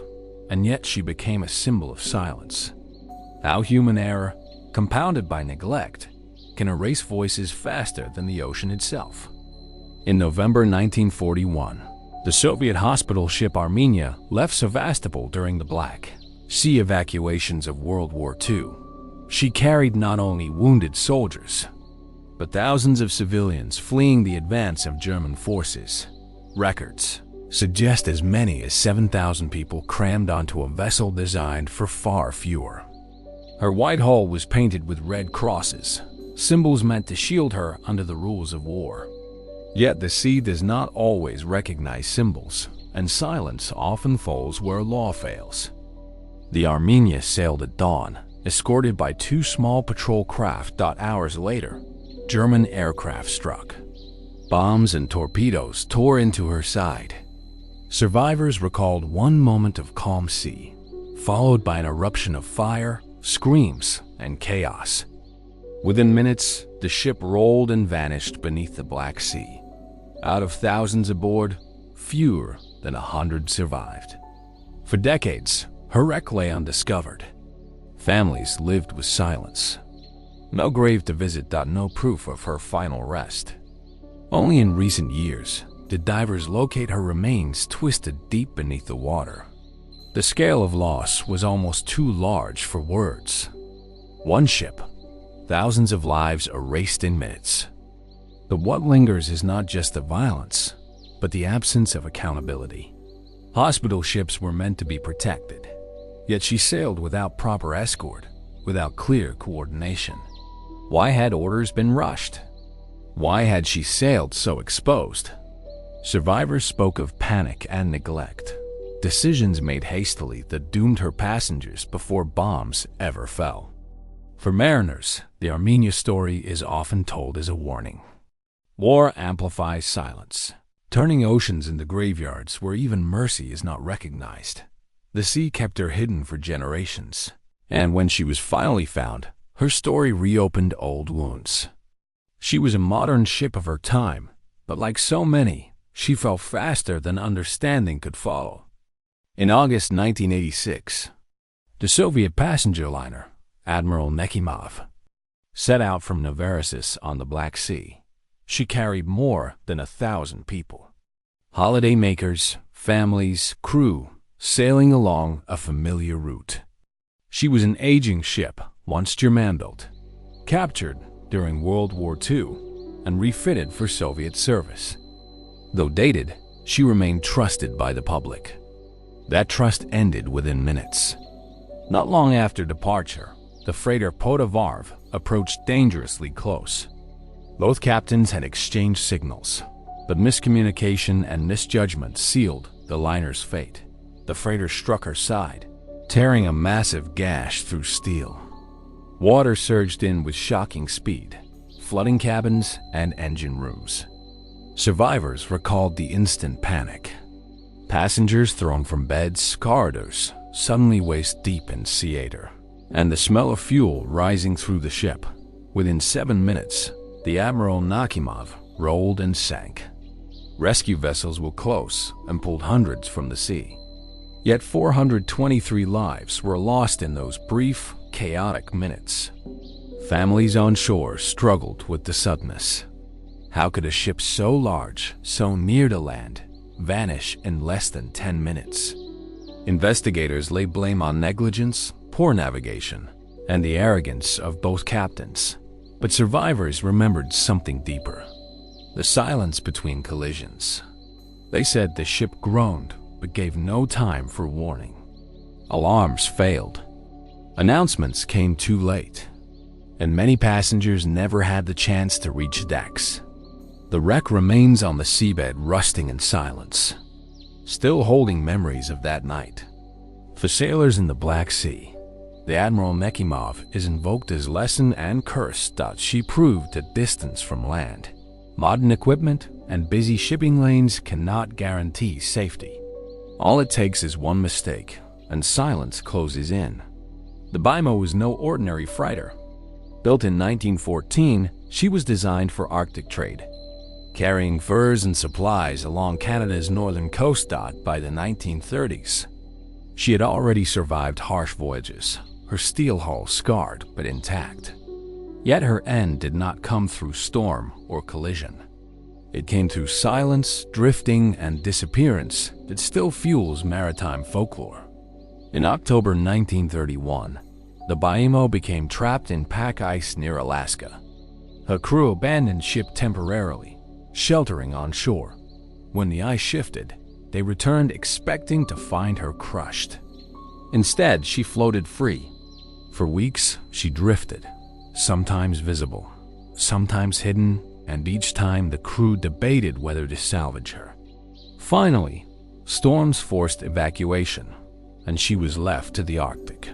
and yet she became a symbol of silence. How human error, compounded by neglect, can erase voices faster than the ocean itself. In November 1941, the Soviet hospital ship Armenia left Sevastopol during the Black Sea evacuations of World War II. She carried not only wounded soldiers, but thousands of civilians fleeing the advance of German forces. Records suggest as many as 7,000 people crammed onto a vessel designed for far fewer. Her white hull was painted with red crosses, symbols meant to shield her under the rules of war. Yet the sea does not always recognize symbols, and silence often falls where law fails. The Armenia sailed at dawn, escorted by 2 small patrol craft. Hours later, German aircraft struck. Bombs and torpedoes tore into her side. Survivors recalled one moment of calm sea, followed by an eruption of fire, screams, and chaos. Within minutes, the ship rolled and vanished beneath the Black Sea. Out of thousands aboard, fewer than 100 survived. For decades, her wreck lay undiscovered. Families lived with silence. No grave to visit. No proof of her final rest. Only in recent years did divers locate her remains twisted deep beneath the water. The scale of loss was almost too large for words. One ship, thousands of lives erased in minutes. But what lingers is not just the violence, but the absence of accountability. Hospital ships were meant to be protected, yet she sailed without proper escort, without clear coordination. Why had orders been rushed? Why had she sailed so exposed? Survivors spoke of panic and neglect, decisions made hastily that doomed her passengers before bombs ever fell. For mariners, the Armenia story is often told as a warning. War amplifies silence, turning oceans into graveyards where even mercy is not recognized. The sea kept her hidden for generations, and when she was finally found, her story reopened old wounds. She was a modern ship of her time, but like so many, she fell faster than understanding could follow. In August 1986, the Soviet passenger liner, Admiral Nekimov, set out from Novorossiysk on the Black Sea. She carried more than 1,000 people. Holidaymakers, families, crew, sailing along a familiar route. She was an aging ship, once German-built, captured during World War II and refitted for Soviet service. Though dated, she remained trusted by the public. That trust ended within minutes. Not long after departure, the freighter Potovarv approached dangerously close. Both captains had exchanged signals, but miscommunication and misjudgment sealed the liner's fate. The freighter struck her side, tearing a massive gash through steel. Water surged in with shocking speed, flooding cabins and engine rooms. Survivors recalled the instant panic. Passengers thrown from beds, corridors, suddenly waist-deep in theater, and the smell of fuel rising through the ship. Within 7 minutes, the Admiral Nakimov rolled and sank. Rescue vessels were close and pulled hundreds from the sea. Yet 423 lives were lost in those brief, chaotic minutes. Families on shore struggled with the suddenness. How could a ship so large, so near to land, vanish in less than 10 minutes? Investigators lay blame on negligence, poor navigation, and the arrogance of both captains. But survivors remembered something deeper: the silence between collisions. They said the ship groaned but gave no time for warning. Alarms failed. Announcements came too late, and many passengers never had the chance to reach decks. The wreck remains on the seabed, rusting in silence, still holding memories of that night. For sailors in the Black Sea, the Admiral Nekimov is invoked as lesson and curse. She proved a distance from land. Modern equipment and busy shipping lanes cannot guarantee safety. All it takes is one mistake, and silence closes in. The Baimo was no ordinary freighter. Built in 1914, she was designed for Arctic trade, carrying furs and supplies along Canada's northern coast. By the 1930s, she had already survived harsh voyages, her steel hull scarred but intact. Yet her end did not come through storm or collision. It came through silence, drifting, and disappearance that still fuels maritime folklore. In October 1931, the Baimo became trapped in pack ice near Alaska. Her crew abandoned ship temporarily, sheltering on shore. When the ice shifted, they returned expecting to find her crushed. Instead, she floated free. For weeks, she drifted, sometimes visible, sometimes hidden, and each time the crew debated whether to salvage her. Finally, storms forced evacuation, and she was left to the Arctic.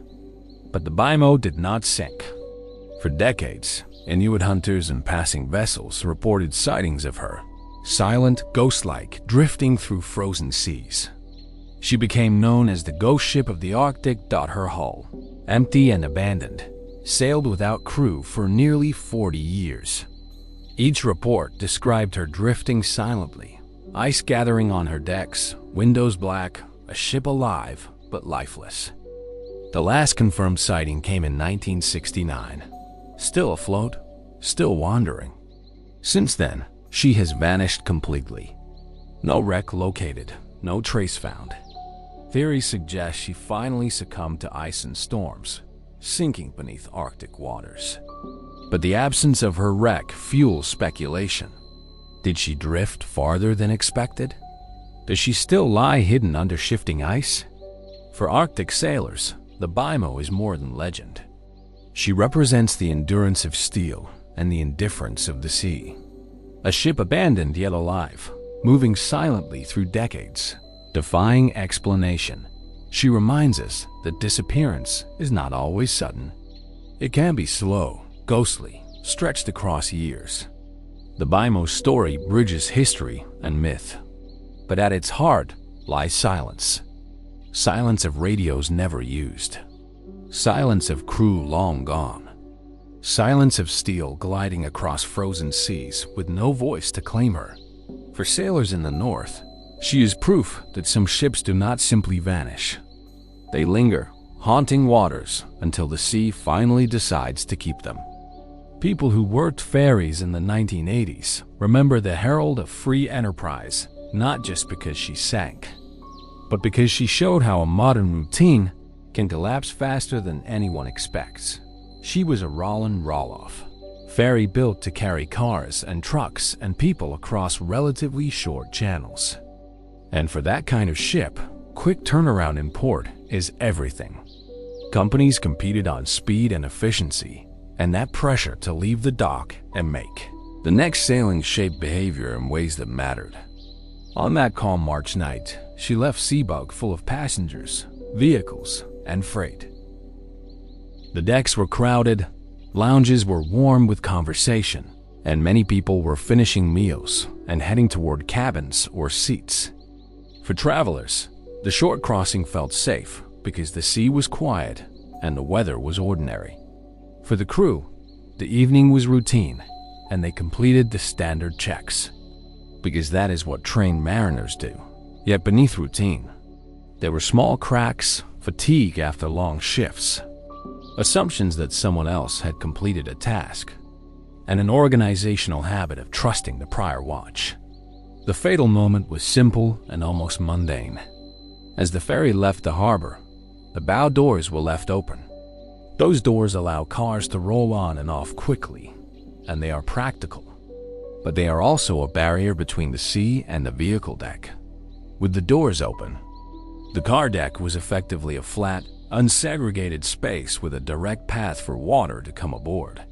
But the Baimo did not sink. For decades, Inuit hunters and passing vessels reported sightings of her, silent, ghost-like, drifting through frozen seas. She became known as the ghost ship of the Arctic. Her hull, empty and abandoned, sailed without crew for nearly 40 years. Each report described her drifting silently, ice gathering on her decks, windows black, a ship alive but lifeless. The last confirmed sighting came in 1969. Still afloat, still wandering. Since then, she has vanished completely. No wreck located, no trace found. Theories suggest she finally succumbed to ice and storms, sinking beneath Arctic waters. But the absence of her wreck fuels speculation. Did she drift farther than expected? Does she still lie hidden under shifting ice? For Arctic sailors, the Baimo is more than legend. She represents the endurance of steel and the indifference of the sea. A ship abandoned yet alive, moving silently through decades, defying explanation. She reminds us that disappearance is not always sudden. It can be slow, ghostly, stretched across years. The BIMO story bridges history and myth, but at its heart lies silence. Silence of radios never used. Silence of crew long gone. Silence of steel gliding across frozen seas with no voice to claim her. For sailors in the north, she is proof that some ships do not simply vanish. They linger, haunting waters until the sea finally decides to keep them. People who worked ferries in the 1980s remember the herald of free enterprise, not just because she sank, but because she showed how a modern routine can collapse faster than anyone expects. She was a Rollin Roloff ferry built to carry cars and trucks and people across relatively short channels. And for that kind of ship, quick turnaround in port is everything. Companies competed on speed and efficiency, and that pressure to leave the dock and make the next sailing shaped behavior in ways that mattered. On that calm March night, she left Seabug full of passengers, vehicles, and freight. The decks were crowded, lounges were warm with conversation, and many people were finishing meals and heading toward cabins or seats. For travelers, the short crossing felt safe because the sea was quiet and the weather was ordinary. For the crew, the evening was routine, and they completed the standard checks, because that is what trained mariners do. Yet beneath routine, there were small cracks, fatigue after long shifts, assumptions that someone else had completed a task, and an organizational habit of trusting the prior watch. The fatal moment was simple and almost mundane. As the ferry left the harbor, the bow doors were left open. Those doors allow cars to roll on and off quickly, and they are practical. But they are also a barrier between the sea and the vehicle deck. With the doors open, the car deck was effectively a flat, unsegregated space with a direct path for water to come aboard.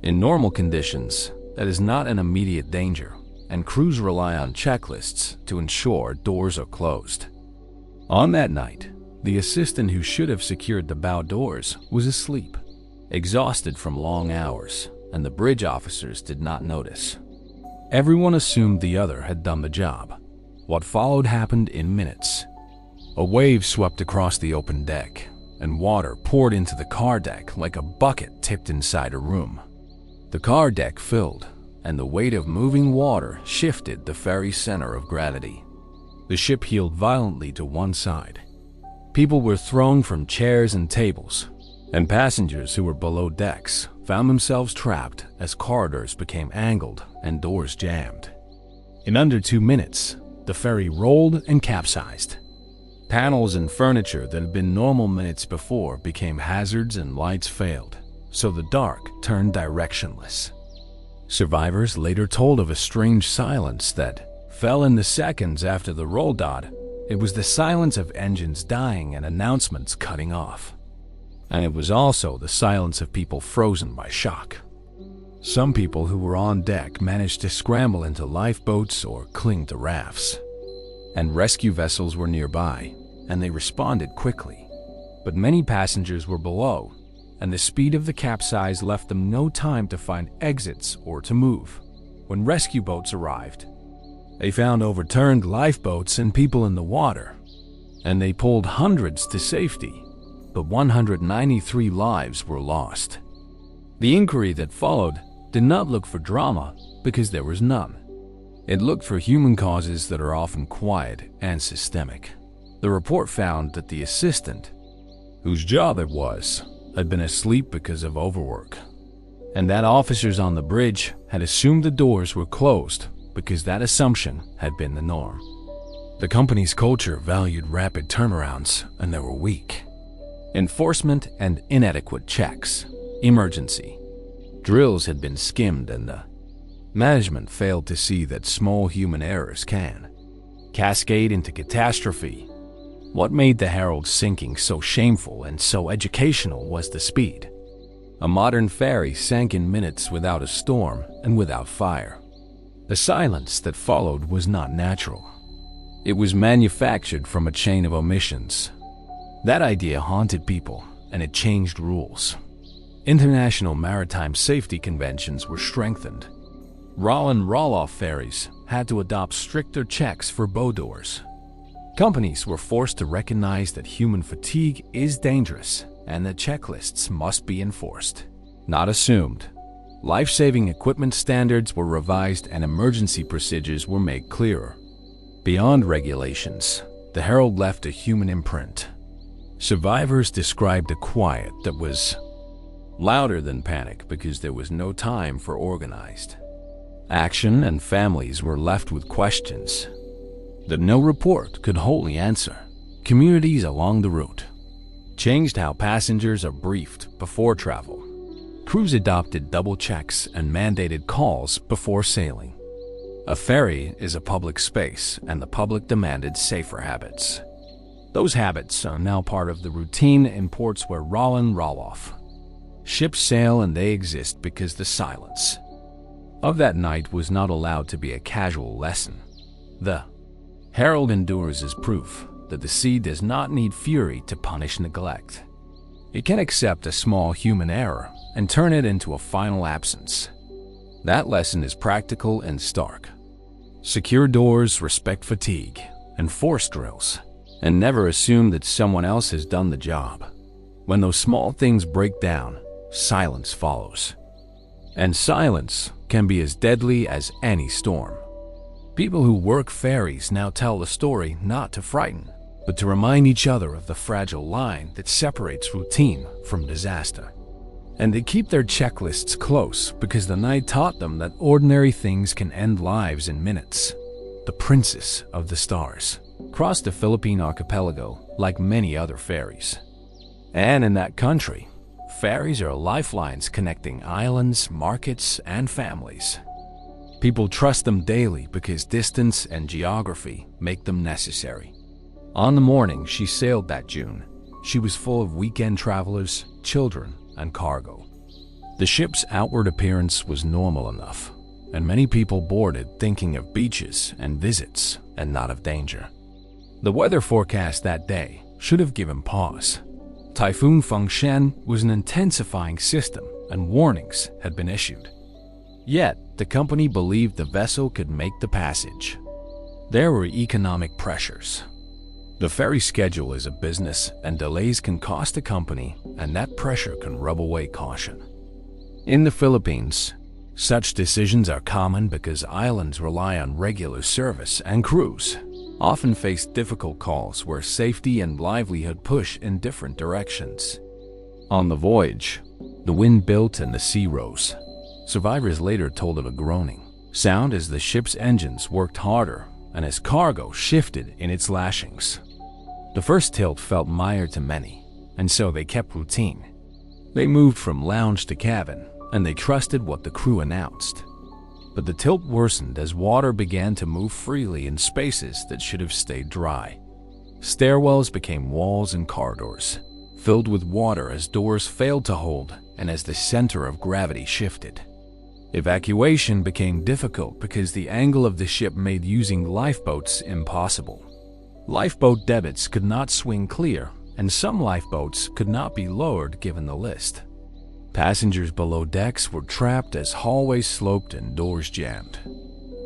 In normal conditions, that is not an immediate danger, and crews rely on checklists to ensure doors are closed. On that night, the assistant who should have secured the bow doors was asleep, exhausted from long hours, and the bridge officers did not notice. Everyone assumed the other had done the job. What followed happened in minutes. A wave swept across the open deck, and water poured into the car deck like a bucket tipped inside a room. The car deck filled, and the weight of moving water shifted the ferry's center of gravity. The ship heeled violently to one side. People were thrown from chairs and tables, and passengers who were below decks found themselves trapped as corridors became angled and doors jammed. In under 2 minutes, the ferry rolled and capsized. Panels and furniture that had been normal minutes before became hazards and lights failed, so the dark turned directionless. Survivors later told of a strange silence that fell in the seconds after the roll dot. It was the silence of engines dying and announcements cutting off. And it was also the silence of people frozen by shock. Some people who were on deck managed to scramble into lifeboats or cling to rafts. And rescue vessels were nearby, and they responded quickly. But many passengers were below, and the speed of the capsize left them no time to find exits or to move. When rescue boats arrived, they found overturned lifeboats and people in the water, and they pulled hundreds to safety, but 193 lives were lost. The inquiry that followed did not look for drama because there was none. It looked for human causes that are often quiet and systemic. The report found that the assistant, whose job it was, had been asleep because of overwork, and that officers on the bridge had assumed the doors were closed because that assumption had been the norm. The company's culture valued rapid turnarounds, and they were weak. Enforcement and inadequate checks, emergency drills had been skimmed, and the management failed to see that small human errors can cascade into catastrophe. What made the Herald's sinking so shameful and so educational was the speed. A modern ferry sank in minutes without a storm and without fire. The silence that followed was not natural. It was manufactured from a chain of omissions. That idea haunted people, and it changed rules. International maritime safety conventions were strengthened. Roll and roll-off ferries had to adopt stricter checks for bow doors. Companies were forced to recognize that human fatigue is dangerous and that checklists must be enforced, not assumed. Life-saving equipment standards were revised and emergency procedures were made clearer. Beyond regulations, the Herald left a human imprint. Survivors described a quiet that was louder than panic because there was no time for organized action, and families were left with questions that no report could wholly answer. Communities along the route changed how passengers are briefed before travel. Crews adopted double checks and mandated calls before sailing. A ferry is a public space, and the public demanded safer habits. Those habits are now part of the routine in ports where roll and roll off. Ships sail, and they exist because the silence of that night was not allowed to be a casual lesson. The Herald endures as proof that the sea does not need fury to punish neglect. It can accept a small human error and turn it into a final absence. That lesson is practical and stark. Secure doors, respect fatigue, enforce drills, and never assume that someone else has done the job. When those small things break down, silence follows. And silence can be as deadly as any storm. People who work ferries now tell the story not to frighten, but to remind each other of the fragile line that separates routine from disaster. And they keep their checklists close because the night taught them that ordinary things can end lives in minutes. The Princess of the Stars crossed the Philippine archipelago like many other ferries. And in that country, ferries are lifelines connecting islands, markets, and families. People trust them daily because distance and geography make them necessary. On the morning she sailed that June, she was full of weekend travelers, children, and cargo. The ship's outward appearance was normal enough, and many people boarded thinking of beaches and visits and not of danger. The weather forecast that day should have given pause. Typhoon Fengshen was an intensifying system, and warnings had been issued. Yet, the company believed the vessel could make the passage. There were economic pressures. The ferry schedule is a business, and delays can cost a company, and that pressure can rub away caution. In the Philippines, such decisions are common because islands rely on regular service, and crews often face difficult calls where safety and livelihood push in different directions. On the voyage, the wind built and the sea rose. Survivors later told of a groaning sound as the ship's engines worked harder and as cargo shifted in its lashings. The first tilt felt mired to many, and so they kept routine. They moved from lounge to cabin, and they trusted what the crew announced. But the tilt worsened as water began to move freely in spaces that should have stayed dry. Stairwells became walls and corridors, filled with water as doors failed to hold and as the center of gravity shifted. Evacuation became difficult because the angle of the ship made using lifeboats impossible. Lifeboat debits could not swing clear, and some lifeboats could not be lowered given the list. Passengers below decks were trapped as hallways sloped and doors jammed.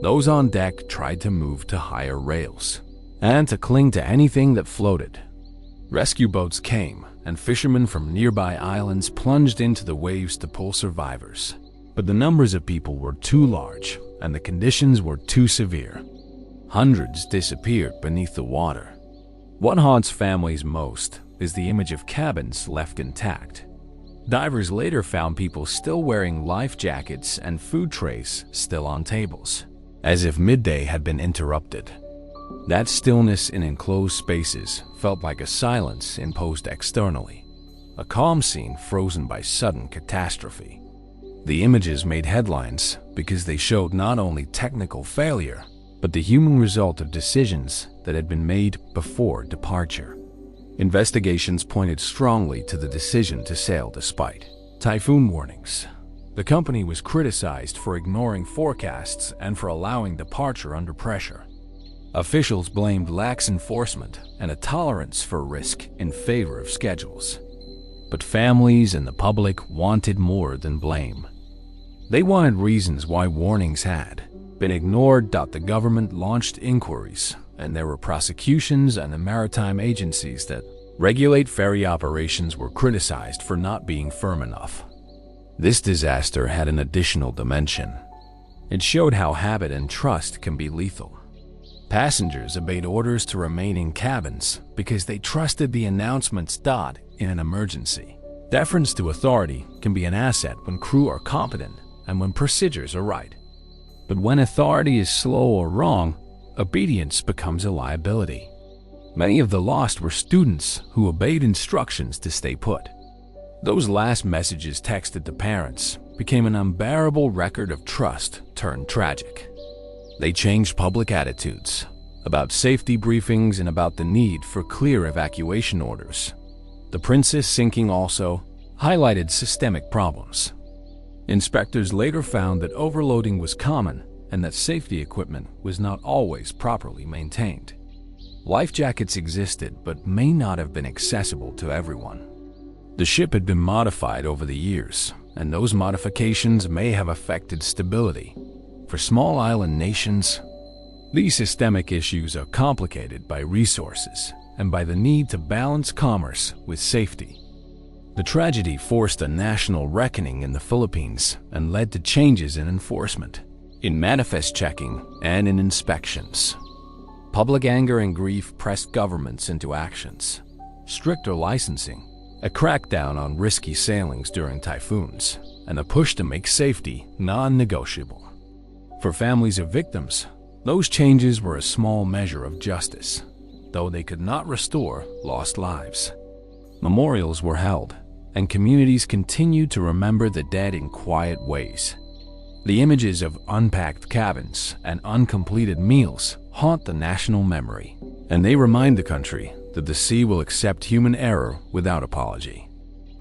Those on deck tried to move to higher rails and to cling to anything that floated. Rescue boats came, and fishermen from nearby islands plunged into the waves to pull survivors. But the numbers of people were too large, and the conditions were too severe. Hundreds disappeared beneath the water. What haunts families most is the image of cabins left intact. Divers later found people still wearing life jackets and food trays still on tables, as if midday had been interrupted. That stillness in enclosed spaces felt like a silence imposed externally, a calm scene frozen by sudden catastrophe. The images made headlines because they showed not only technical failure, but the human result of decisions that had been made before departure. Investigations pointed strongly to the decision to sail despite Typhoon warnings. The company was criticized for ignoring forecasts and for allowing departure under pressure. Officials blamed lax enforcement and a tolerance for risk in favor of schedules. But families and the public wanted more than blame. They wanted reasons why warnings had been ignored. The government launched inquiries, and there were prosecutions, and the maritime agencies that regulate ferry operations were criticized for not being firm enough. This disaster had an additional dimension. It showed how habit and trust can be lethal. Passengers obeyed orders to remain in cabins because they trusted the announcements. In an emergency, deference to authority can be an asset when crew are competent and when procedures are right. But when authority is slow or wrong, obedience becomes a liability. Many of the lost were students who obeyed instructions to stay put. Those last messages texted to parents became an unbearable record of trust turned tragic. They changed public attitudes about safety briefings and about the need for clear evacuation orders. The Princess sinking also highlighted systemic problems. Inspectors later found that overloading was common and that safety equipment was not always properly maintained. Life jackets existed but may not have been accessible to everyone. The ship had been modified over the years, and those modifications may have affected stability. For small island nations, these systemic issues are complicated by resources and by the need to balance commerce with safety. The tragedy forced a national reckoning in the Philippines and led to changes in enforcement, in manifest checking, and in inspections. Public anger and grief pressed governments into actions. Stricter licensing, a crackdown on risky sailings during typhoons, and a push to make safety non-negotiable. For families of victims, those changes were a small measure of justice, though they could not restore lost lives. Memorials were held, and communities continued to remember the dead in quiet ways. The images of unpacked cabins and uncompleted meals haunt the national memory, and they remind the country that the sea will accept human error without apology.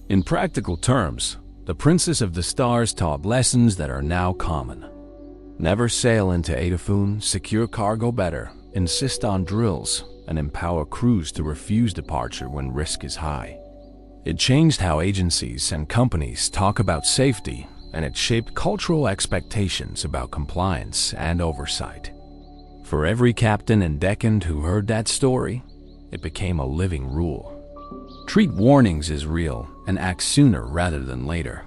In practical terms, the Princess of the Stars taught lessons that are now common. Never sail into a typhoon, secure cargo better, insist on drills, and empower crews to refuse departure when risk is high. It changed how agencies and companies talk about safety, and it shaped cultural expectations about compliance and oversight. For every captain and deckhand who heard that story, it became a living rule. Treat warnings as real and act sooner rather than later.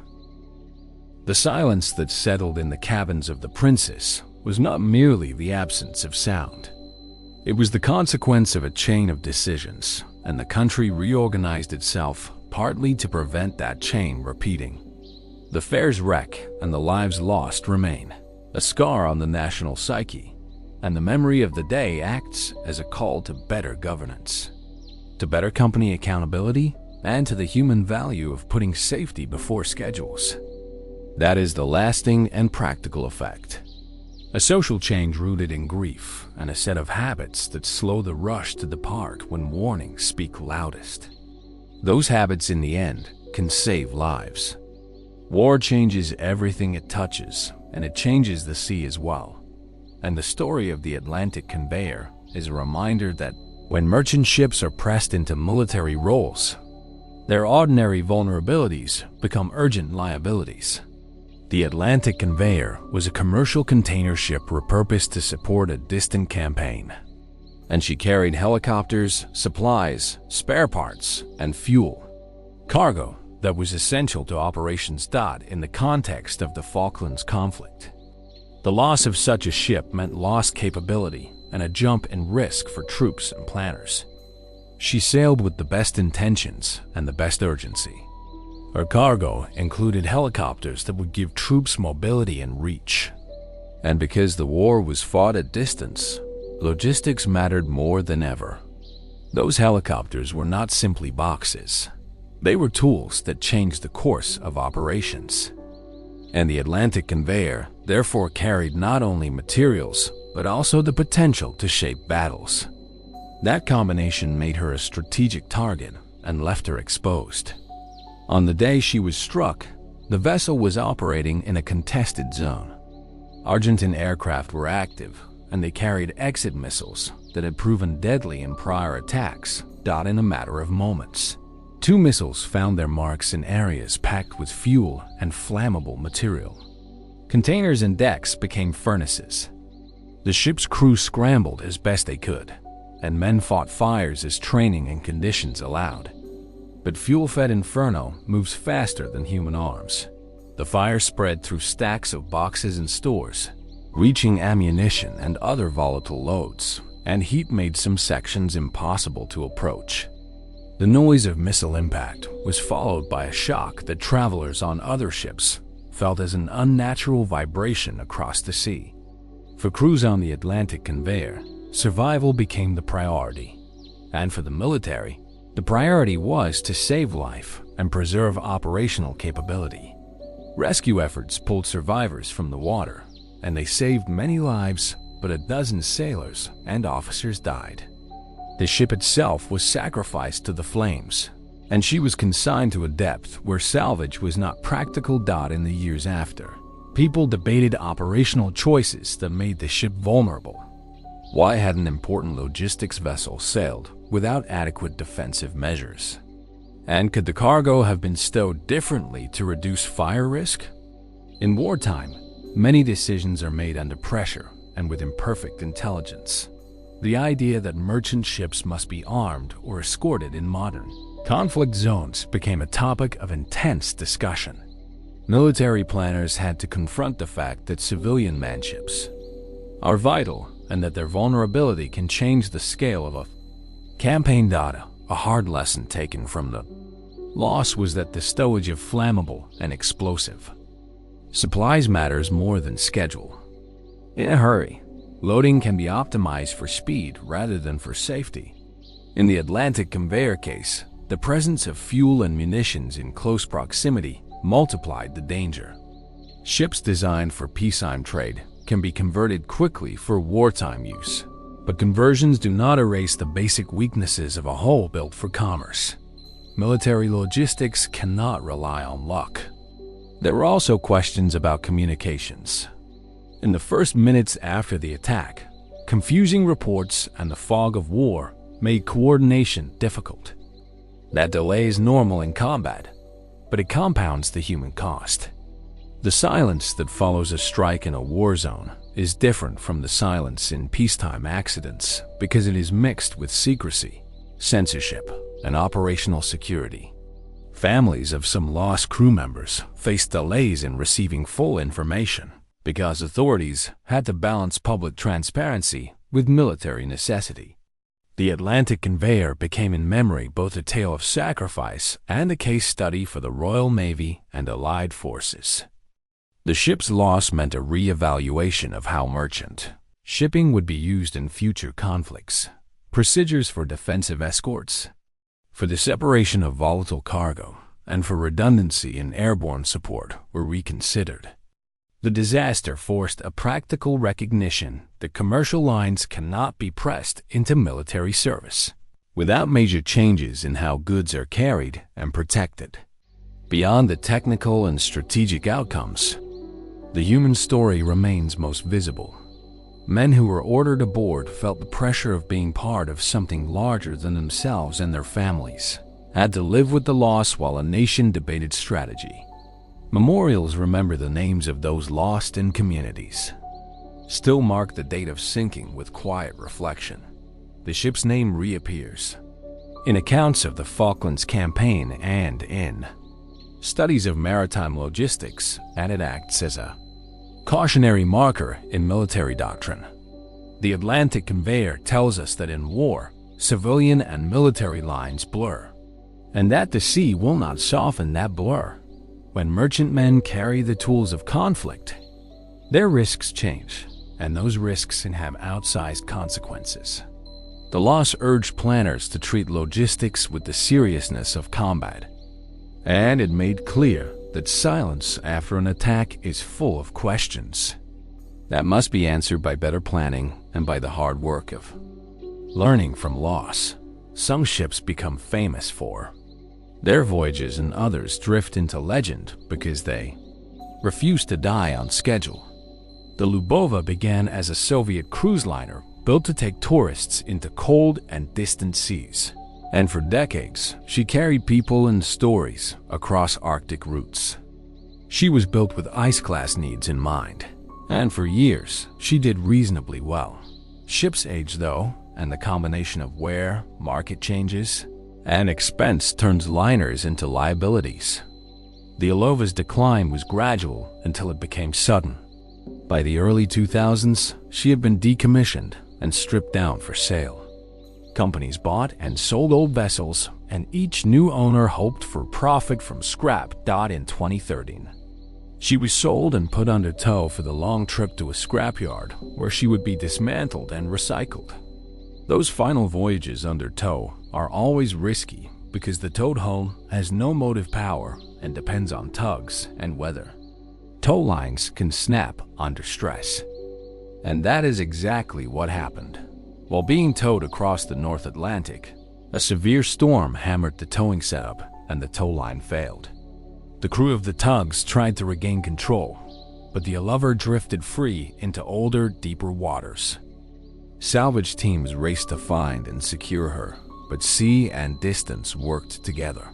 The silence that settled in the cabins of the Princess was not merely the absence of sound. It was the consequence of a chain of decisions, and the country reorganized itself partly to prevent that chain repeating. The fare's wreck and the lives lost remain, a scar on the national psyche, and the memory of the day acts as a call to better governance, to better company accountability, and to the human value of putting safety before schedules. That is the lasting and practical effect. A social change rooted in grief and a set of habits that slow the rush to depart when warnings speak loudest. Those habits in the end can save lives. War changes everything it touches, and it changes the sea as well. And the story of the Atlantic conveyor is a reminder that when merchant ships are pressed into military roles, their ordinary vulnerabilities become urgent liabilities. The Atlantic conveyor was a commercial container ship repurposed to support a distant campaign, and she carried helicopters, supplies, spare parts, and fuel. Cargo that was essential to operations. In the context of the Falklands conflict, the loss of such a ship meant lost capability and a jump in risk for troops and planners. She sailed with the best intentions and the best urgency. Her cargo included helicopters that would give troops mobility and reach. And because the war was fought at distance, logistics mattered more than ever. Those helicopters were not simply boxes. They were tools that changed the course of operations. And the Atlantic conveyor therefore carried not only materials, but also the potential to shape battles. That combination made her a strategic target and left her exposed. On the day she was struck, The vessel was operating in a contested zone. Argentine aircraft were active, and they carried exit missiles that had proven deadly in prior attacks, in a matter of moments. 2 missiles found their marks in areas packed with fuel and flammable material. Containers and decks became furnaces. The ship's crew scrambled as best they could, and men fought fires as training and conditions allowed. But fuel-fed inferno moves faster than human arms. The fire spread through stacks of boxes and stores, reaching ammunition and other volatile loads, and heat made some sections impossible to approach. The noise of missile impact was followed by a shock that travelers on other ships felt as an unnatural vibration across the sea. For crews on the Atlantic conveyor, survival became the priority. And for the military, the priority was to save life and preserve operational capability. Rescue efforts pulled survivors from the water, and they saved many lives, but a dozen sailors and officers died. The ship itself was sacrificed to the flames, and she was consigned to a depth where salvage was not practical. In the years after, people debated operational choices that made the ship vulnerable. Why had an important logistics vessel sailed without adequate defensive measures? And could the cargo have been stowed differently to reduce fire risk? In wartime, many decisions are made under pressure and with imperfect intelligence. The idea that merchant ships must be armed or escorted in modern conflict zones became a topic of intense discussion. Military planners had to confront the fact that civilian manships are vital and that their vulnerability can change the scale of a campaign. A hard lesson taken from the loss was that the stowage of flammable and explosive supplies matters more than schedule. In a hurry, loading can be optimized for speed rather than for safety. In the Atlantic conveyor case, the presence of fuel and munitions in close proximity multiplied the danger. Ships designed for peacetime trade can be converted quickly for wartime use, but conversions do not erase the basic weaknesses of a hull built for commerce. Military logistics cannot rely on luck. There were also questions about communications. In the first minutes after the attack, confusing reports and the fog of war made coordination difficult. That delay is normal in combat, but it compounds the human cost. The silence that follows a strike in a war zone is different from the silence in peacetime accidents because it is mixed with secrecy, censorship, and operational security. Families of some lost crew members faced delays in receiving full information because authorities had to balance public transparency with military necessity. The Atlantic conveyor became in memory both a tale of sacrifice and a case study for the Royal Navy and Allied forces. The ship's loss meant a re-evaluation of how merchant shipping would be used in future conflicts. Procedures for defensive escorts, for the separation of volatile cargo, and for redundancy in airborne support were reconsidered. The disaster forced a practical recognition that commercial lines cannot be pressed into military service without major changes in how goods are carried and protected. Beyond the technical and strategic outcomes, the human story remains most visible. Men who were ordered aboard felt the pressure of being part of something larger than themselves and their families, had to live with the loss while a nation debated strategy. Memorials remember the names of those lost in communities. Still mark the date of sinking with quiet reflection. The ship's name reappears in accounts of the Falklands campaign and in studies of maritime logistics, and it acts as a cautionary marker in military doctrine. The Atlantic conveyor tells us that in war, civilian and military lines blur, and that the sea will not soften that blur. When merchantmen carry the tools of conflict, their risks change, and those risks can have outsized consequences. The loss urged planners to treat logistics with the seriousness of combat, and it made clear that silence after an attack is full of questions that must be answered by better planning and by the hard work of learning from loss. Some ships become famous for Their voyages and others drift into legend because they refuse to die on schedule. The Lubova began as a Soviet cruise liner built to take tourists into cold and distant seas. And for decades, she carried people and stories across Arctic routes. She was built with ice class needs in mind, and for years, she did reasonably well. Ships age though, and the combination of wear, market changes, and expense turns liners into liabilities. The Orlova's decline was gradual until it became sudden. By the early 2000s, she had been decommissioned and stripped down for sale. Companies bought and sold old vessels, and each new owner hoped for profit from scrap. In 2013, she was sold and put under tow for the long trip to a scrapyard where she would be dismantled and recycled. Those final voyages under tow are always risky because the towed hull has no motive power and depends on tugs and weather. Tow lines can snap under stress. And that is exactly what happened. While being towed across the North Atlantic, a severe storm hammered the towing setup and the tow line failed. The crew of the tugs tried to regain control, but the Orlova drifted free into older, deeper waters. Salvage teams raced to find and secure her, but sea and distance worked together.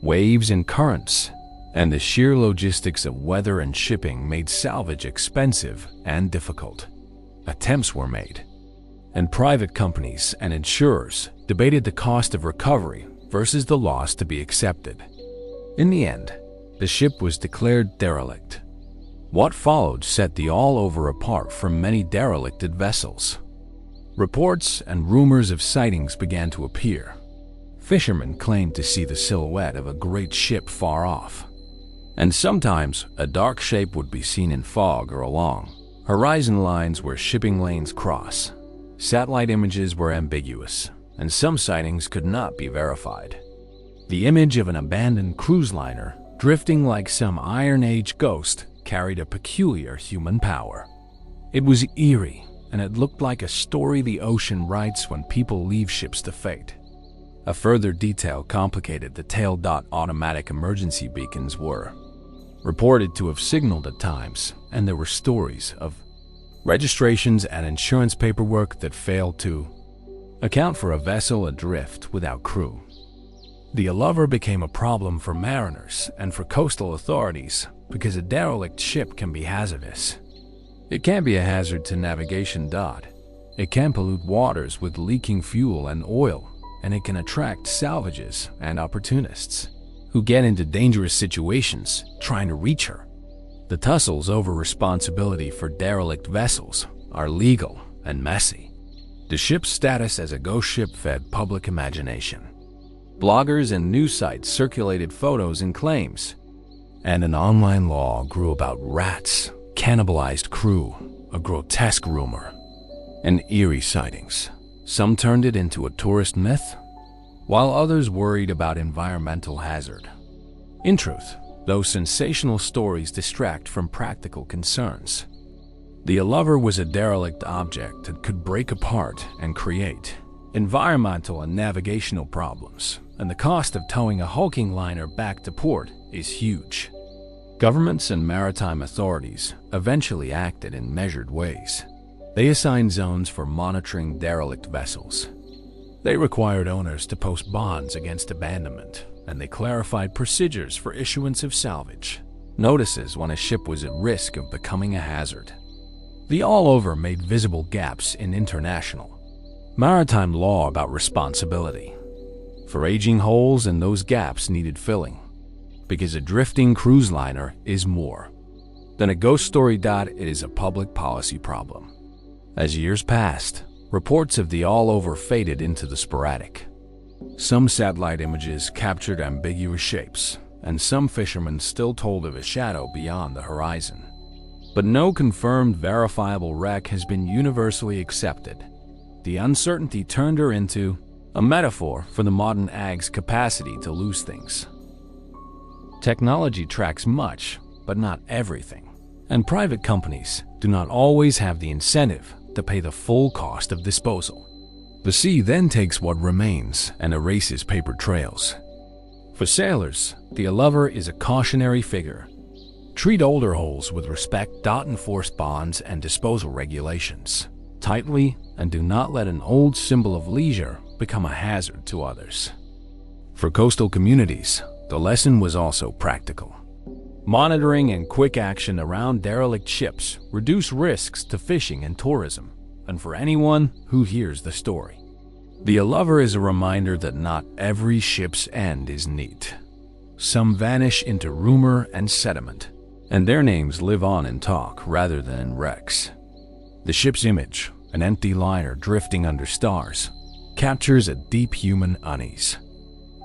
Waves and currents, and the sheer logistics of weather and shipping made salvage expensive and difficult. Attempts were made, and private companies and insurers debated the cost of recovery versus the loss to be accepted. In the end, the ship was declared derelict. What followed set the Orlova apart from many derelicted vessels. Reports and rumors of sightings began to appear. Fishermen claimed to see the silhouette of a great ship far off, and sometimes a dark shape would be seen in fog or along horizon lines where shipping lanes cross. Satellite images were ambiguous, and some sightings could not be verified. The image of an abandoned cruise liner, drifting like some Iron Age ghost, carried a peculiar human power. It was eerie, and it looked like a story the ocean writes when people leave ships to fate. A further detail complicated the tale. Automatic emergency beacons were reported to have signaled at times, and there were stories of registrations and insurance paperwork that failed to account for a vessel adrift without crew. The Orlova became a problem for mariners and for coastal authorities because a derelict ship can be hazardous. It can be a hazard to navigation. It can pollute waters with leaking fuel and oil, and it can attract salvages and opportunists who get into dangerous situations trying to reach her. The tussles over responsibility for derelict vessels are legal and messy. The ship's status as a ghost ship fed public imagination. Bloggers and news sites circulated photos and claims, and an online law grew about rats, cannibalized crew, a grotesque rumor, and eerie sightings. Some turned it into a tourist myth, while others worried about environmental hazard. In truth, those sensational stories distract from practical concerns. The Orlova was a derelict object that could break apart and create environmental and navigational problems, and the cost of towing a hulking liner back to port is huge. Governments and maritime authorities eventually acted in measured ways. They assigned zones for monitoring derelict vessels. They required owners to post bonds against abandonment, and they clarified procedures for issuance of salvage notices when a ship was at risk of becoming a hazard. The Orlova made visible gaps in international maritime law about responsibility for aging holes, and those gaps needed filling, because a drifting cruise liner is more than a ghost story. It is a public policy problem. As years passed, reports of the Orlova faded into the sporadic. Some satellite images captured ambiguous shapes, and some fishermen still told of a shadow beyond the horizon. But no confirmed, verifiable wreck has been universally accepted. The uncertainty turned her into a metaphor for the modern ag's capacity to lose things. Technology tracks much, but not everything, and private companies do not always have the incentive to pay the full cost of disposal. The sea then takes what remains and erases paper trails. For sailors, the lover is a cautionary figure. Treat older hulls with respect. Enforce bonds and disposal regulations tightly, and do not let an old symbol of leisure become a hazard to others. For coastal communities, the lesson was also practical. Monitoring and quick action around derelict ships reduce risks to fishing and tourism, and for anyone who hears the story. The lover is a reminder that not every ship's end is neat. Some vanish into rumor and sediment, and their names live on in talk rather than in wrecks. The ship's image, an empty liner drifting under stars, captures a deep human unease.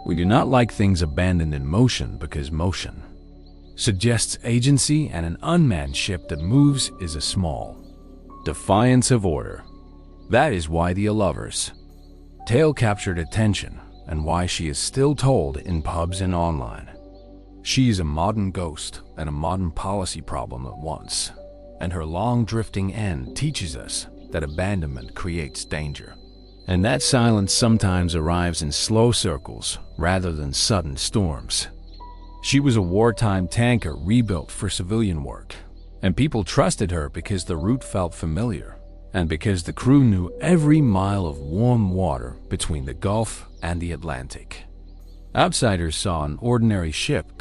We do not like things abandoned in motion because motion suggests agency, and an unmanned ship that moves is a small defiance of order. That is why the lover's tale captured attention and why she is still told in pubs and online. She is a modern ghost and a modern policy problem at once, and her long drifting end teaches us that abandonment creates danger, and that silence sometimes arrives in slow circles rather than sudden storms. She was a wartime tanker rebuilt for civilian work, and people trusted her because the route felt familiar, and because the crew knew every mile of warm water between the Gulf and the Atlantic. Outsiders saw an ordinary ship,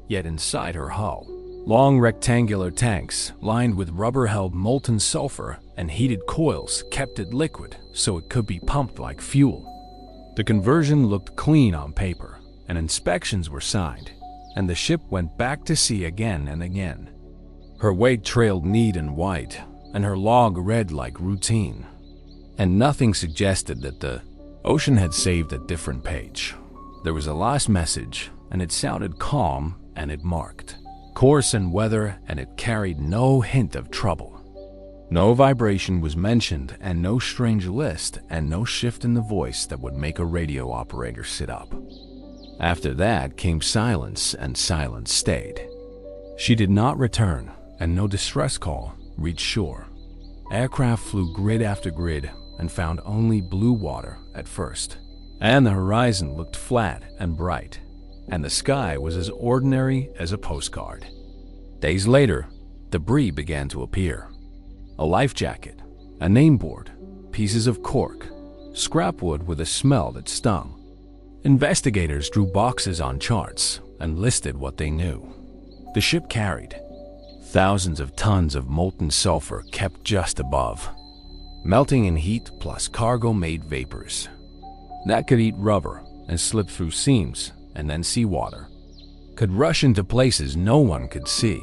yet inside her hull, long rectangular tanks lined with rubber-held molten sulfur and heated coils kept it liquid so it could be pumped like fuel. The conversion looked clean on paper, and inspections were signed, and the ship went back to sea again and again. Her wake trailed neat and white, and her log read like routine, and nothing suggested that the ocean had saved a different page. There was a last message, and it sounded calm, and it marked course and weather, and it carried no hint of trouble. No vibration was mentioned, and no strange list, and no shift in the voice that would make a radio operator sit up. After that came silence, and silence stayed. She did not return, and no distress call reached shore. Aircraft flew grid after grid and found only blue water at first, and the horizon looked flat and bright, and the sky was as ordinary as a postcard. Days later, debris began to appear. A life jacket, a name board, pieces of cork, scrap wood with a smell that stung. Investigators drew boxes on charts and listed what they knew. The ship carried thousands of tons of molten sulfur kept just above, melting in heat plus cargo-made vapors that could eat rubber and slip through seams, and then seawater could rush into places no one could see.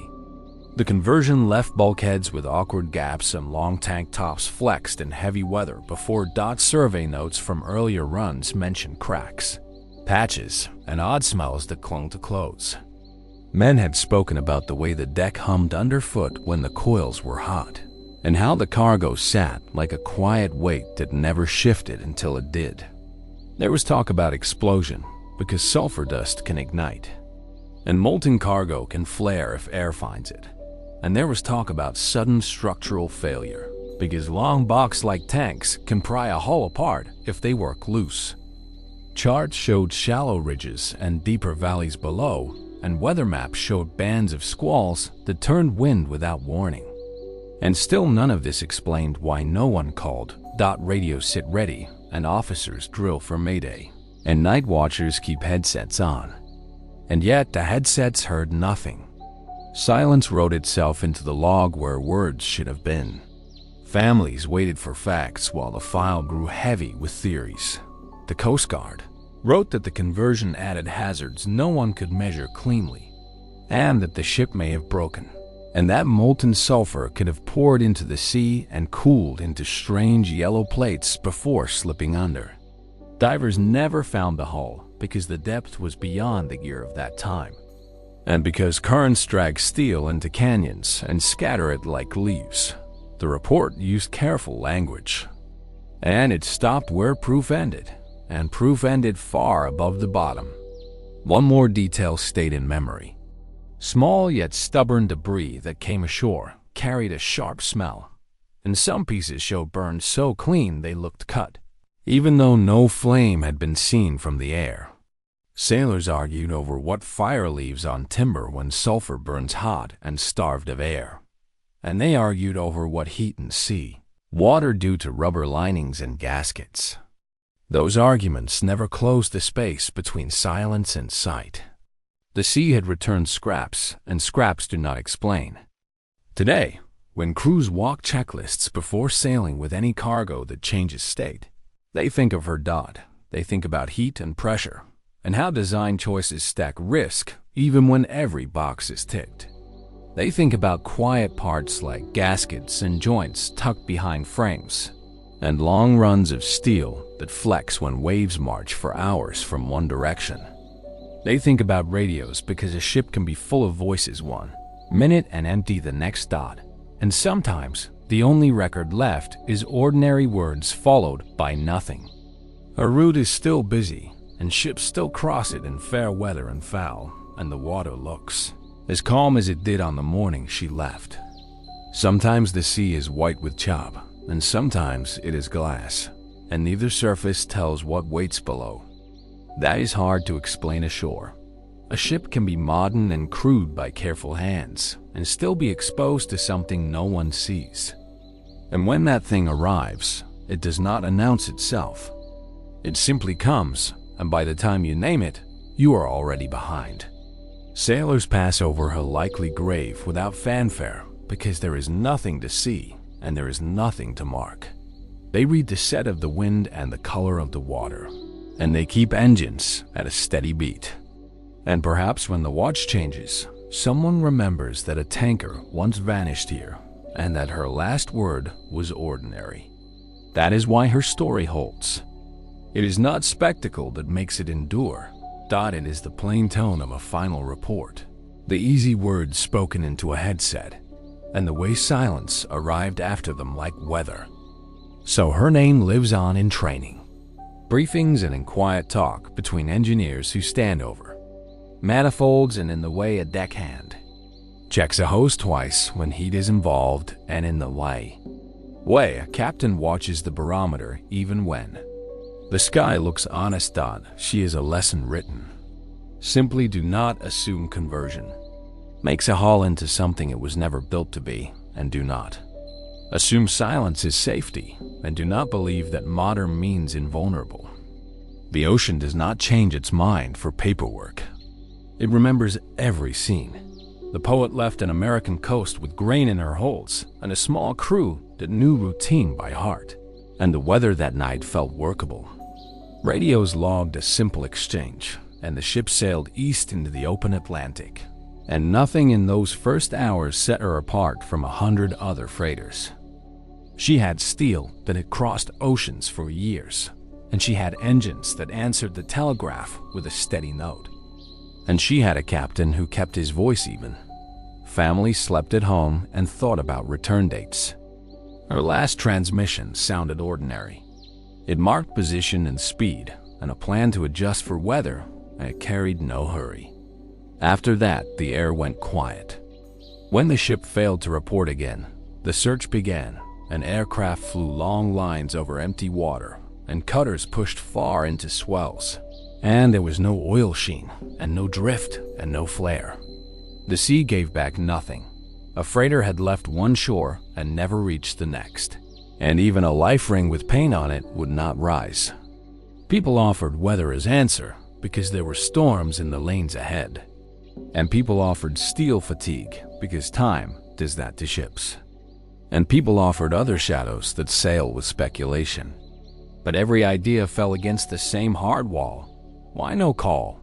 The conversion left bulkheads with awkward gaps, and long tank tops flexed in heavy weather before survey notes from earlier runs mentioned cracks, patches, and odd smells that clung to clothes. Men had spoken about the way the deck hummed underfoot when the coils were hot, and how the cargo sat like a quiet weight that never shifted until it did. There was talk about explosion, because sulfur dust can ignite, and molten cargo can flare if air finds it. And there was talk about sudden structural failure, because long box-like tanks can pry a hull apart if they work loose. Charts showed shallow ridges and deeper valleys below, and weather maps showed bands of squalls that turned wind without warning. And still none of this explained why no one called radio sit ready, and officers drill for Mayday, and night watchers keep headsets on. And yet the headsets heard nothing. Silence wrote itself into the log where words should have been. Families waited for facts while the file grew heavy with theories. The Coast Guard wrote that the conversion added hazards no one could measure cleanly, and that the ship may have broken, and that molten sulfur could have poured into the sea and cooled into strange yellow plates before slipping under. Divers never found the hull because the depth was beyond the gear of that time, and because currents drag steel into canyons and scatter it like leaves. The report used careful language, and it stopped where proof ended, and proof ended far above the bottom. One more detail stayed in memory. Small yet stubborn debris that came ashore carried a sharp smell, and some pieces showed burned so clean they looked cut, even though no flame had been seen from the air. Sailors argued over what fire leaves on timber when sulfur burns hot and starved of air. And they argued over what heat and sea, water due to rubber linings and gaskets. Those arguments never closed the space between silence and sight. The sea had returned scraps, and scraps do not explain. Today, when crews walk checklists before sailing with any cargo that changes state, they think of her dot. They think about heat and pressure, and how design choices stack risk even when every box is ticked. They think about quiet parts like gaskets and joints tucked behind frames, and long runs of steel that flex when waves march for hours from one direction. They think about radios because a ship can be full of voices one minute and empty the next dot, and sometimes the only record left is ordinary words followed by nothing. Her route is still busy, and ships still cross it in fair weather and foul, and the water looks as calm as it did on the morning she left. Sometimes the sea is white with chop, and sometimes it is glass, and neither surface tells what waits below. That is hard to explain ashore. A ship can be modern and crude by careful hands, and still be exposed to something no one sees. And when that thing arrives, it does not announce itself. It simply comes, and by the time you name it, you are already behind. Sailors pass over her likely grave without fanfare because there is nothing to see and there is nothing to mark. They read the set of the wind and the color of the water, and they keep engines at a steady beat. And perhaps when the watch changes, someone remembers that a tanker once vanished here and that her last word was ordinary. That is why her story holds. It is not spectacle that makes it endure. It is the plain tone of a final report, the easy words spoken into a headset, and the way silence arrived after them like weather. So her name lives on in training, briefings and in quiet talk between engineers who stand over, manifolds and in the way a deckhand checks a hose twice when heat is involved, and in the way a captain watches the barometer even when the sky looks honest. She is a lesson written. Simply do not assume conversion makes a hull into something it was never built to be, and do not assume silence is safety, and do not believe that modern means invulnerable. The ocean does not change its mind for paperwork. It remembers every scene. The poet left an American coast with grain in her holds and a small crew that knew routine by heart, and the weather that night felt workable. Radios logged a simple exchange, and the ship sailed east into the open Atlantic, and nothing in those first hours set her apart from 100 other freighters. She had steel that had crossed oceans for years, and she had engines that answered the telegraph with a steady note. And she had a captain who kept his voice even. Family slept at home and thought about return dates. Her last transmission sounded ordinary. It marked position and speed, and a plan to adjust for weather, and it carried no hurry. After that, the air went quiet. When the ship failed to report again, the search began, and aircraft flew long lines over empty water, and cutters pushed far into swells. And there was no oil sheen, and no drift, and no flare. The sea gave back nothing. A freighter had left one shore and never reached the next. And even a life ring with paint on it would not rise. People offered weather as answer because there were storms in the lanes ahead. And people offered steel fatigue because time does that to ships. And people offered other shadows that sail with speculation. But every idea fell against the same hard wall. Why no call?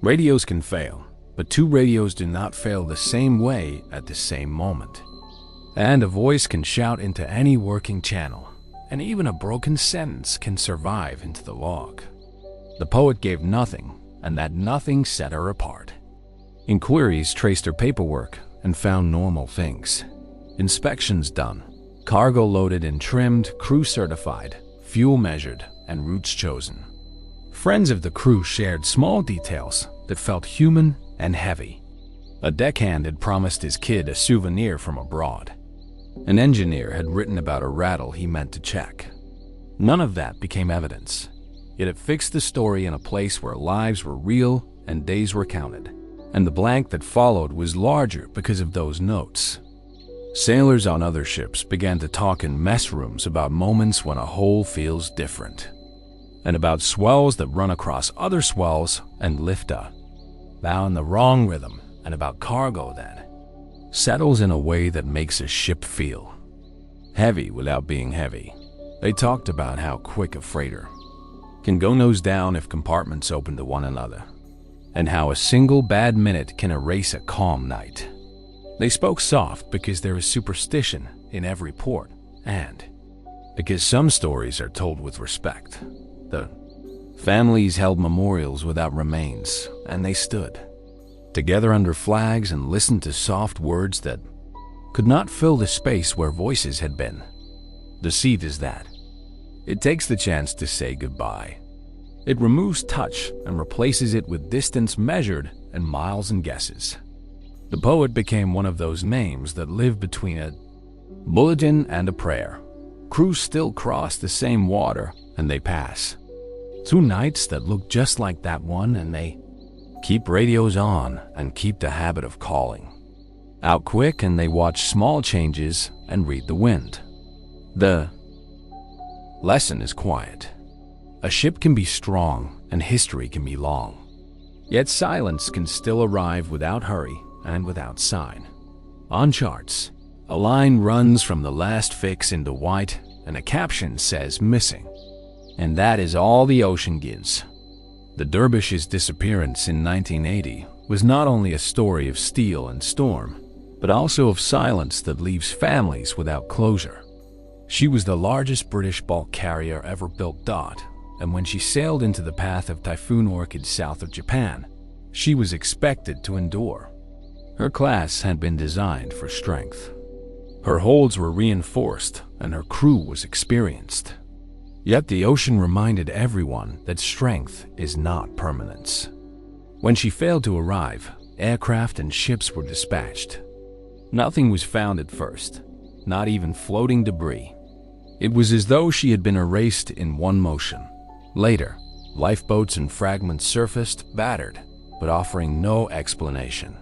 Radios can fail, but two radios do not fail the same way at the same moment. And a voice can shout into any working channel, and even a broken sentence can survive into the log. The poet gave nothing, and that nothing set her apart. Inquiries traced her paperwork and found normal things. Inspections done, cargo loaded and trimmed, crew certified, fuel measured, and routes chosen. Friends of the crew shared small details that felt human and heavy. A deckhand had promised his kid a souvenir from abroad. An engineer had written about a rattle he meant to check. None of that became evidence. Yet it fixed the story in a place where lives were real and days were counted. And the blank that followed was larger because of those notes. Sailors on other ships began to talk in mess rooms about moments when a hull feels different, and about swells that run across other swells and lift a bow in the wrong rhythm, and about cargo that settles in a way that makes a ship feel heavy without being heavy. They talked about how quick a freighter can go nose down if compartments open to one another, and how a single bad minute can erase a calm night. They spoke soft because there is superstition in every port, and because some stories are told with respect. The families held memorials without remains, and they stood together under flags and listened to soft words that could not fill the space where voices had been. The seed is that it takes the chance to say goodbye. It removes touch and replaces it with distance measured in miles and guesses. The poet became one of those names that live between a bulletin and a prayer. Crews still cross the same water, and they pass through nights that look just like that one, and they keep radios on and keep the habit of calling out quick, and they watch small changes and read the wind. The lesson is quiet. A ship can be strong and history can be long. Yet silence can still arrive without hurry and without sign. On charts, a line runs from the last fix into white and a caption says missing. And that is all the ocean gives. The Dervish's disappearance in 1980 was not only a story of steel and storm, but also of silence that leaves families without closure. She was the largest British bulk carrier ever built, and when she sailed into the path of Typhoon Orchid south of Japan, she was expected to endure. Her class had been designed for strength. Her holds were reinforced and her crew was experienced. Yet the ocean reminded everyone that strength is not permanence. When she failed to arrive, aircraft and ships were dispatched. Nothing was found at first, not even floating debris. It was as though she had been erased in one motion. Later, lifeboats and fragments surfaced, battered, but offering no explanation.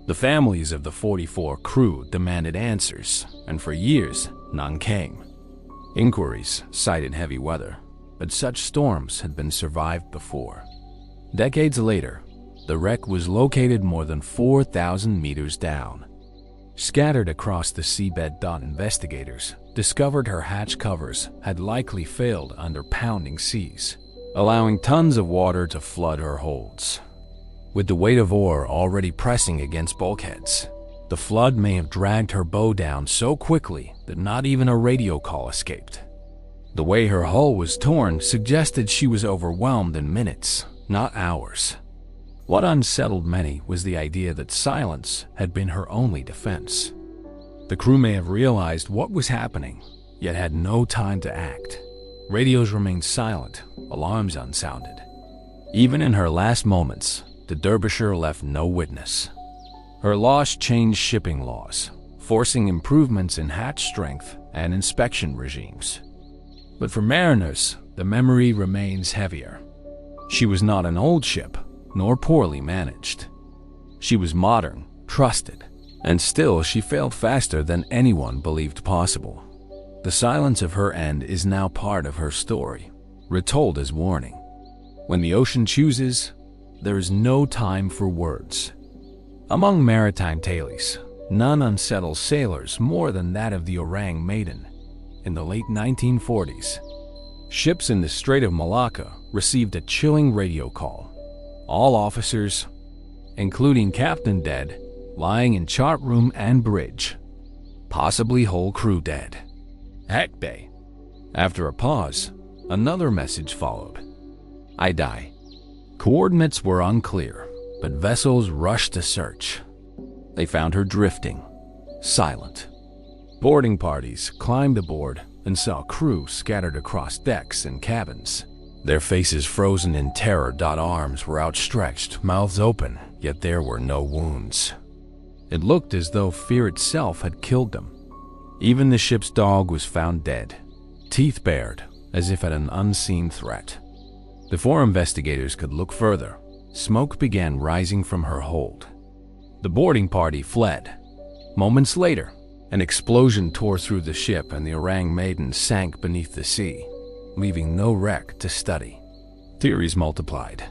The families of the 44 crew demanded answers, and for years, none came. Inquiries cited heavy weather, but such storms had been survived before. Decades later, the wreck was located more than 4,000 meters down. Scattered across the seabed, investigators discovered her hatch covers had likely failed under pounding seas, allowing tons of water to flood her holds. With the weight of ore already pressing against bulkheads, the flood may have dragged her bow down so quickly that not even a radio call escaped. The way her hull was torn suggested she was overwhelmed in minutes, not hours. What unsettled many was the idea that silence had been her only defense. The crew may have realized what was happening, yet had no time to act. Radios remained silent, alarms unsounded. Even in her last moments, the Derbyshire left no witness. Her loss changed shipping laws, forcing improvements in hatch strength and inspection regimes. But for mariners, the memory remains heavier. She was not an old ship, nor poorly managed. She was modern, trusted, and still she failed faster than anyone believed possible. The silence of her end is now part of her story, retold as warning. When the ocean chooses, there is no time for words. Among maritime tales, none unsettles sailors more than that of the Orang Maiden. In the late 1940s, ships in the Strait of Malacca received a chilling radio call. All officers, including captain, dead, lying in chart room and bridge. Possibly whole crew dead. Heck day. After a pause, another message followed. I die. Coordinates were unclear, but vessels rushed to search. They found her drifting, silent. Boarding parties climbed aboard and saw crew scattered across decks and cabins. Their faces frozen in terror. Arms were outstretched, mouths open, yet there were no wounds. It looked as though fear itself had killed them. Even the ship's dog was found dead, teeth bared, as if at an unseen threat. Before investigators could look further, smoke began rising from her hold. The boarding party fled. Moments later, an explosion tore through the ship and the Orang Maiden sank beneath the sea, leaving no wreck to study. Theories multiplied.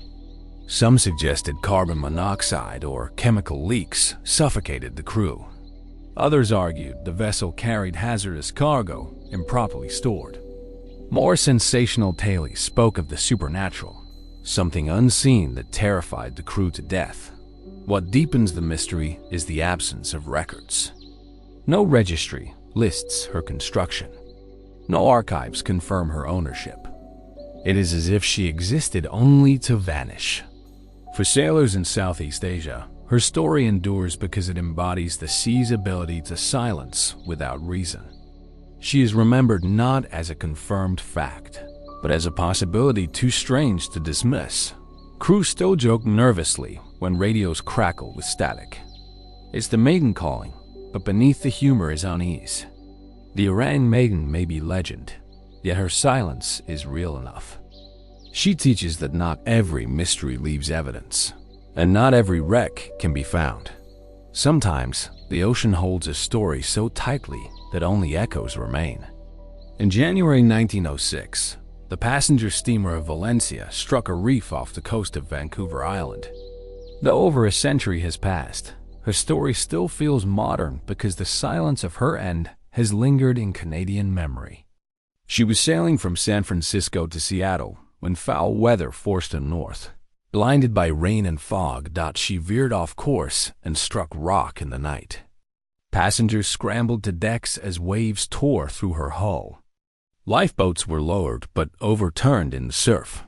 Some suggested carbon monoxide or chemical leaks suffocated the crew. Others argued the vessel carried hazardous cargo improperly stored. More sensational tales spoke of the supernatural, something unseen that terrified the crew to death. What deepens the mystery is the absence of records. No registry lists her construction. No archives confirm her ownership. It is as if she existed only to vanish. For sailors in Southeast Asia, her story endures because it embodies the sea's ability to silence without reason. She is remembered not as a confirmed fact, but as a possibility too strange to dismiss. Crew still joke nervously when radios crackle with static. It's the maiden calling, but beneath the humor is unease. The Orang Maiden may be legend, yet her silence is real enough. She teaches that not every mystery leaves evidence, and not every wreck can be found. Sometimes, the ocean holds a story so tightly that only echoes remain. In January 1906, the passenger steamer Valencia struck a reef off the coast of Vancouver Island. Though over a century has passed, her story still feels modern because the silence of her end has lingered in Canadian memory. She was sailing from San Francisco to Seattle when foul weather forced her north. Blinded by rain and fog, she veered off course and struck rock in the night. Passengers scrambled to decks as waves tore through her hull. Lifeboats were lowered but overturned in the surf.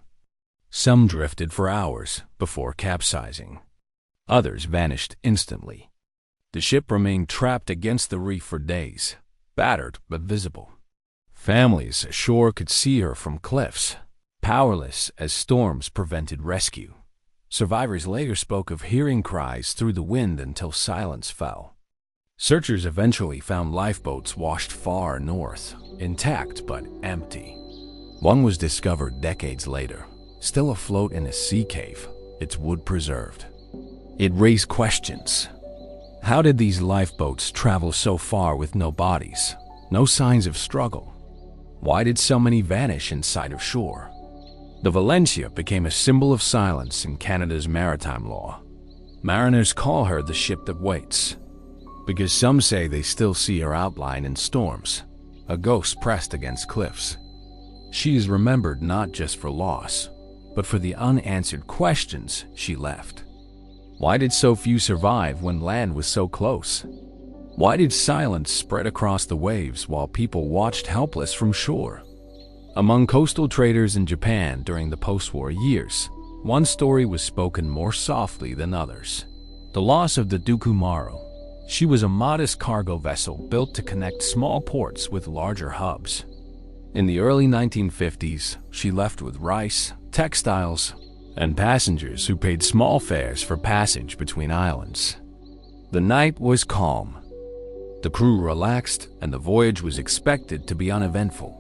Some drifted for hours before capsizing. Others vanished instantly. The ship remained trapped against the reef for days, battered but visible. Families ashore could see her from cliffs, powerless as storms prevented rescue. Survivors later spoke of hearing cries through the wind until silence fell. Searchers eventually found lifeboats washed far north, intact but empty. One was discovered decades later, still afloat in a sea cave, its wood preserved. It raised questions. How did these lifeboats travel so far with no bodies, no signs of struggle? Why did so many vanish in sight of shore? The Valencia became a symbol of silence in Canada's maritime law. Mariners call her the ship that waits, because some say they still see her outline in storms, a ghost pressed against cliffs. She is remembered not just for loss, but for the unanswered questions she left. Why did so few survive when land was so close? Why did silence spread across the waves while people watched helpless from shore? Among coastal traders in Japan during the post-war years, one story was spoken more softly than others. The loss of the Dukumaru. She was a modest cargo vessel built to connect small ports with larger hubs. In the early 1950s, she left with rice, textiles, and passengers who paid small fares for passage between islands. The night was calm. The crew relaxed, and the voyage was expected to be uneventful.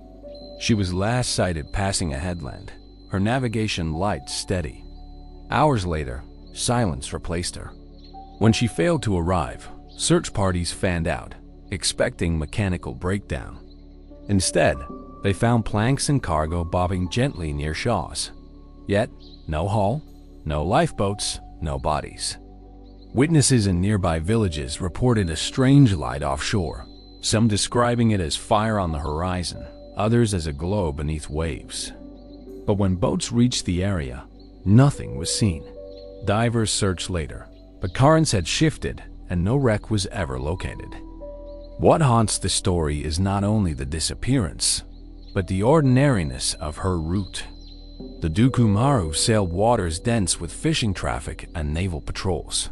She was last sighted passing a headland, her navigation light steady. Hours later, silence replaced her. When she failed to arrive, search parties fanned out, expecting mechanical breakdown. Instead, they found planks and cargo bobbing gently near shores. Yet, no hull, no lifeboats, no bodies. Witnesses in nearby villages reported a strange light offshore, some describing it as fire on the horizon, others as a glow beneath waves. But when boats reached the area, nothing was seen. Divers searched later, but currents had shifted and no wreck was ever located. What haunts the story is not only the disappearance, but the ordinariness of her route. The Dukumaru sailed waters dense with fishing traffic and naval patrols.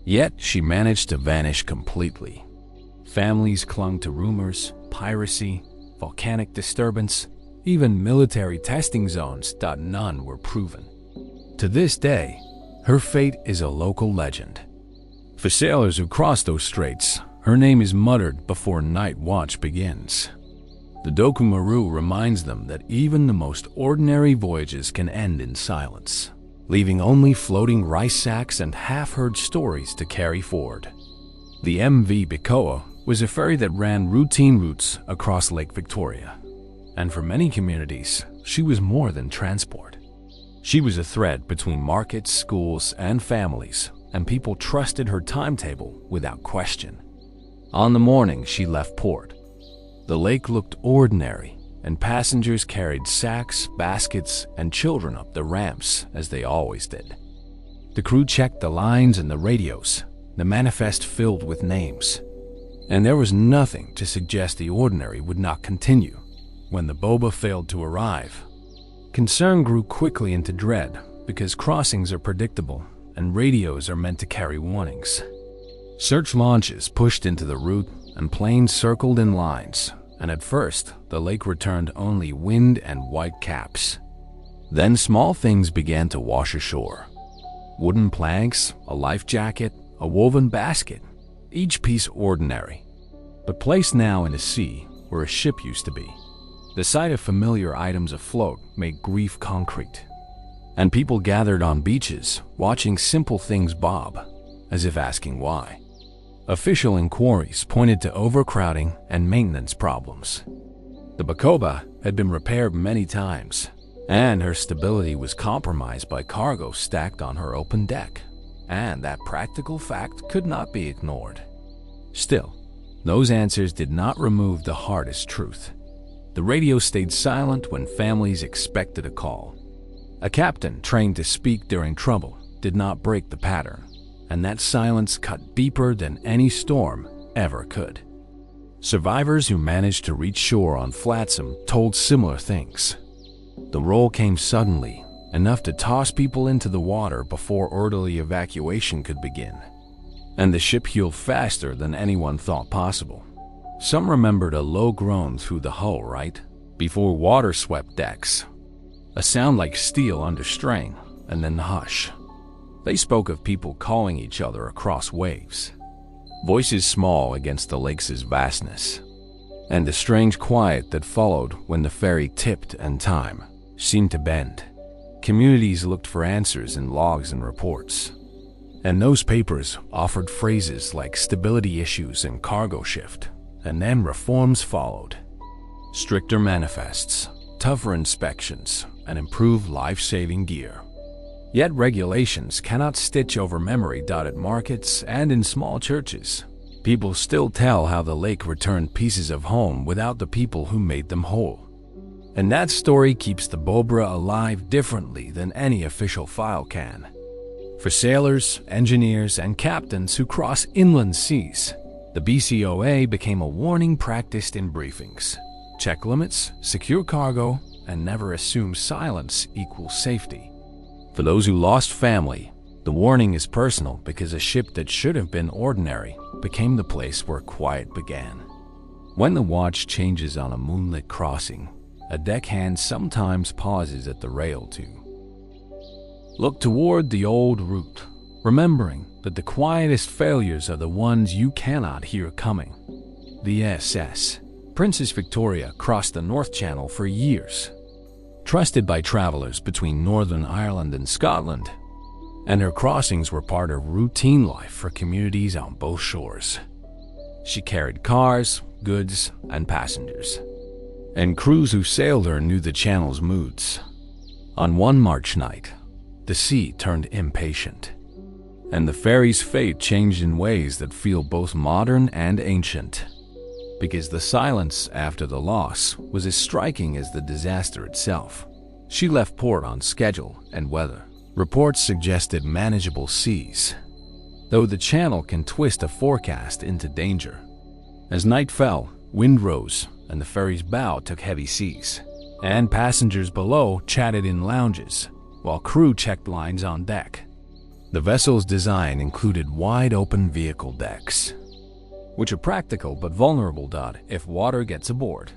Yet she managed to vanish completely. Families clung to rumors, piracy, volcanic disturbance, even military testing zones. None were proven. To this day, her fate is a local legend. For sailors who cross those straits, her name is muttered before night watch begins. The Dokumaru reminds them that even the most ordinary voyages can end in silence, leaving only floating rice sacks and half-heard stories to carry forward. The MV Bikoa was a ferry that ran routine routes across Lake Victoria, and for many communities, she was more than transport. She was a thread between markets, schools, and families, and people trusted her timetable without question. On the morning she left port, the lake looked ordinary, and passengers carried sacks, baskets, and children up the ramps as they always did. The crew checked the lines and the radios, the manifest filled with names, and there was nothing to suggest the ordinary would not continue. When the boba failed to arrive, concern grew quickly into dread because crossings are predictable and radios are meant to carry warnings. Search launches pushed into the route and planes circled in lines, and at first, the lake returned only wind and white caps. Then small things began to wash ashore. Wooden planks, a life jacket, a woven basket, each piece ordinary, but placed now in a sea where a ship used to be. The sight of familiar items afloat made grief concrete, and people gathered on beaches, watching simple things bob, as if asking why. Official inquiries pointed to overcrowding and maintenance problems. The Bakoba had been repaired many times, and her stability was compromised by cargo stacked on her open deck, and that practical fact could not be ignored. Still, those answers did not remove the hardest truth. The radio stayed silent when families expected a call. A captain trained to speak during trouble did not break the pattern, and that silence cut deeper than any storm ever could. Survivors who managed to reach shore on Flotsam told similar things. The roll came suddenly, enough to toss people into the water before orderly evacuation could begin. And the ship heeled faster than anyone thought possible. Some remembered a low groan through the hull, right? Before water swept decks. A sound like steel under strain, and then hush. They spoke of people calling each other across waves. Voices small against the lake's vastness. And the strange quiet that followed when the ferry tipped and time seemed to bend. Communities looked for answers in logs and reports. And those papers offered phrases like stability issues and cargo shift. And then reforms followed. Stricter manifests, tougher inspections, and improved life-saving gear. Yet regulations cannot stitch over memory dotted markets and in small churches. People still tell how the lake returned pieces of home without the people who made them whole. And that story keeps the Bobra alive differently than any official file can. For sailors, engineers, and captains who cross inland seas, the BCOA became a warning practiced in briefings. Check limits, secure cargo, and never assume silence equals safety. For those who lost family, the warning is personal because a ship that should have been ordinary became the place where quiet began. When the watch changes on a moonlit crossing, a deckhand sometimes pauses at the rail to look toward the old route, remembering that the quietest failures are the ones you cannot hear coming. The SS Princess Victoria crossed the North Channel for years, trusted by travelers between Northern Ireland and Scotland, and her crossings were part of routine life for communities on both shores. She carried cars, goods, and passengers, and crews who sailed her knew the channel's moods. On one March night, the sea turned impatient, and the ferry's fate changed in ways that feel both modern and ancient, because the silence after the loss was as striking as the disaster itself. She left port on schedule and weather. Reports suggested manageable seas, though the channel can twist a forecast into danger. As night fell, wind rose, and the ferry's bow took heavy seas, and passengers below chatted in lounges, while crew checked lines on deck. The vessel's design included wide-open vehicle decks, which are practical but vulnerable if water gets aboard.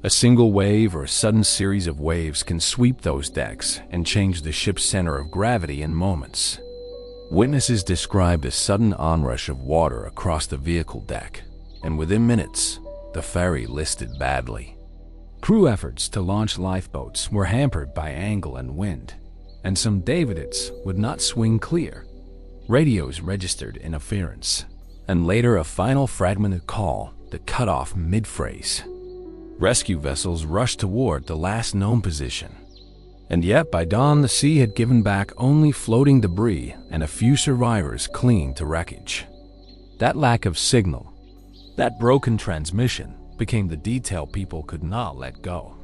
A single wave or a sudden series of waves can sweep those decks and change the ship's center of gravity in moments. Witnesses described a sudden onrush of water across the vehicle deck, and within minutes, the ferry listed badly. Crew efforts to launch lifeboats were hampered by angle and wind, and some davits would not swing clear. Radios registered interference, and later a final fragmented call that cut off mid-phrase. Rescue vessels rushed toward the last known position, and yet by dawn the sea had given back only floating debris and a few survivors clinging to wreckage. That lack of signal, that broken transmission, became the detail people could not let go.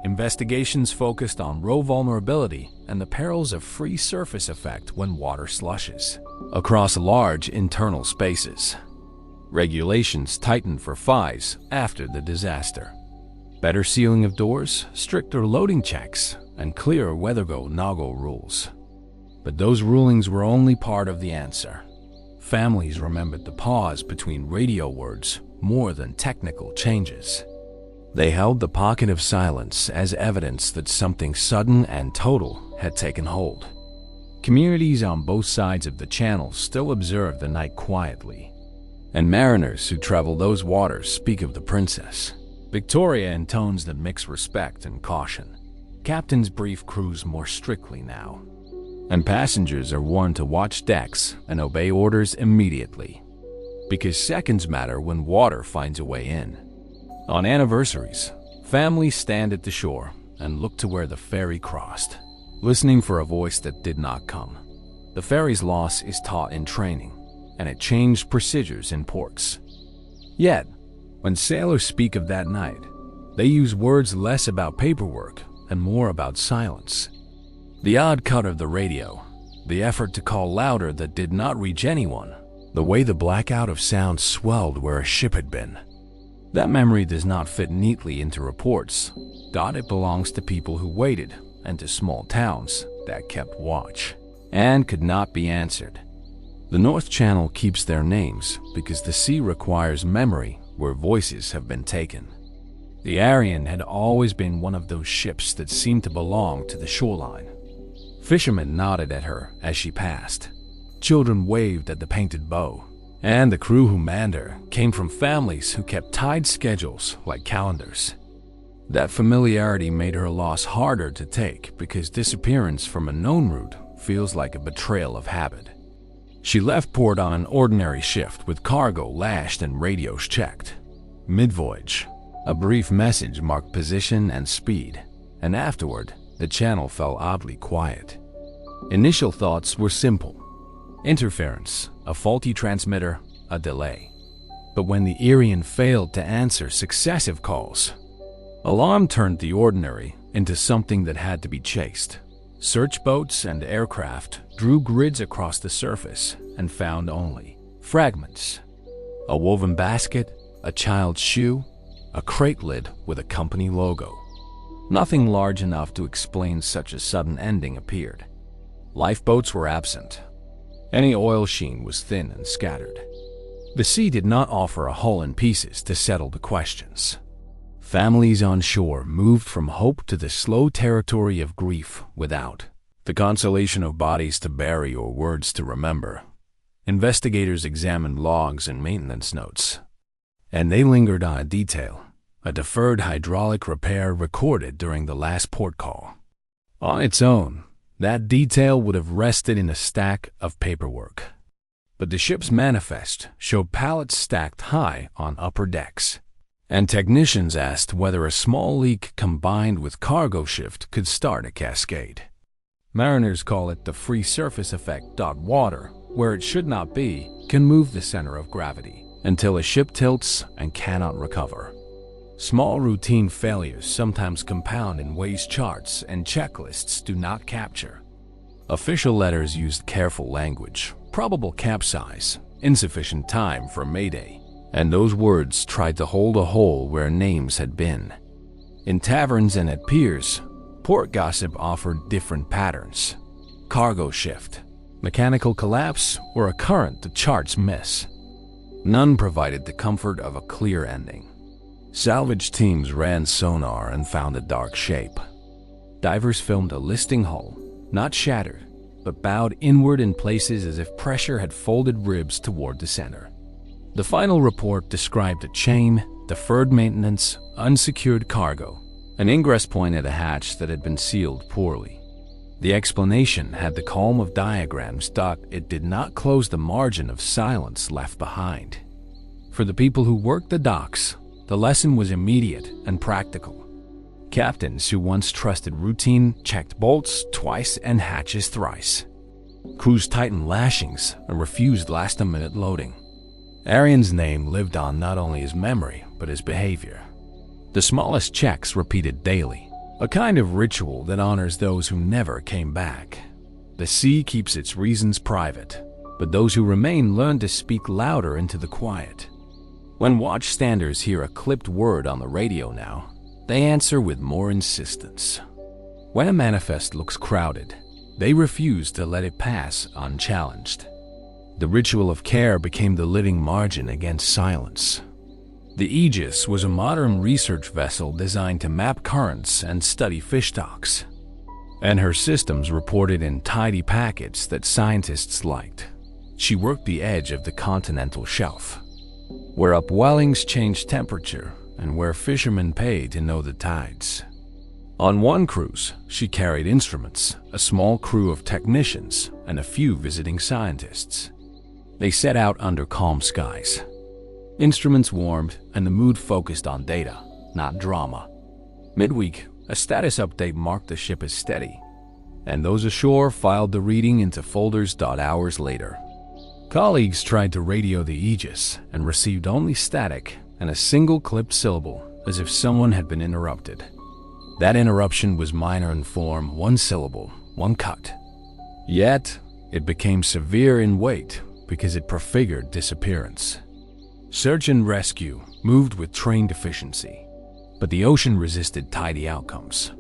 Investigations focused on row vulnerability and the perils of free surface effect when water slushes across large internal spaces. Regulations tightened for FIs after the disaster. Better sealing of doors, stricter loading checks, and clearer weather-go-no-go rules. But those rulings were only part of the answer. Families remembered the pause between radio words more than technical changes. They held the pocket of silence as evidence that something sudden and total had taken hold. Communities on both sides of the channel still observe the night quietly, and mariners who travel those waters speak of the Princess Victoria in tones that mix respect and caution. Captains brief crews more strictly now, and passengers are warned to watch decks and obey orders immediately, because seconds matter when water finds a way in. On anniversaries, families stand at the shore and look to where the ferry crossed, listening for a voice that did not come. The ferry's loss is taught in training, and it changed procedures in ports. Yet, when sailors speak of that night, they use words less about paperwork and more about silence. The odd cut of the radio, the effort to call louder that did not reach anyone, the way the blackout of sound swelled where a ship had been. That memory does not fit neatly into reports. It belongs to people who waited and to small towns that kept watch and could not be answered. The North Channel keeps their names because the sea requires memory where voices have been taken. The Arian had always been one of those ships that seemed to belong to the shoreline. Fishermen nodded at her as she passed. Children waved at the painted bow, and the crew who manned her came from families who kept tied schedules like calendars. That familiarity made her loss harder to take because disappearance from a known route feels like a betrayal of habit. She left port on an ordinary shift with cargo lashed and radios checked. Mid-voyage, a brief message marked position and speed, and afterward, the channel fell oddly quiet. Initial thoughts were simple. Interference, a faulty transmitter, a delay. But when the Eerie failed to answer successive calls, alarm turned the ordinary into something that had to be chased. Search boats and aircraft drew grids across the surface and found only fragments. A woven basket, a child's shoe, a crate lid with a company logo. Nothing large enough to explain such a sudden ending appeared. Lifeboats were absent. Any oil sheen was thin and scattered. The sea did not offer a hull in pieces to settle the questions. Families on shore moved from hope to the slow territory of grief without the consolation of bodies to bury or words to remember. Investigators examined logs and maintenance notes, and they lingered on a detail, a deferred hydraulic repair recorded during the last port call. On its own, that detail would have rested in a stack of paperwork. But the ship's manifest showed pallets stacked high on upper decks, and technicians asked whether a small leak combined with cargo shift could start a cascade. Mariners call it the free surface effect. Water, where it should not be, can move the center of gravity until a ship tilts and cannot recover. Small routine failures sometimes compound in ways charts and checklists do not capture. Official letters used careful language, probable capsize, insufficient time for Mayday, and those words tried to hold a hole where names had been. In taverns and at piers, port gossip offered different patterns. Cargo shift, mechanical collapse, or a current the charts miss. None provided the comfort of a clear ending. Salvage teams ran sonar and found a dark shape. Divers filmed a listing hull, not shattered, but bowed inward in places as if pressure had folded ribs toward the center. The final report described a chain, deferred maintenance, unsecured cargo, an ingress point at a hatch that had been sealed poorly. The explanation had the calm of diagrams, but it did not close the margin of silence left behind. For the people who worked the docks, the lesson was immediate and practical. Captains who once trusted routine checked bolts twice and hatches thrice. Crews tightened lashings and refused last-minute loading. Arian's name lived on not only his memory, but his behavior. The smallest checks repeated daily, a kind of ritual that honors those who never came back. The sea keeps its reasons private, but those who remain learn to speak louder into the quiet. When watchstanders hear a clipped word on the radio now, they answer with more insistence. When a manifest looks crowded, they refuse to let it pass unchallenged. The ritual of care became the living margin against silence. The Aegis was a modern research vessel designed to map currents and study fish stocks, and her systems reported in tidy packets that scientists liked. She worked the edge of the continental shelf, where upwellings changed temperature and where fishermen paid to know the tides. On one cruise, she carried instruments, a small crew of technicians, and a few visiting scientists. They set out under calm skies. Instruments warmed and the mood focused on data, not drama. Midweek, a status update marked the ship as steady, and those ashore filed the reading into folders. Hours later, colleagues tried to radio the Aegis and received only static and a single clipped syllable, as if someone had been interrupted. That interruption was minor in form, one syllable, one cut. Yet, it became severe in weight because it prefigured disappearance. Search and rescue moved with trained efficiency, but the ocean resisted tidy outcomes.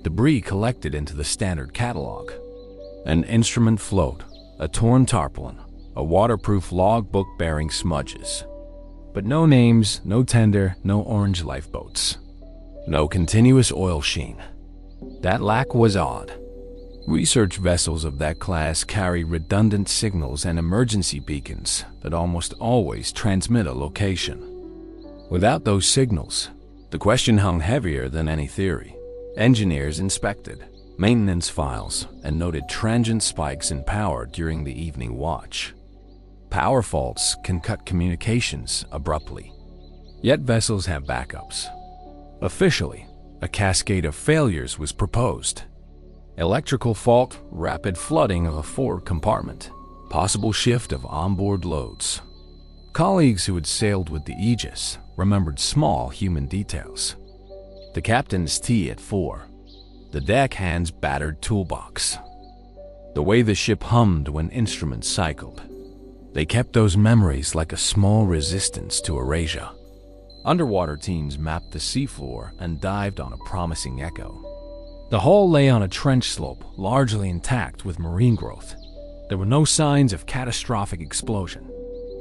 Debris collected into the standard catalog. An instrument float, a torn tarpaulin, a waterproof logbook bearing smudges. But no names, no tender, no orange lifeboats. No continuous oil sheen. That lack was odd. Research vessels of that class carry redundant signals and emergency beacons that almost always transmit a location. Without those signals, the question hung heavier than any theory. Engineers inspected maintenance files and noted transient spikes in power during the evening watch. Power faults can cut communications abruptly. Yet vessels have backups. Officially, a cascade of failures was proposed. Electrical fault, rapid flooding of a forward compartment, possible shift of onboard loads. Colleagues who had sailed with the Aegis remembered small human details. The captain's tea at 4, the deckhand's battered toolbox, the way the ship hummed when instruments cycled. They kept those memories like a small resistance to erasure. Underwater teams mapped the seafloor and dived on a promising echo. The hull lay on a trench slope, largely intact with marine growth. There were no signs of catastrophic explosion.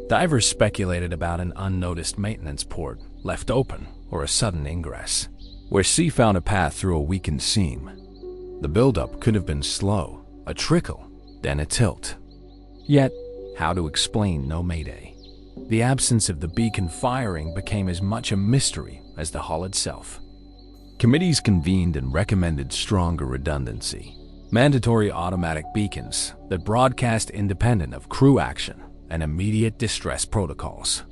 Divers speculated about an unnoticed maintenance port left open or a sudden ingress, where sea found a path through a weakened seam. The buildup could have been slow, a trickle, then a tilt. Yet, how to explain no mayday? The absence of the beacon firing became as much a mystery as the hull itself. Committees convened and recommended stronger redundancy, mandatory automatic beacons that broadcast independent of crew action and immediate distress protocols,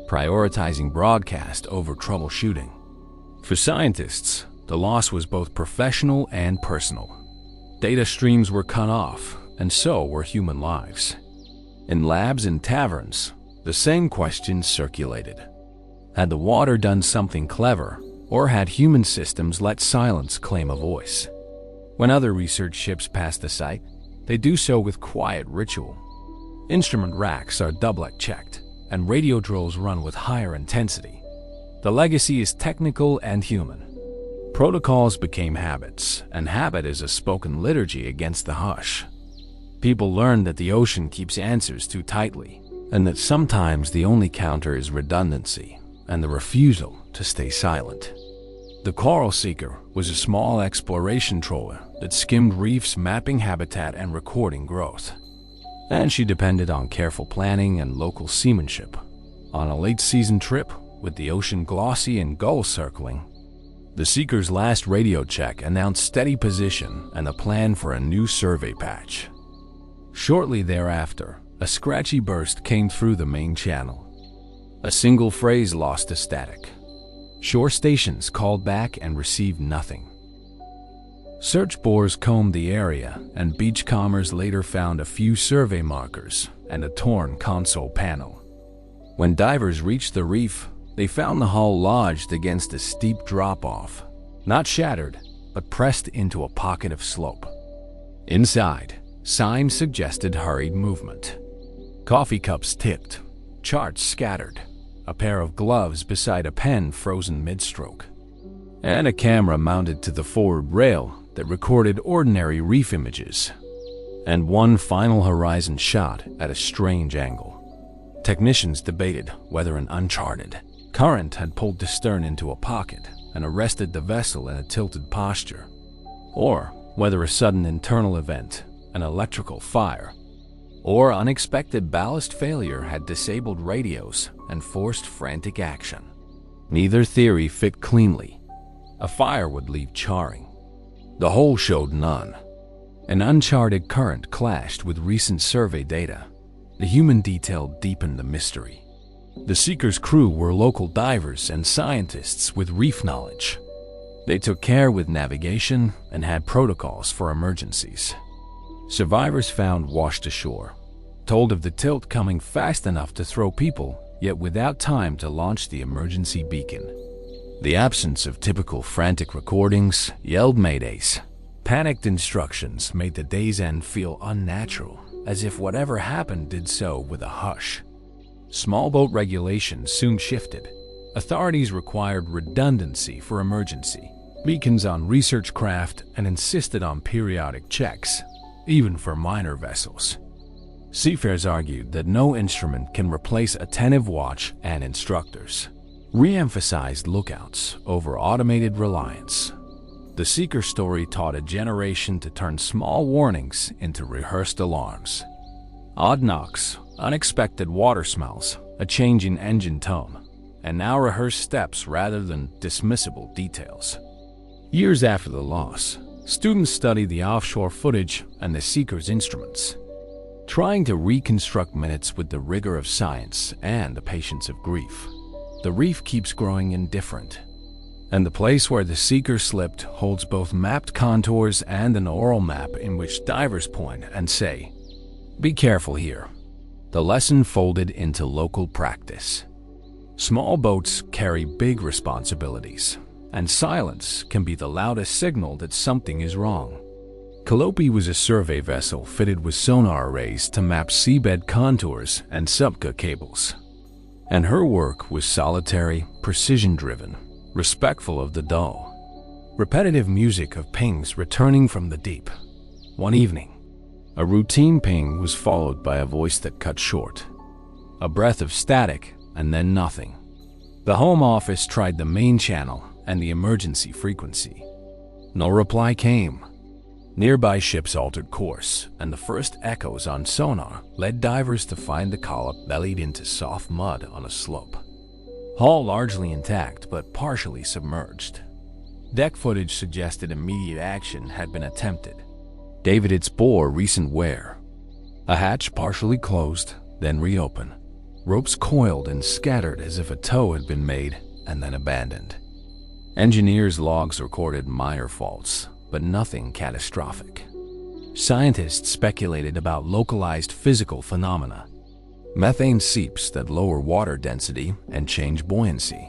prioritizing broadcast over troubleshooting. For scientists, the loss was both professional and personal. Data streams were cut off, and so were human lives. In labs and taverns, the same questions circulated. Had the water done something clever, or had human systems let silence claim a voice? When other research ships pass the site, they do so with quiet ritual. Instrument racks are doublet checked, and radio drills run with higher intensity. The legacy is technical and human. Protocols became habits, and habit is a spoken liturgy against the hush. People learn that the ocean keeps answers too tightly, and that sometimes the only counter is redundancy and the refusal to stay silent. The Coral Seeker was a small exploration trawler that skimmed reefs, mapping habitat and recording growth. And she depended on careful planning and local seamanship. On a late-season trip, with the ocean glossy and gull circling, The Seeker's last radio check announced steady position and a plan for a new survey patch. Shortly thereafter, a scratchy burst came through the main channel. A single phrase lost to static. Shore stations called back and received nothing. Search bores combed the area, and beachcombers later found a few survey markers and a torn console panel. When divers reached the reef, they found the hull lodged against a steep drop-off, not shattered, but pressed into a pocket of slope. Inside, signs suggested hurried movement. Coffee cups tipped, charts scattered, a pair of gloves beside a pen frozen mid-stroke, and a camera mounted to the forward rail that recorded ordinary reef images, and one final horizon shot at a strange angle. Technicians debated whether an uncharted current had pulled the stern into a pocket and arrested the vessel in a tilted posture, or whether a sudden internal event, an electrical fire, or unexpected ballast failure had disabled radios and forced frantic action. Neither theory fit cleanly. A fire would leave charring. The hole showed none. An uncharted current clashed with recent survey data. The human detail deepened the mystery. The Seeker's crew were local divers and scientists with reef knowledge. They took care with navigation and had protocols for emergencies. Survivors found washed ashore, told of the tilt coming fast enough to throw people, yet without time to launch the emergency beacon. The absence of typical frantic recordings, yelled maydays, panicked instructions made the day's end feel unnatural, as if whatever happened did so with a hush. Small boat regulations soon shifted. Authorities required redundancy for emergency beacons on research craft and insisted on periodic checks, even for minor vessels. Seafarers argued that no instrument can replace attentive watch and instructors, re-emphasized lookouts over automated reliance. The Seeker story taught a generation to turn small warnings into rehearsed alarms. Odd knocks, unexpected water smells, a change in engine tone, and now rehearsed steps rather than dismissible details. Years after the loss, students studied the offshore footage and the Seeker's instruments, trying to reconstruct minutes with the rigor of science and the patience of grief. The reef keeps growing indifferent, and the place where the Seeker slipped holds both mapped contours and an oral map in which divers point and say, "Be careful here." The lesson folded into local practice. Small boats carry big responsibilities, and silence can be the loudest signal that something is wrong. Calliope was a survey vessel fitted with sonar arrays to map seabed contours and subca cables. And her work was solitary, precision-driven, respectful of the dull. Repetitive music of pings returning from the deep. One evening, a routine ping was followed by a voice that cut short. A breath of static, and then nothing. The Home Office tried the main channel and the emergency frequency. No reply came. Nearby ships altered course, and the first echoes on sonar led divers to find the column bellied into soft mud on a slope. Hull largely intact but partially submerged. Deck footage suggested immediate action had been attempted. David its bore recent wear. A hatch partially closed, then reopened. Ropes coiled and scattered as if a tow had been made and then abandoned. Engineers' logs recorded minor faults, but nothing catastrophic. Scientists speculated about localized physical phenomena. Methane seeps that lower water density and change buoyancy.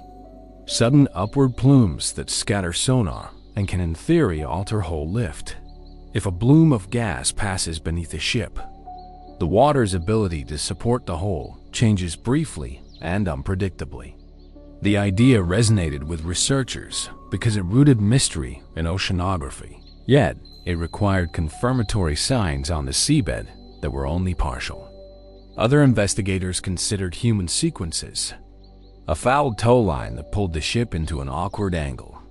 Sudden upward plumes that scatter sonar and can in theory alter hull lift. If a bloom of gas passes beneath a ship, the water's ability to support the hull changes briefly and unpredictably. The idea resonated with researchers because it rooted mystery in oceanography. Yet, it required confirmatory signs on the seabed that were only partial. Other investigators considered human sequences. A fouled tow line that pulled the ship into an awkward angle.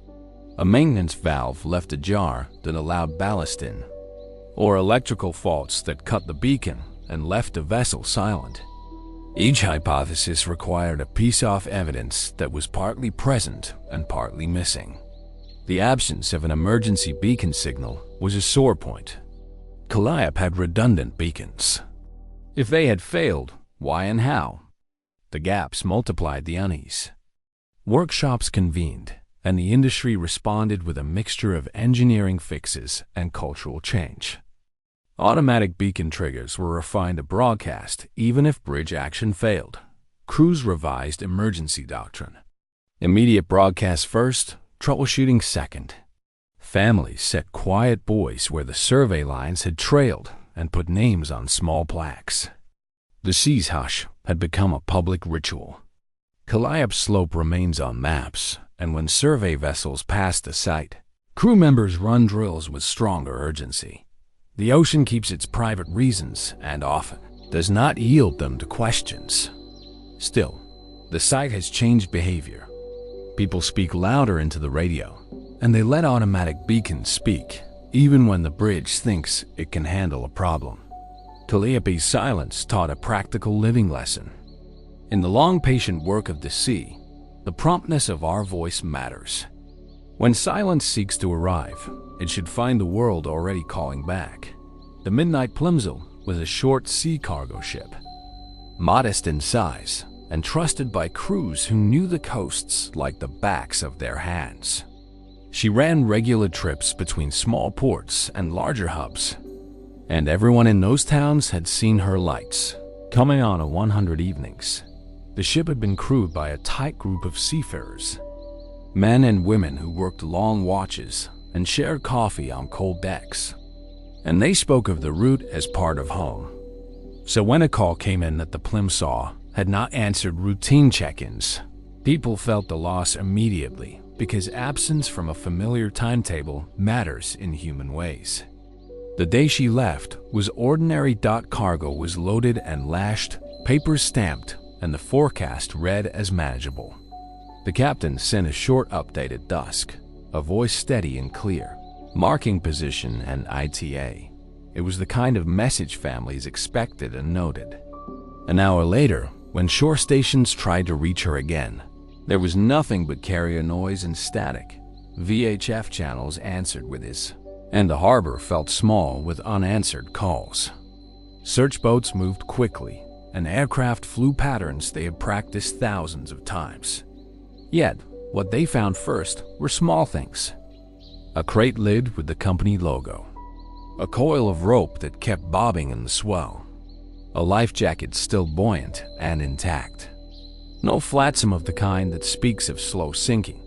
A maintenance valve left ajar that allowed ballast in. Or electrical faults that cut the beacon and left the vessel silent. Each hypothesis required a piece of evidence that was partly present and partly missing. The absence of an emergency beacon signal was a sore point. Calliope had redundant beacons. If they had failed, why and how? The gaps multiplied the unease. Workshops convened, and the industry responded with a mixture of engineering fixes and cultural change. Automatic beacon triggers were refined to broadcast even if bridge action failed. Crews revised emergency doctrine. Immediate broadcast first, troubleshooting second. Families set quiet buoys where the survey lines had trailed and put names on small plaques. The sea's hush had become a public ritual. Calliope's slope remains on maps, and when survey vessels pass the site, crew members run drills with stronger urgency. The ocean keeps its private reasons and often does not yield them to questions. Still, the site has changed behavior. People speak louder into the radio, and they let automatic beacons speak, even when the bridge thinks it can handle a problem. Calliope's silence taught a practical living lesson. In the long, patient work of the sea, the promptness of our voice matters. When silence seeks to arrive, it should find the world already calling back. The Midnight Plimsoll was a short sea cargo ship, modest in size and trusted by crews who knew the coasts like the backs of their hands. She ran regular trips between small ports and larger hubs, and everyone in those towns had seen her lights coming on at 100 evenings. The ship had been crewed by a tight group of seafarers, men and women who worked long watches and shared coffee on cold decks. And they spoke of the route as part of home. So when a call came in that the Plimsoll had not answered routine check-ins, people felt the loss immediately because absence from a familiar timetable matters in human ways. The day she left was ordinary. Cargo was loaded and lashed, papers stamped, and the forecast read as manageable. The captain sent a short update at dusk, a voice steady and clear, marking position and ITA. It was the kind of message families expected and noted. An hour later, when shore stations tried to reach her again, there was nothing but carrier noise and static. VHF channels answered with his, and the harbor felt small with unanswered calls. Search boats moved quickly, and aircraft flew patterns they had practiced thousands of times. Yet, what they found first were small things. A crate lid with the company logo, a coil of rope that kept bobbing in the swell, a life jacket still buoyant and intact. No flotsam of the kind that speaks of slow sinking,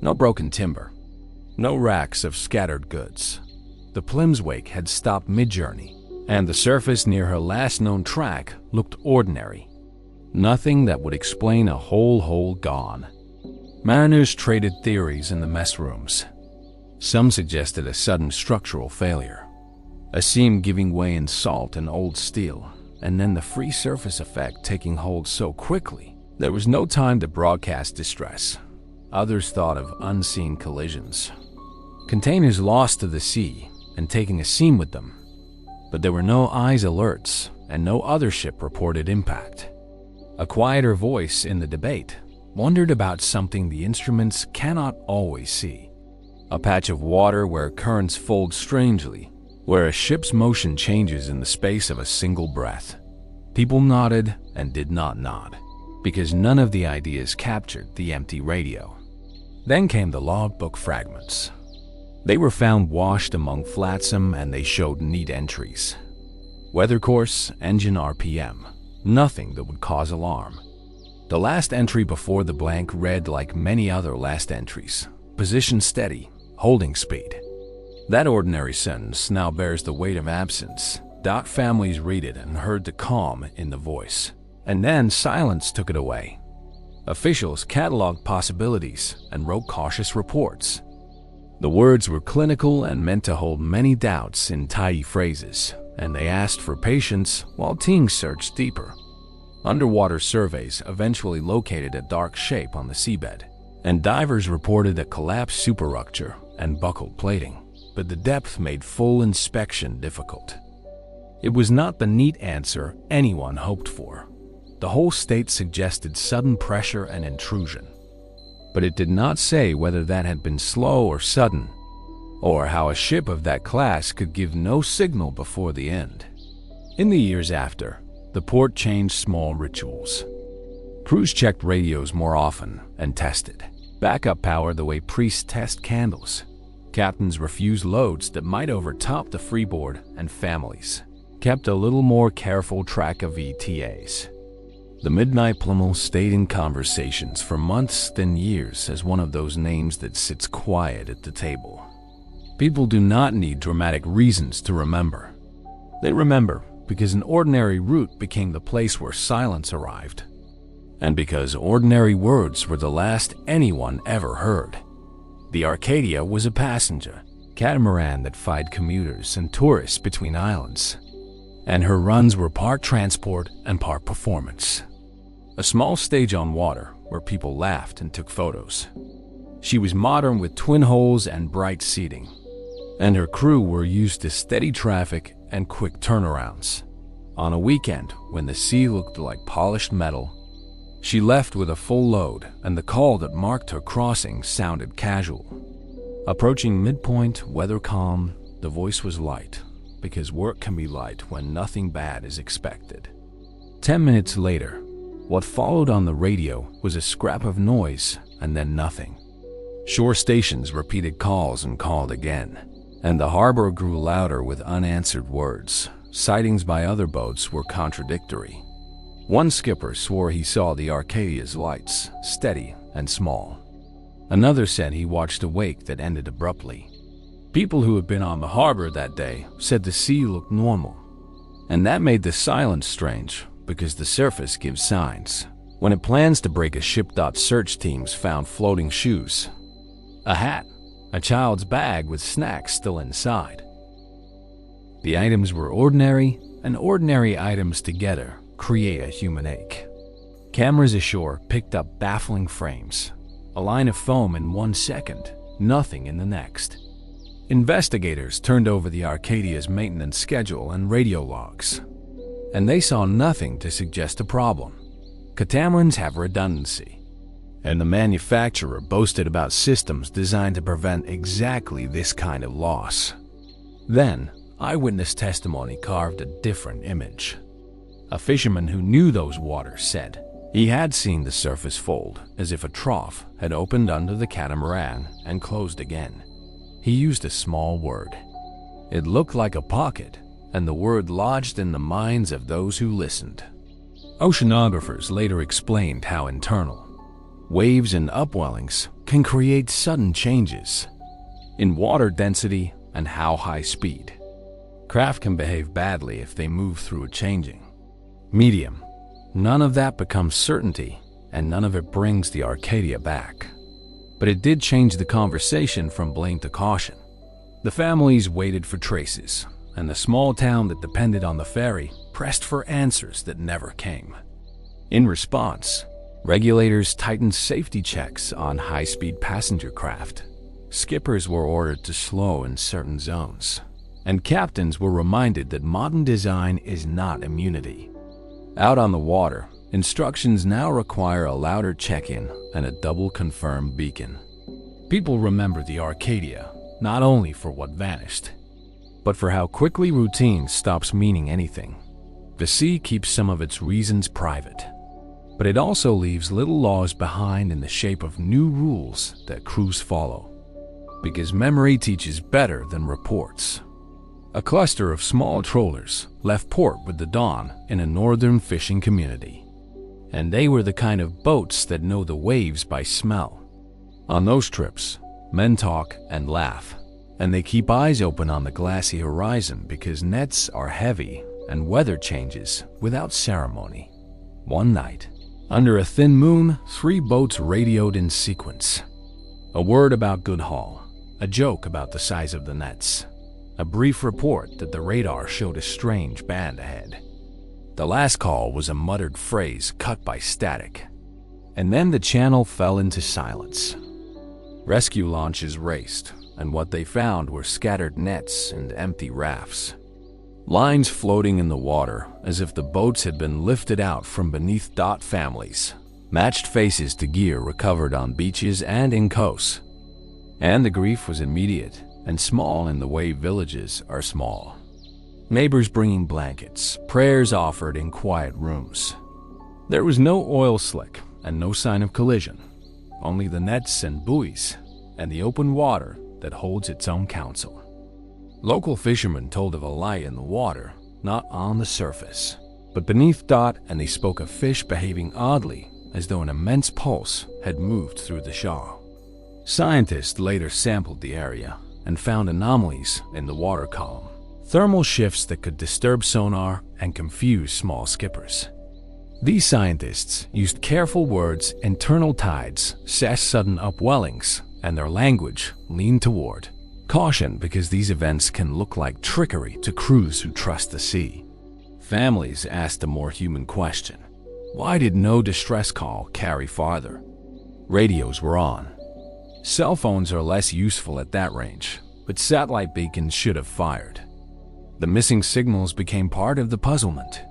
no broken timber, no racks of scattered goods. The Plimswake had stopped mid-journey, and the surface near her last known track looked ordinary. Nothing that would explain a whole hole gone. Mariners traded theories in the mess rooms. Some suggested a sudden structural failure, a seam giving way in salt and old steel, and then the free surface effect taking hold so quickly there was no time to broadcast distress. Others thought of unseen collisions, containers lost to the sea and taking a seam with them. But there were no eyes alerts, and no other ship reported impact. A quieter voice in the debate wondered about something the instruments cannot always see. A patch of water where currents fold strangely, where a ship's motion changes in the space of a single breath. People nodded and did not nod, because none of the ideas captured the empty radio. Then came the logbook fragments. They were found washed among flotsam, and they showed neat entries. Weather course, engine RPM, nothing that would cause alarm. The last entry before the blank read like many other last entries: position steady, holding speed. That ordinary sentence now bears the weight of absence. Families read it and heard the calm in the voice, and then silence took it away. Officials cataloged possibilities and wrote cautious reports. The words were clinical and meant to hold many doubts in tidy phrases, and they asked for patience while teams searched deeper. Underwater surveys eventually located a dark shape on the seabed, and divers reported a collapsed superstructure and buckled plating, but the depth made full inspection difficult. It was not the neat answer anyone hoped for. The whole state suggested sudden pressure and intrusion. but it did not say whether that had been slow or sudden, or how a ship of that class could give no signal before the end. In the years after, the port changed small rituals. Crews checked radios more often and tested backup power the way priests test candles. Captains refused loads that might overtop the freeboard, and families kept a little more careful track of ETAs. The Midnight Plummel stayed in conversations for months then years as one of those names that sits quiet at the table. People do not need dramatic reasons to remember. They remember because an ordinary route became the place where silence arrived, and because ordinary words were the last anyone ever heard. The Arcadia was a passenger catamaran that fied commuters and tourists between islands, and her runs were part transport and part performance. A small stage on water where people laughed and took photos. She was modern with twin hulls and bright seating, and her crew were used to steady traffic and quick turnarounds. On a weekend, when the sea looked like polished metal, she left with a full load, and the call that marked her crossing sounded casual. Approaching midpoint, weather calm, the voice was light, because work can be light when nothing bad is expected. 10 minutes later, what followed on the radio was a scrap of noise and then nothing. Shore stations repeated calls and called again, and the harbor grew louder with unanswered words. Sightings by other boats were contradictory. One skipper swore he saw the Arcadia's lights, steady and small. Another said he watched a wake that ended abruptly. People who had been on the harbor that day said the sea looked normal, and that made the silence strange because the surface gives signs. When it plans to break a ship, search teams found floating shoes, a hat, a child's bag with snacks still inside. The items were ordinary, and ordinary items together create a human ache. Cameras ashore picked up baffling frames. A line of foam in 1 second, nothing in the next. Investigators turned over the Arcadia's maintenance schedule and radio logs, and they saw nothing to suggest a problem. Catamarans have redundancy, and the manufacturer boasted about systems designed to prevent exactly this kind of loss. Then, eyewitness testimony carved a different image. A fisherman who knew those waters said he had seen the surface fold as if a trough had opened under the catamaran and closed again. He used a small word. It looked like a pocket, and the word lodged in the minds of those who listened. Oceanographers later explained how internal waves and upwellings can create sudden changes in water density and how high speed. Craft can behave badly if they move through a changing medium. None of that becomes certainty, and none of it brings the Arcadia back. But it did change the conversation from blame to caution. The families waited for traces, and the small town that depended on the ferry pressed for answers that never came. In response, regulators tightened safety checks on high-speed passenger craft. Skippers were ordered to slow in certain zones, and captains were reminded that modern design is not immunity. Out on the water, instructions now require a louder check-in and a double confirm beacon. People remember the Arcadia not only for what vanished, but for how quickly routine stops meaning anything. The sea keeps some of its reasons private, but it also leaves little laws behind in the shape of new rules that crews follow. Because memory teaches better than reports. A cluster of small trawlers left port with the dawn in a northern fishing community, and they were the kind of boats that know the waves by smell. On those trips, men talk and laugh, and they keep eyes open on the glassy horizon because nets are heavy and weather changes without ceremony. One night, under a thin moon, 3 boats radioed in sequence. A word about good haul, a joke about the size of the nets, a brief report that the radar showed a strange band ahead. The last call was a muttered phrase cut by static, and then the channel fell into silence. Rescue launches raced, and what they found were scattered nets and empty rafts. Lines floating in the water as if the boats had been lifted out from beneath. Families matched faces to gear recovered on beaches and in coasts. And the grief was immediate and small in the way villages are small. Neighbors bringing blankets, prayers offered in quiet rooms. There was no oil slick and no sign of collision, only the nets and buoys and the open water that holds its own counsel. Local fishermen told of a light in the water, not on the surface, but beneath Dot, and they spoke of fish behaving oddly as though an immense pulse had moved through the shoal. Scientists later sampled the area and found anomalies in the water column, thermal shifts that could disturb sonar and confuse small skippers. These scientists used careful words, internal tides, sudden upwellings, and their language leaned toward caution because these events can look like trickery to crews who trust the sea. Families asked a more human question. Why did no distress call carry farther? Radios were on. Cell phones are less useful at that range, but satellite beacons should have fired. The missing signals became part of the puzzlement.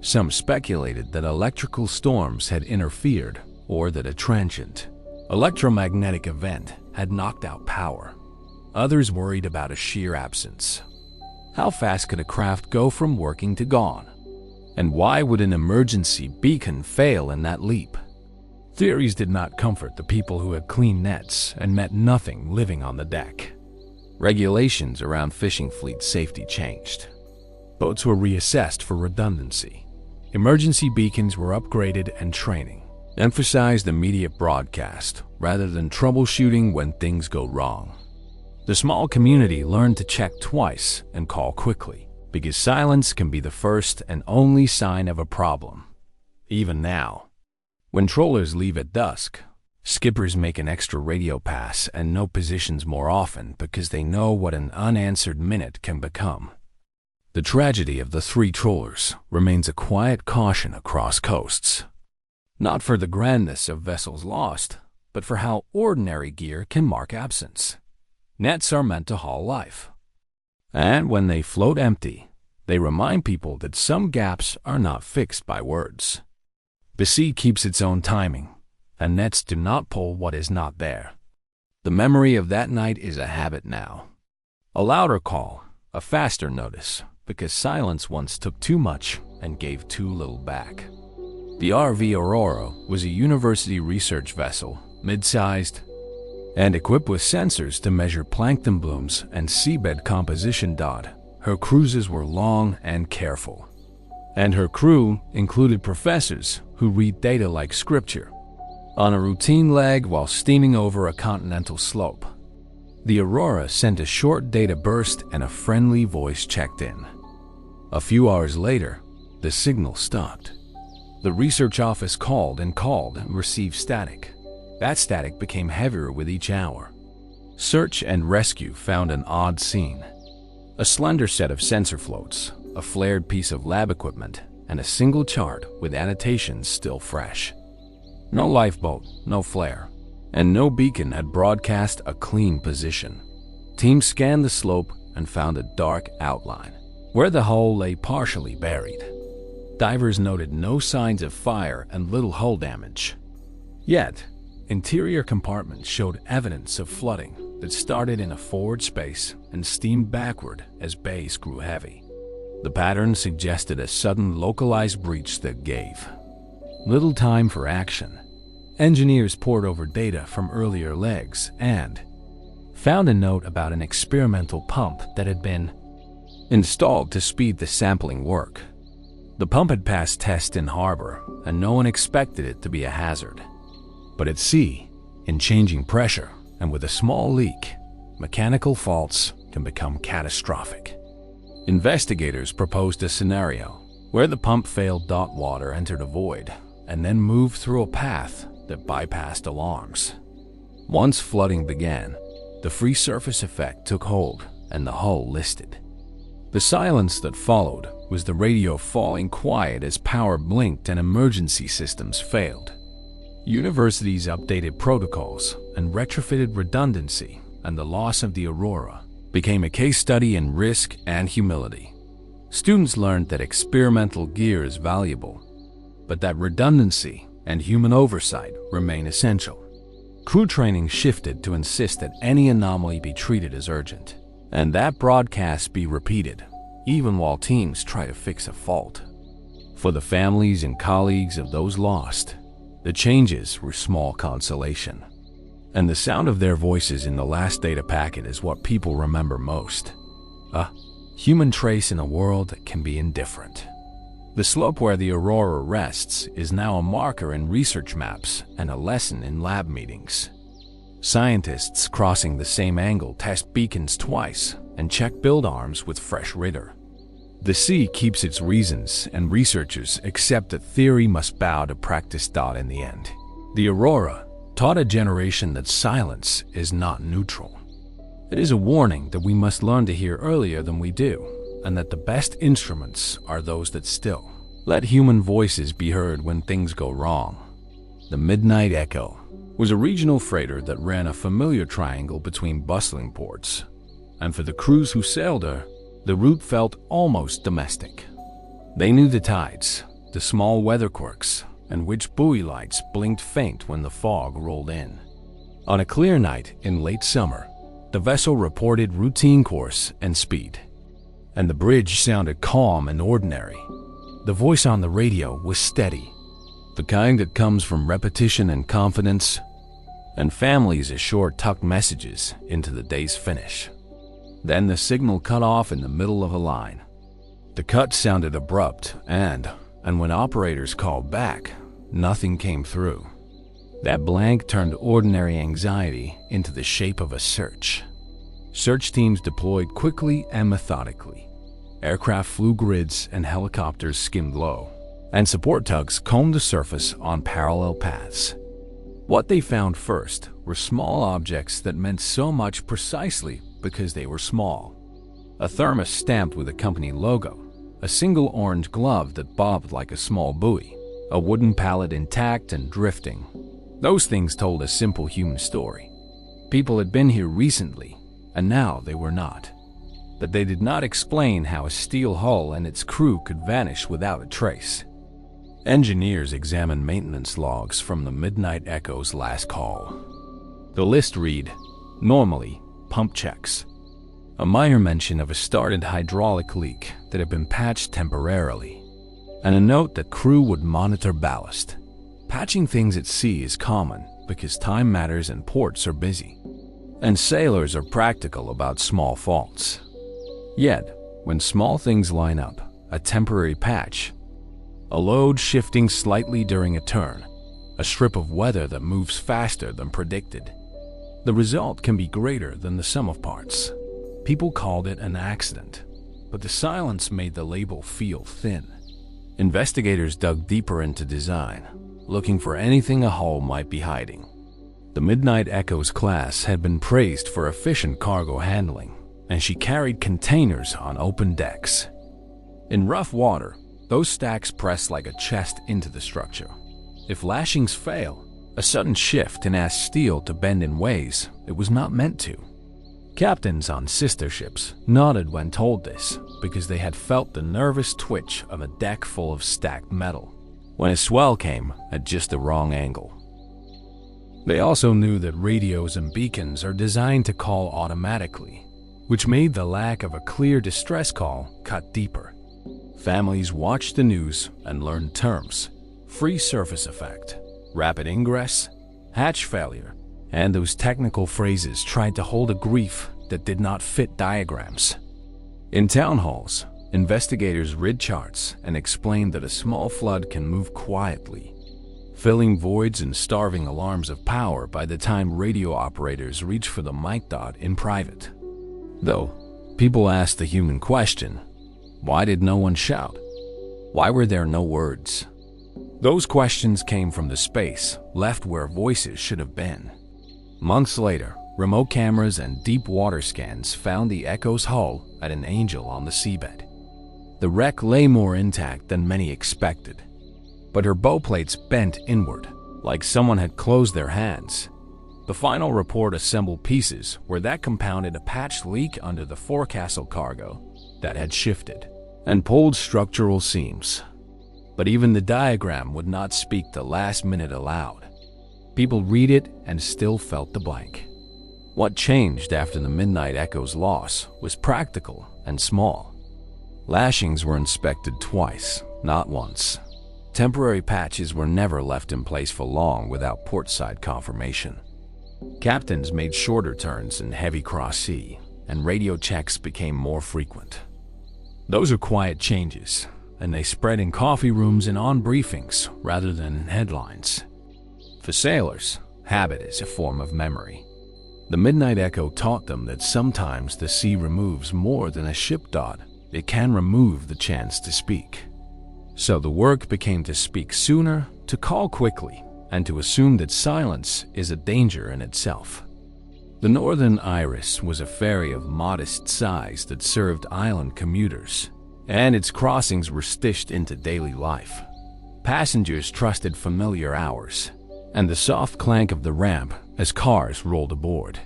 Some speculated that electrical storms had interfered or that a transient electromagnetic event had knocked out power. Others worried about a sheer absence. How fast could a craft go from working to gone? And why would an emergency beacon fail in that leap? Theories did not comfort the people who had clean nets and met nothing living on the deck. Regulations around fishing fleet safety changed. Boats were reassessed for redundancy. Emergency beacons were upgraded, and training emphasized immediate broadcast rather than troubleshooting when things go wrong. The small community learned to check twice and call quickly, because silence can be the first and only sign of a problem. Even now, when trawlers leave at dusk, skippers make an extra radio pass and know positions more often because they know what an unanswered minute can become. The tragedy of the 3 trawlers remains a quiet caution across coasts. Not for the grandness of vessels lost, but for how ordinary gear can mark absence. Nets are meant to haul life. And when they float empty, they remind people that some gaps are not fixed by words. The sea keeps its own timing, and nets do not pull what is not there. The memory of that night is a habit now. A louder call, a faster notice, because silence once took too much and gave too little back. The RV Aurora was a university research vessel, mid-sized, and equipped with sensors to measure plankton blooms and seabed composition. Her cruises were long and careful, and her crew included professors who read data like scripture on a routine leg while steaming over a continental slope. The Aurora sent a short data burst and a friendly voice checked in. A few hours later, the signal stopped. The research office called and received static. That static became heavier with each hour. Search and rescue found an odd scene. A slender set of sensor floats, a flared piece of lab equipment, and a single chart with annotations still fresh. No lifeboat, no flare, and no beacon had broadcast a clean position. Teams scanned the slope and found a dark outline, where the hull lay partially buried. Divers noted no signs of fire and little hull damage. Yet, interior compartments showed evidence of flooding that started in a forward space and steamed backward as bays grew heavy. The pattern suggested a sudden localized breach that gave little time for action. Engineers pored over data from earlier legs and found a note about an experimental pump that had been installed to speed the sampling work. The pump had passed tests in harbor, and no one expected it to be a hazard. But at sea, in changing pressure and with a small leak, mechanical faults can become catastrophic. Investigators proposed a scenario where the pump failed. Water entered a void and then moved through a path that bypassed alarms. Once flooding began, the free surface effect took hold and the hull listed. The silence that followed was the radio falling quiet as power blinked and emergency systems failed. Universities updated protocols and retrofitted redundancy, and the loss of the Aurora became a case study in risk and humility. Students learned that experimental gear is valuable, but that redundancy and human oversight remain essential. Crew training shifted to insist that any anomaly be treated as urgent, and that broadcasts be repeated, even while teams try to fix a fault. For the families and colleagues of those lost, the changes were small consolation, and the sound of their voices in the last data packet is what people remember most. A human trace in a world that can be indifferent. The slope where the Aurora rests is now a marker in research maps and a lesson in lab meetings. Scientists crossing the same angle test beacons twice and check build arms with fresh rigor. The sea keeps its reasons, and researchers accept that theory must bow to practice. In the end, the Aurora taught a generation that silence is not neutral. It is a warning that we must learn to hear earlier than we do, and that the best instruments are those that still let human voices be heard when things go wrong. The Midnight Echo was a regional freighter that ran a familiar triangle between bustling ports, and for the crews who sailed her, the route felt almost domestic. They knew the tides, the small weather quirks, and which buoy lights blinked faint when the fog rolled in. On a clear night in late summer, the vessel reported routine course and speed, and the bridge sounded calm and ordinary. The voice on the radio was steady, the kind that comes from repetition and confidence, and families assured tucked messages into the day's finish. Then the signal cut off in the middle of a line. The cut sounded abrupt, and when operators called back, nothing came through. That blank turned ordinary anxiety into the shape of a search. Search teams deployed quickly and methodically. Aircraft flew grids and helicopters skimmed low, and support tugs combed the surface on parallel paths. What they found first were small objects that meant so much precisely because they were small. A thermos stamped with a company logo, a single orange glove that bobbed like a small buoy, a wooden pallet intact and drifting. Those things told a simple human story. People had been here recently, and now they were not. But they did not explain how a steel hull and its crew could vanish without a trace. Engineers examined maintenance logs from the Midnight Echo's last call. The list read, normally, pump checks. A minor mention of a started hydraulic leak that had been patched temporarily, and a note that crew would monitor ballast. Patching things at sea is common because time matters and ports are busy, and sailors are practical about small faults. Yet, when small things line up, a temporary patch, a load shifting slightly during a turn, a strip of weather that moves faster than predicted, the result can be greater than the sum of parts. People called it an accident, but the silence made the label feel thin. Investigators dug deeper into design, looking for anything a hull might be hiding. The Midnight Echo's class had been praised for efficient cargo handling, and she carried containers on open decks. In rough water, those stacks press like a chest into the structure. If lashings fail, a sudden shift can ask steel to bend in ways it was not meant to. Captains on sister ships nodded when told this because they had felt the nervous twitch of a deck full of stacked metal when a swell came at just the wrong angle. They also knew that radios and beacons are designed to call automatically, which made the lack of a clear distress call cut deeper. Families watched the news and learned terms: free surface effect, rapid ingress, hatch failure, and those technical phrases tried to hold a grief that did not fit diagrams. In town halls, investigators read charts and explained that a small flood can move quietly, filling voids and starving alarms of power by the time radio operators reach for the mic dot in private. Though, people asked the human question, why did no one shout? Why were there no words? Those questions came from the space left where voices should have been. Months later, remote cameras and deep water scans found the Echo's hull at an Angel on the seabed. The wreck lay more intact than many expected, but her bow plates bent inward, like someone had closed their hands. The final report assembled pieces where that compounded a patched leak under the forecastle cargo that had shifted and pulled structural seams. But even the diagram would not speak the last minute aloud. People read it and still felt the blank. What changed after the Midnight Echo's loss was practical and small. Lashings were inspected twice, not once. Temporary patches were never left in place for long without portside confirmation. Captains made shorter turns in heavy cross sea, and radio checks became more frequent. Those are quiet changes, and they spread in coffee rooms and on briefings rather than in headlines. For sailors, habit is a form of memory. The Midnight Echo taught them that sometimes the sea removes more than a ship does. It can remove the chance to speak. So the work became to speak sooner, to call quickly, and to assume that silence is a danger in itself. The Northern Iris was a ferry of modest size that served island commuters, and its crossings were stitched into daily life. Passengers trusted familiar hours and the soft clank of the ramp as cars rolled aboard.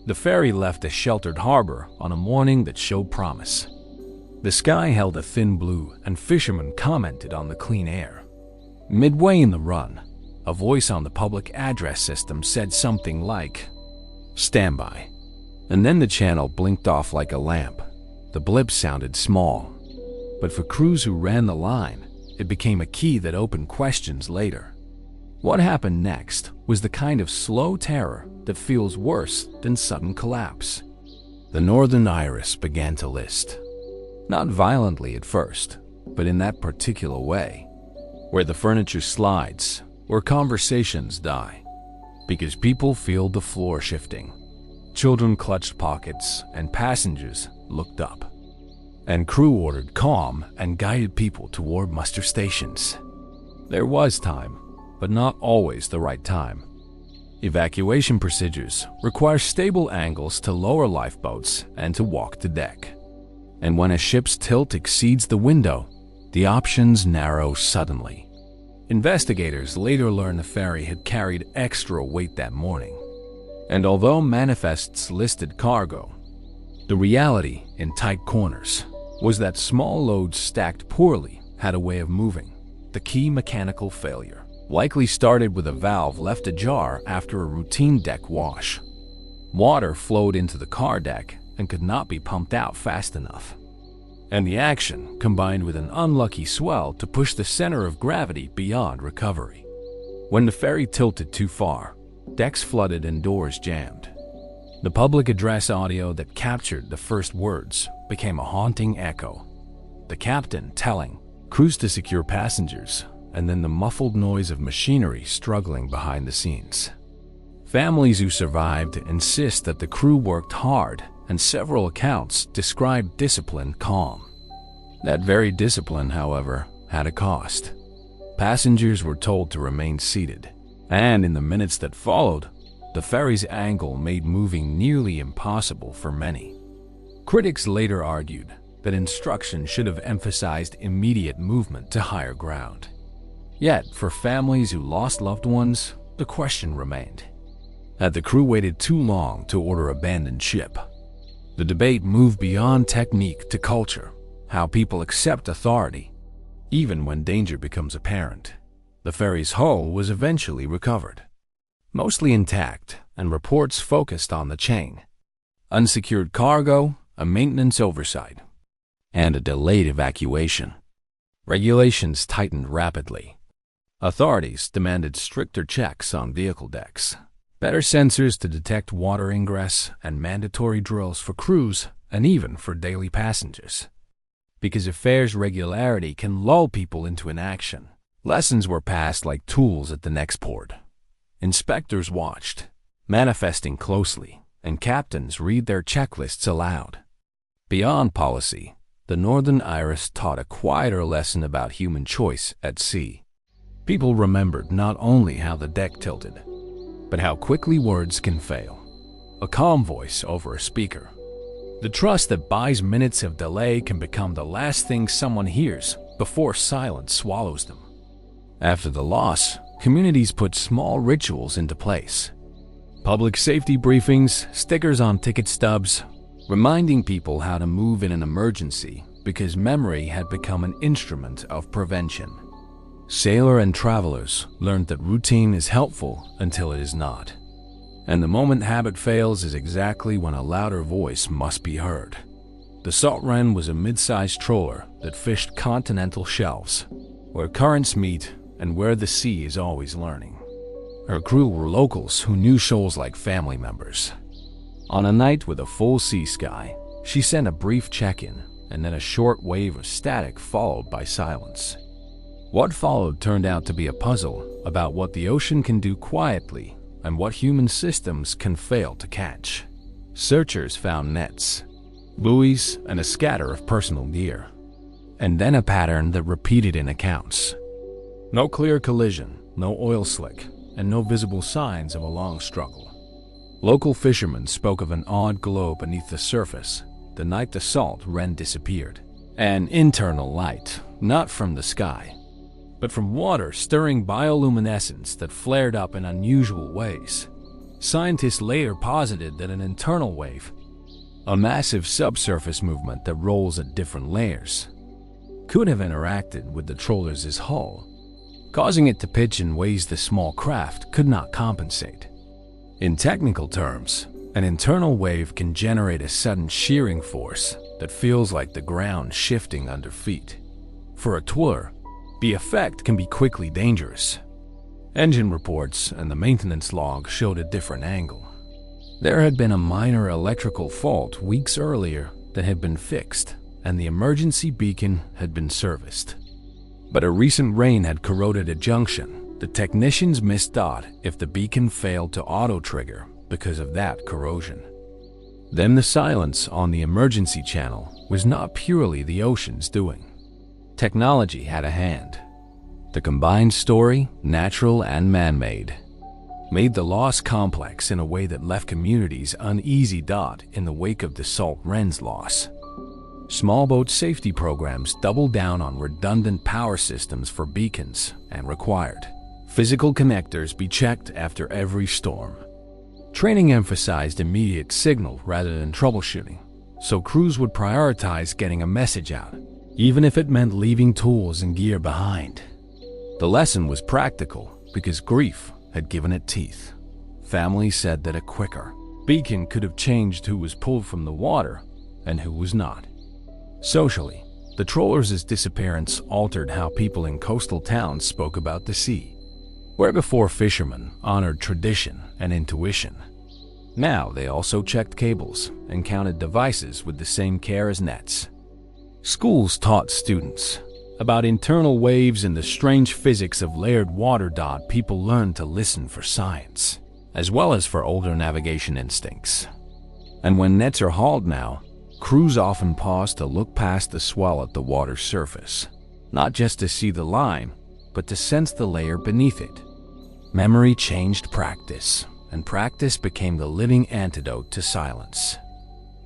The ferry left a sheltered harbor on a morning that showed promise. The sky held a thin blue, and fishermen commented on the clean air. Midway in the run, a voice on the public address system said something like, "Stand by." And then the channel blinked off like a lamp. The blip sounded small, but for crews who ran the line, it became a key that opened questions later. What happened next was the kind of slow terror that feels worse than sudden collapse. The Northern Iris began to list. Not violently at first, but in that particular way, where the furniture slides, where conversations die, because people feel the floor shifting. Children clutched pockets, and passengers looked up. And crew ordered calm and guided people toward muster stations. There was time, but not always the right time. Evacuation procedures require stable angles to lower lifeboats and to walk the deck. And when a ship's tilt exceeds the window, the options narrow suddenly. Investigators later learned the ferry had carried extra weight that morning. And although manifests listed cargo, the reality in tight corners was that small loads stacked poorly had a way of moving. The key mechanical failure likely started with a valve left ajar after a routine deck wash. Water flowed into the car deck and could not be pumped out fast enough. And the action combined with an unlucky swell to push the center of gravity beyond recovery. When the ferry tilted too far, decks flooded and doors jammed. The public address audio that captured the first words became a haunting echo. The captain telling crews to secure passengers, and then the muffled noise of machinery struggling behind the scenes. Families who survived insist that the crew worked hard, and several accounts describe disciplined calm. That very discipline, however, had a cost. Passengers were told to remain seated, and in the minutes that followed, the ferry's angle made moving nearly impossible for many. Critics later argued that instruction should have emphasized immediate movement to higher ground. Yet, for families who lost loved ones, the question remained: had the crew waited too long to order abandoned ship? The debate moved beyond technique to culture, how people accept authority, even when danger becomes apparent. The ferry's hull was eventually recovered, mostly intact, and reports focused on the chain: unsecured cargo, a maintenance oversight, and a delayed evacuation. Regulations tightened rapidly. Authorities demanded stricter checks on vehicle decks, better sensors to detect water ingress, and mandatory drills for crews and even for daily passengers. Because affairs regularity can lull people into inaction, lessons were passed like tools at the next port. Inspectors watched, manifesting closely, and captains read their checklists aloud. Beyond policy, the Northern Iris taught a quieter lesson about human choice at sea. People remembered not only how the deck tilted, but how quickly words can fail. A calm voice over a speaker. The trust that buys minutes of delay can become the last thing someone hears before silence swallows them. After the loss, communities put small rituals into place. Public safety briefings, stickers on ticket stubs, reminding people how to move in an emergency because memory had become an instrument of prevention. Sailor and travelers learned that routine is helpful until it is not. And the moment habit fails is exactly when a louder voice must be heard. The Salt Wren was a mid-sized trawler that fished continental shelves, where currents meet and where the sea is always learning. Her crew were locals who knew shoals like family members. On a night with a full sea sky, she sent a brief check-in and then a short wave of static followed by silence. What followed turned out to be a puzzle about what the ocean can do quietly and what human systems can fail to catch. Searchers found nets, buoys, and a scatter of personal gear, and then a pattern that repeated in accounts. No clear collision, no oil slick, and no visible signs of a long struggle. Local fishermen spoke of an odd glow beneath the surface the night the Salt Wren disappeared. An internal light, not from the sky, but from water stirring bioluminescence that flared up in unusual ways. Scientists later posited that an internal wave, a massive subsurface movement that rolls at different layers, could have interacted with the trawler's hull, causing it to pitch in ways the small craft could not compensate. In technical terms, an internal wave can generate a sudden shearing force that feels like the ground shifting under feet. For a trawler, the effect can be quickly dangerous. Engine reports and the maintenance log showed a different angle. There had been a minor electrical fault weeks earlier that had been fixed, and the emergency beacon had been serviced. But a recent rain had corroded a junction. The technicians misthought if the beacon failed to auto-trigger because of that corrosion. Then the silence on the emergency channel was not purely the ocean's doing. Technology had a hand. The combined story, natural and man-made, made the loss complex in a way that left communities uneasy. In the wake of the Salt Wren's loss, small boat safety programs doubled down on redundant power systems for beacons and required physical connectors be checked after every storm. Training emphasized immediate signal rather than troubleshooting, so crews would prioritize getting a message out, even if it meant leaving tools and gear behind. The lesson was practical because grief had given it teeth. Families said that a quicker beacon could have changed who was pulled from the water and who was not. Socially, the trawler's disappearance altered how people in coastal towns spoke about the sea. Where before fishermen honored tradition and intuition, now they also checked cables and counted devices with the same care as nets. Schools taught students about internal waves and the strange physics of layered water. People learned to listen for science, as well as for older navigation instincts. And when nets are hauled now, crews often pause to look past the swell at the water's surface, not just to see the line, but to sense the layer beneath it. Memory changed practice, and practice became the living antidote to silence.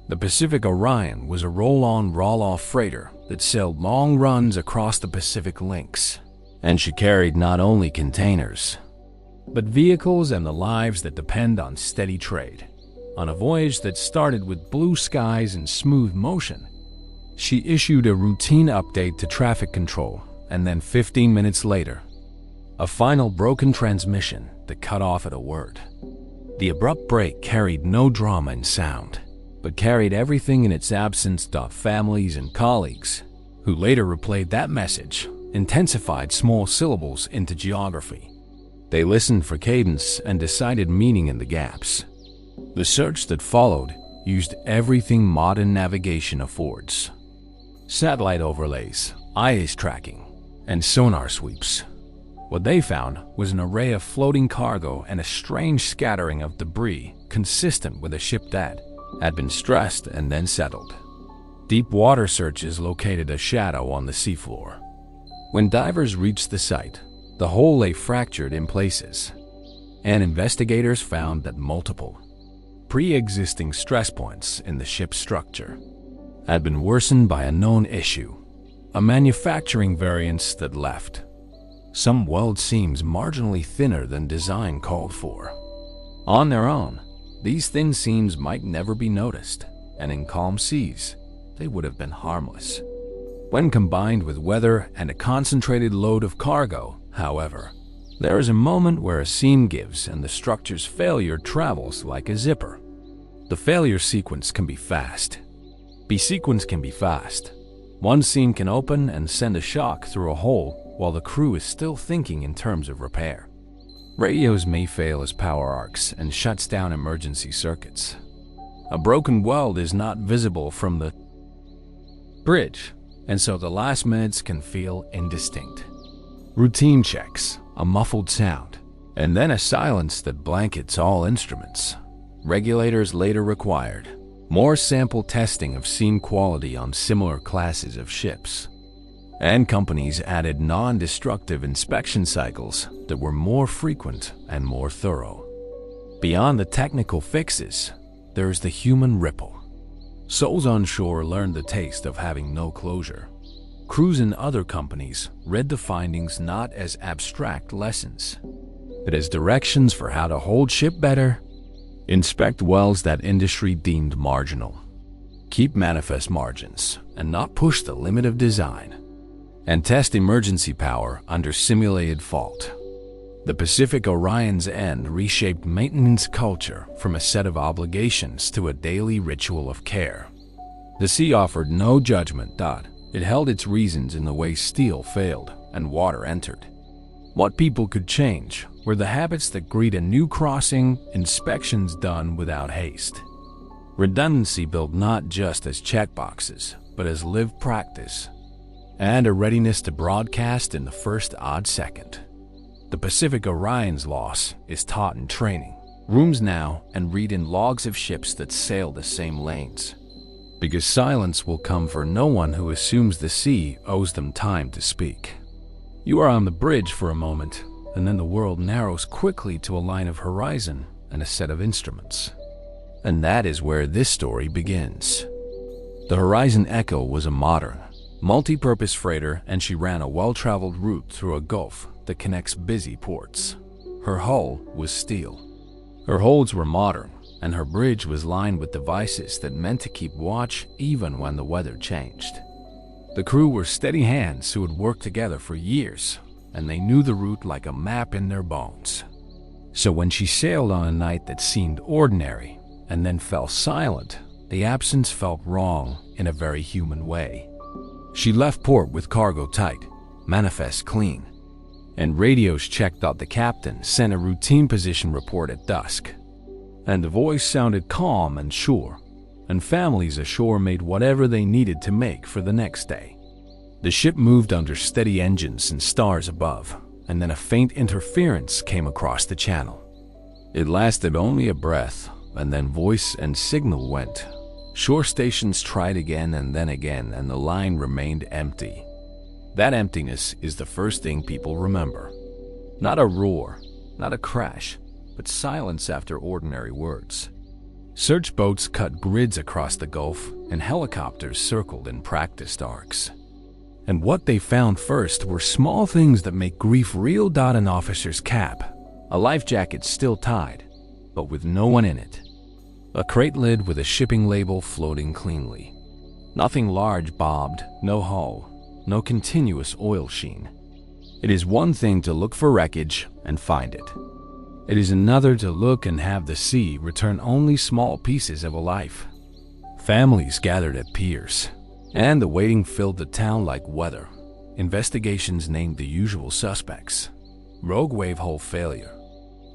The Pacific Orion was a roll-on, roll-off freighter that sailed long runs across the Pacific links, and she carried not only containers, but vehicles and the lives that depend on steady trade. On a voyage that started with blue skies and smooth motion, she issued a routine update to traffic control, and then 15 minutes later, a final broken transmission that cut off at a word. The abrupt break carried no drama in sound, but carried everything in its absence. Families and colleagues, who later replayed that message, intensified small syllables into geography. They listened for cadence and decided meaning in the gaps. The search that followed used everything modern navigation affords: satellite overlays, ice tracking, and sonar sweeps. What they found was an array of floating cargo and a strange scattering of debris consistent with a ship that had been stressed and then settled. Deep water searches located a shadow on the seafloor. When divers reached the site, the hull lay fractured in places, and investigators found that multiple pre-existing stress points in the ship's structure had been worsened by a known issue, a manufacturing variance that left some weld seams marginally thinner than design called for. On their own, these thin seams might never be noticed, and in calm seas, they would have been harmless. When combined with weather and a concentrated load of cargo, however, there is a moment where a seam gives and the structure's failure travels like a zipper. The failure sequence can be fast. One seam can open and send a shock through a hole while the crew is still thinking in terms of repair. Radios may fail as power arcs and shuts down emergency circuits. A broken weld is not visible from the bridge, and so the last minutes can feel indistinct. Routine checks, a muffled sound, and then a silence that blankets all instruments. Regulators later required more sample testing of seam quality on similar classes of ships, and companies added non-destructive inspection cycles that were more frequent and more thorough. Beyond the technical fixes, there is the human ripple. Souls on shore learned the taste of having no closure. Crews in other companies read the findings not as abstract lessons, but as directions for how to hold ship better, inspect wells that industry deemed marginal, keep manifest margins and not push the limit of design, and test emergency power under simulated fault. The Pacific Orion's end reshaped maintenance culture from a set of obligations to a daily ritual of care. The sea offered no judgment. It held its reasons in the way steel failed and water entered. What people could change were the habits that greet a new crossing, inspections done without haste. Redundancy built not just as checkboxes, but as lived practice, and a readiness to broadcast in the first odd second. The Pacific Orion's loss is taught in training rooms now and read in logs of ships that sail the same lanes, because silence will come for no one who assumes the sea owes them time to speak. You are on the bridge for a moment, and then the world narrows quickly to a line of horizon and a set of instruments. And that is where this story begins. The Horizon Echo was a modern, multi-purpose freighter, and she ran a well-traveled route through a gulf that connects busy ports. Her hull was steel. Her holds were modern, and her bridge was lined with devices that meant to keep watch even when the weather changed. The crew were steady hands who had worked together for years, and they knew the route like a map in their bones. So when she sailed on a night that seemed ordinary and then fell silent, the absence felt wrong in a very human way. She left port with cargo tight, manifest clean, and radios checked out. The captain sent a routine position report at dusk, and the voice sounded calm and sure, and families ashore made whatever they needed to make for the next day. The ship moved under steady engines and stars above, and then a faint interference came across the channel. It lasted only a breath, and then voice and signal went. Shore stations tried again, and the line remained empty. That emptiness is the first thing people remember. Not a roar, not a crash, but silence after ordinary words. Search boats cut grids across the Gulf, and helicopters circled in practiced arcs. And what they found first were small things that make grief real. An officer's cap, a life jacket still tied, but with no one in it. A crate lid with a shipping label floating cleanly. Nothing large bobbed, no hull, no continuous oil sheen. It is one thing to look for wreckage and find it. It is another to look and have the sea return only small pieces of a life. Families gathered at piers, and the waiting filled the town like weather. Investigations named the usual suspects: rogue wave hull failure,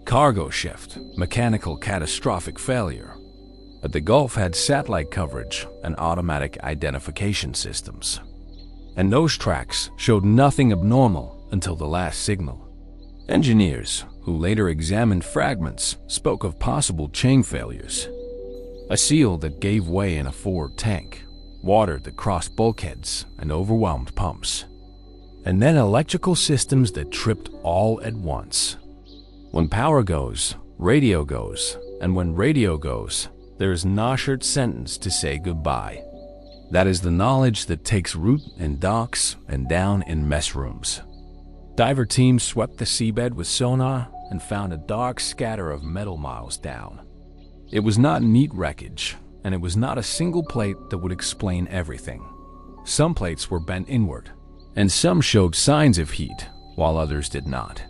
cargo shift, mechanical catastrophic failure. But the Gulf had satellite coverage and automatic identification systems, and those tracks showed nothing abnormal until the last signal. Engineers, who later examined fragments, spoke of possible chain failures. A seal that gave way in a forward tank, water that crossed bulkheads and overwhelmed pumps, and then electrical systems that tripped all at once. When power goes, radio goes, and when radio goes, there is no short sentence to say goodbye. That is the knowledge that takes root in docks and down in mess rooms. Diver teams swept the seabed with sonar and found a dark scatter of metal miles down. It was not neat wreckage, and it was not a single plate that would explain everything. Some plates were bent inward, and some showed signs of heat, while others did not.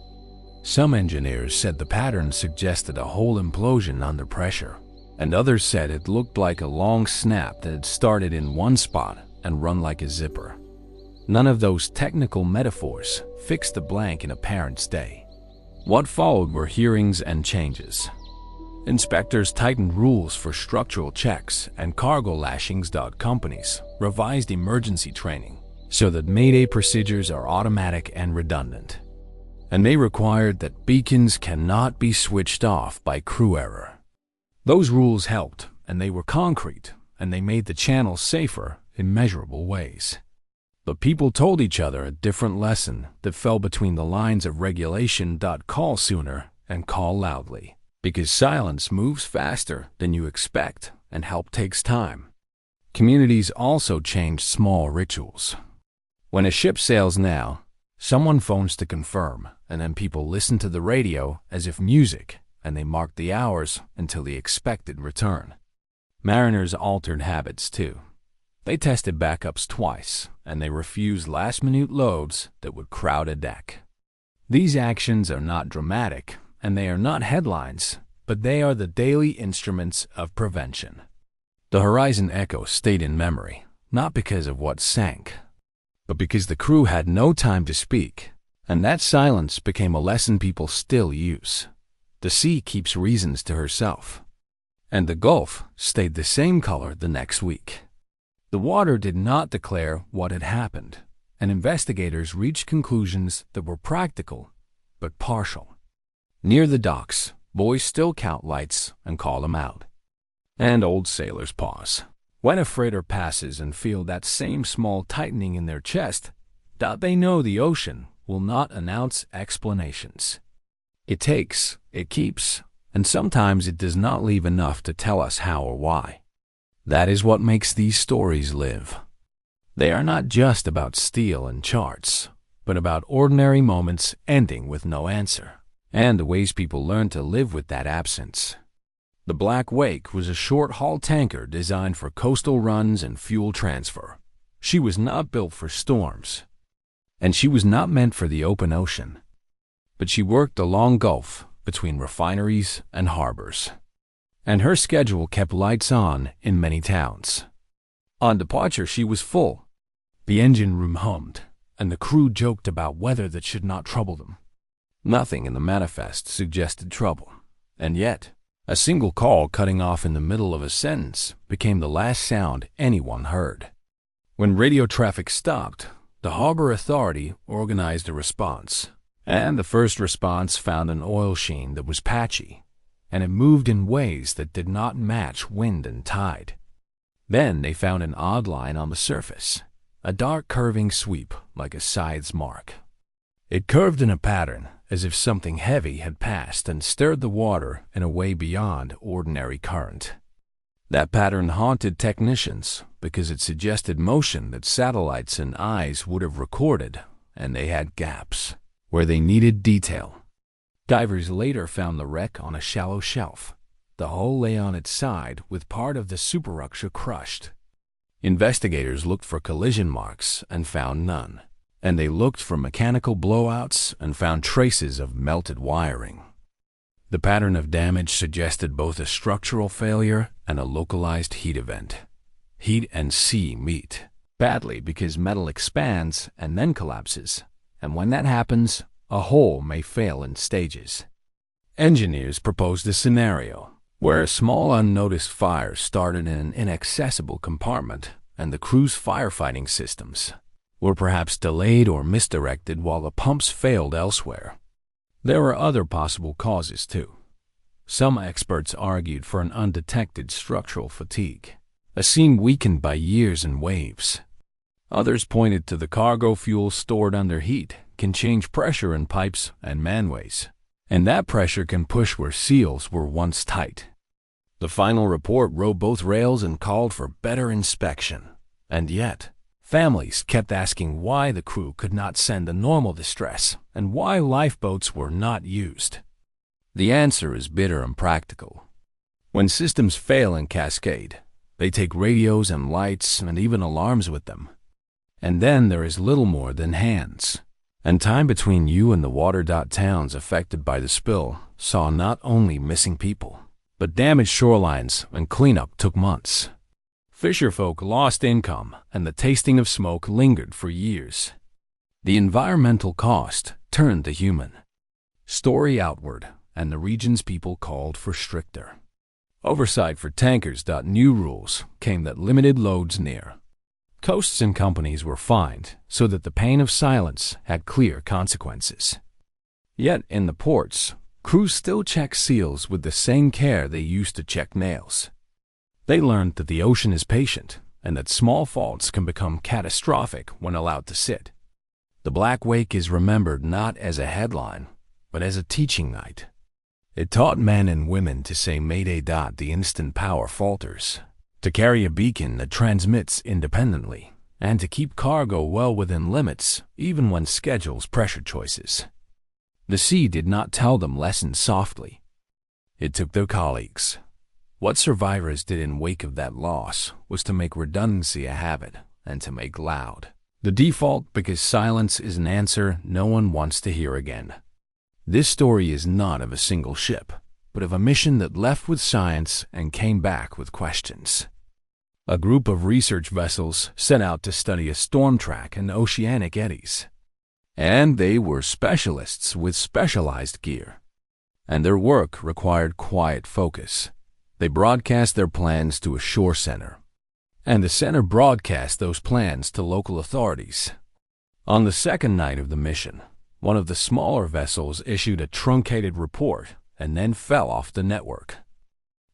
Some engineers said the pattern suggested a whole implosion under pressure, and others said it looked like a long snap that had started in one spot and run like a zipper. None of those technical metaphors fixed the blank in a parent's day. What followed were hearings and changes. Inspectors tightened rules for structural checks, and cargo lashings. Companies revised emergency training so that Mayday procedures are automatic and redundant. And they required that beacons cannot be switched off by crew error. Those rules helped, and they were concrete, and they made the channel safer in measurable ways. But people told each other a different lesson that fell between the lines of regulation. Call sooner and call loudly, because silence moves faster than you expect and help takes time. Communities also changed small rituals. When a ship sails now, someone phones to confirm, and then people listen to the radio as if music, and they mark the hours until the expected return. Mariners altered habits too. They tested backups twice, and they refused last-minute loads that would crowd a deck. These actions are not dramatic, and they are not headlines, but they are the daily instruments of prevention. The Horizon Echo stayed in memory, not because of what sank, but because the crew had no time to speak, and that silence became a lesson people still use. The sea keeps reasons to herself, and the Gulf stayed the same color the next week. The water did not declare what had happened, and investigators reached conclusions that were practical but partial. Near the docks, boys still count lights and call them out. And old sailors pause when a freighter passes and feel that same small tightening in their chest. They know the ocean will not announce explanations. It takes, it keeps, and sometimes it does not leave enough to tell us how or why. That is what makes these stories live. They are not just about steel and charts, but about ordinary moments ending with no answer, and the ways people learn to live with that absence. The Black Wake was a short-haul tanker designed for coastal runs and fuel transfer. She was not built for storms, and she was not meant for the open ocean. But she worked the long Gulf between refineries and harbors, and her schedule kept lights on in many towns. On departure, she was full. The engine room hummed, and the crew joked about weather that should not trouble them. Nothing in the manifest suggested trouble, and yet a single call cutting off in the middle of a sentence became the last sound anyone heard. When radio traffic stopped, the harbor authority organized a response, and the first response found an oil sheen that was patchy, and it moved in ways that did not match wind and tide. Then they found an odd line on the surface, a dark curving sweep like a scythe's mark. It curved in a pattern as if something heavy had passed and stirred the water in a way beyond ordinary current. That pattern haunted technicians because it suggested motion that satellites and eyes would have recorded, and they had gaps where they needed detail. Divers later found the wreck on a shallow shelf. The hull lay on its side with part of the superstructure crushed. Investigators looked for collision marks and found none, and they looked for mechanical blowouts and found traces of melted wiring. The pattern of damage suggested both a structural failure and a localized heat event. Heat and sea meet badly because metal expands and then collapses, and when that happens, a hull may fail in stages. Engineers proposed a scenario where a small unnoticed fire started in an inaccessible compartment, and the crew's firefighting systems were perhaps delayed or misdirected while the pumps failed elsewhere. There were other possible causes too. Some experts argued for an undetected structural fatigue, a seam weakened by years and waves. Others pointed to the cargo fuel stored under heat can change pressure in pipes and manways, and that pressure can push where seals were once tight. The final report wrote both rails and called for better inspection, and yet families kept asking why the crew could not send the normal distress and why lifeboats were not used. The answer is bitter and practical. When systems fail in cascade, they take radios and lights and even alarms with them. And then there is little more than hands. And time between you and the water. Towns affected by the spill saw not only missing people, but damaged shorelines, and cleanup took months. Fisherfolk lost income, and the tasting of smoke lingered for years. The environmental cost turned to human. Story outward, and the region's people called for stricter oversight for tankers. New rules came that limited loads near coasts and companies were fined so that the pain of silence had clear consequences. Yet in the ports, crews still check seals with the same care they used to check nails. They learned that the ocean is patient and that small faults can become catastrophic when allowed to sit. The Black Wake is remembered not as a headline, but as a teaching night. It taught men and women to say Mayday. The instant power falters, to carry a beacon that transmits independently, and to keep cargo well within limits even when schedules pressure choices. The sea did not tell them lessons softly. It took their colleagues. What survivors did in wake of that loss was to make redundancy a habit and to make loud the default, because silence is an answer no one wants to hear again. This story is not of a single ship, but of a mission that left with science and came back with questions. A group of research vessels set out to study a storm track and oceanic eddies. And they were specialists with specialized gear. And their work required quiet focus. They broadcast their plans to a shore center. And the center broadcast those plans to local authorities. On the second night of the mission, one of the smaller vessels issued a truncated report and then fell off the network.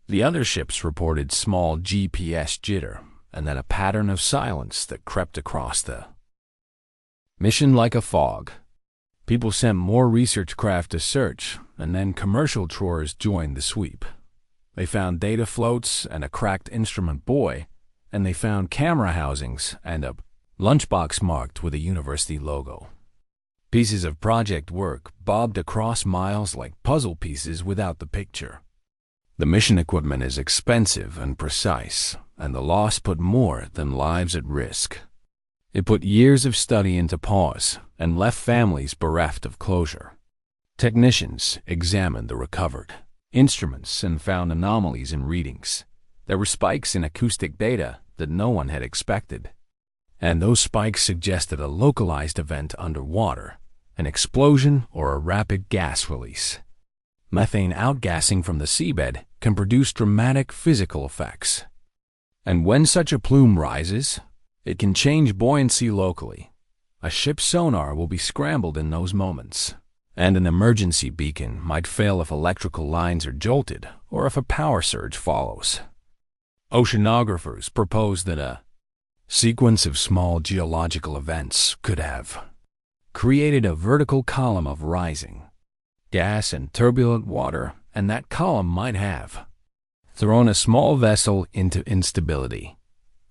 The other ships reported small GPS jitter and then a pattern of silence that crept across the mission like a fog. People sent more research craft to search, and then commercial trawlers joined the sweep. They found data floats and a cracked instrument buoy, and they found camera housings and a lunchbox marked with a university logo. Pieces of project work bobbed across miles like puzzle pieces without the picture. The mission equipment is expensive and precise, and the loss put more than lives at risk. It put years of study into pause and left families bereft of closure. Technicians examined the recovered instruments and found anomalies in readings. There were spikes in acoustic data that no one had expected. And those spikes suggested a localized event underwater, an explosion or a rapid gas release. Methane outgassing from the seabed can produce dramatic physical effects. And when such a plume rises, it can change buoyancy locally. A ship's sonar will be scrambled in those moments, and an emergency beacon might fail if electrical lines are jolted or if a power surge follows. Oceanographers proposed that a sequence of small geological events could have created a vertical column of rising gas and turbulent water, and that column might have thrown a small vessel into instability.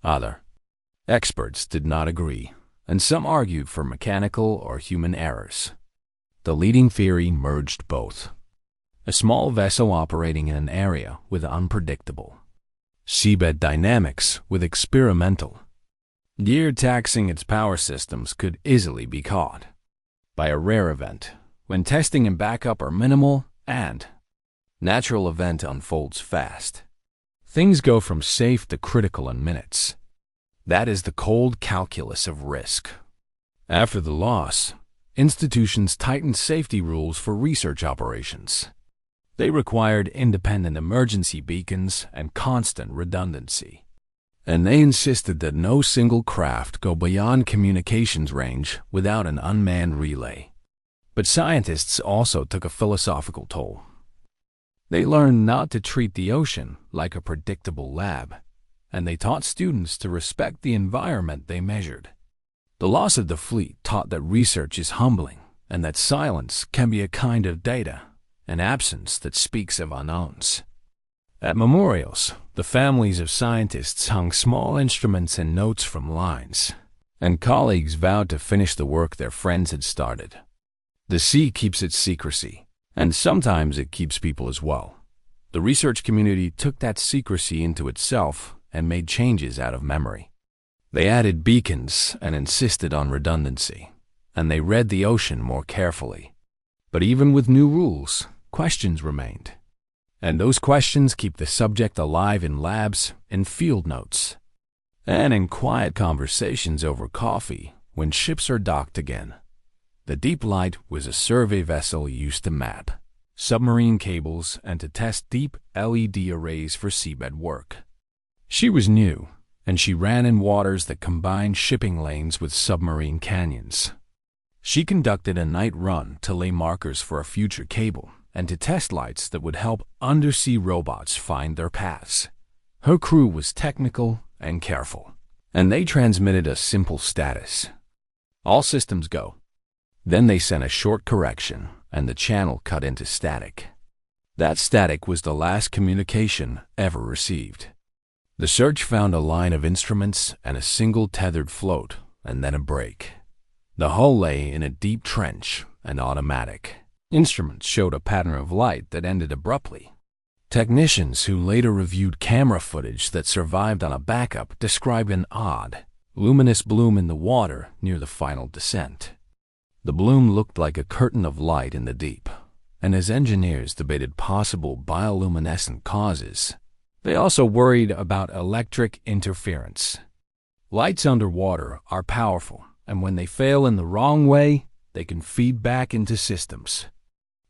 Other experts did not agree, and some argued for mechanical or human errors. The leading theory merged both. A small vessel operating in an area with unpredictable seabed dynamics with experimental gear taxing its power systems could easily be caught by a rare event when testing and backup are minimal and natural event unfolds fast. Things go from safe to critical in minutes. That is the cold calculus of risk. After the loss, institutions tightened safety rules for research operations. They required independent emergency beacons and constant redundancy. And they insisted that no single craft go beyond communications range without an unmanned relay. But scientists also took a philosophical toll. They learned not to treat the ocean like a predictable lab, and they taught students to respect the environment they measured. The loss of the fleet taught that research is humbling and that silence can be a kind of data, an absence that speaks of unknowns. At memorials, the families of scientists hung small instruments and notes from lines, and colleagues vowed to finish the work their friends had started. The sea keeps its secrecy, and sometimes it keeps people as well. The research community took that secrecy into itself and made changes out of memory. They added beacons and insisted on redundancy, and they read the ocean more carefully. But even with new rules, questions remained. And those questions keep the subject alive in labs, in field notes, and in quiet conversations over coffee when ships are docked again. The Deep Light was a survey vessel used to map submarine cables and to test deep LED arrays for seabed work. She was new, and she ran in waters that combined shipping lanes with submarine canyons. She conducted a night run to lay markers for a future cable and to test lights that would help undersea robots find their paths. Her crew was technical and careful, and they transmitted a simple status: all systems go. Then they sent a short correction, and the channel cut into static. That static was the last communication ever received. The search found a line of instruments and a single tethered float, and then a break. The hull lay in a deep trench and automatic. Instruments showed a pattern of light that ended abruptly. Technicians who later reviewed camera footage that survived on a backup described an odd, luminous bloom in the water near the final descent. The bloom looked like a curtain of light in the deep, and as engineers debated possible bioluminescent causes, they also worried about electric interference. Lights underwater are powerful, and when they fail in the wrong way, they can feed back into systems.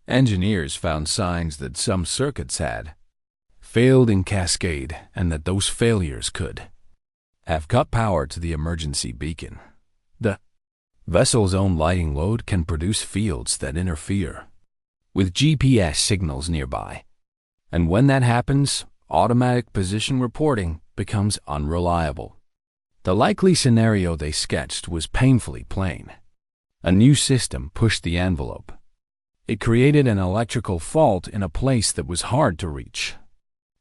Engineers found signs that some circuits had failed in cascade, and that those failures could have cut power to the emergency beacon. The vessel's own lighting load can produce fields that interfere with GPS signals nearby, and when that happens, automatic position reporting becomes unreliable. The likely scenario they sketched was painfully plain. A new system pushed the envelope. It created an electrical fault in a place that was hard to reach,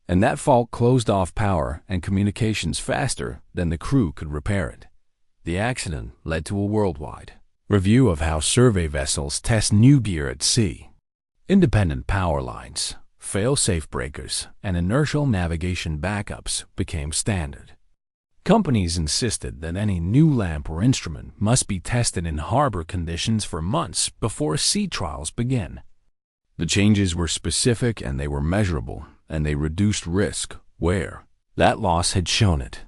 and that fault closed off power and communications faster than the crew could repair it. The accident led to a worldwide review of how survey vessels test new gear at sea. Independent power lines, fail-safe breakers, and inertial navigation backups became standard. Companies insisted that any new lamp or instrument must be tested in harbor conditions for months before sea trials begin. The changes were specific and they were measurable, and they reduced risk where that loss had shown it.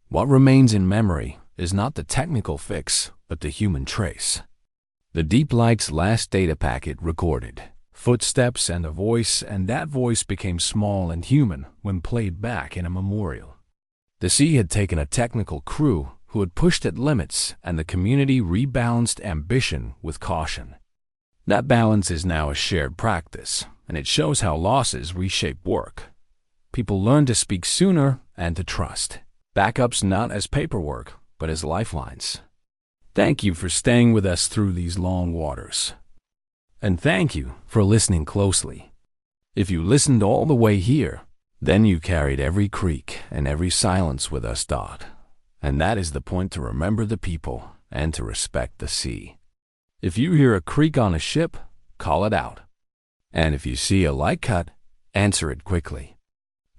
What remains in memory is not the technical fix, but the human trace. The Deep Light's last data packet recorded footsteps and a voice, and that voice became small and human when played back in a memorial. The sea had taken a technical crew who had pushed at limits, and the community rebalanced ambition with caution. That balance is now a shared practice, and it shows how losses reshape work. People learn to speak sooner and to trust. Backups not as paperwork, but as lifelines. Thank you for staying with us through these long waters. And thank you for listening closely. If you listened all the way here, then you carried every creak and every silence with us. And that is the point, to remember the people and to respect the sea. If you hear a creak on a ship, call it out. And if you see a light cut, answer it quickly.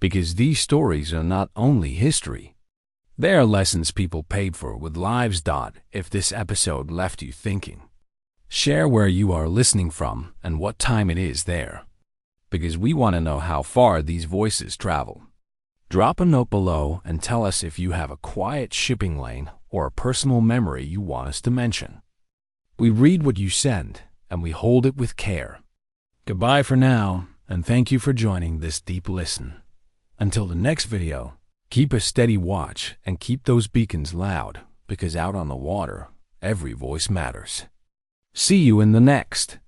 Because these stories are not only history, they are lessons people paid for with lives. If this episode left you thinking, share where you are listening from and what time it is there, because we want to know how far these voices travel. Drop a note below and tell us if you have a quiet shipping lane or a personal memory you want us to mention. We read what you send, and we hold it with care. Goodbye for now, and thank you for joining this deep listen. Until the next video, keep a steady watch and keep those beacons loud, because out on the water, every voice matters. See you in the next.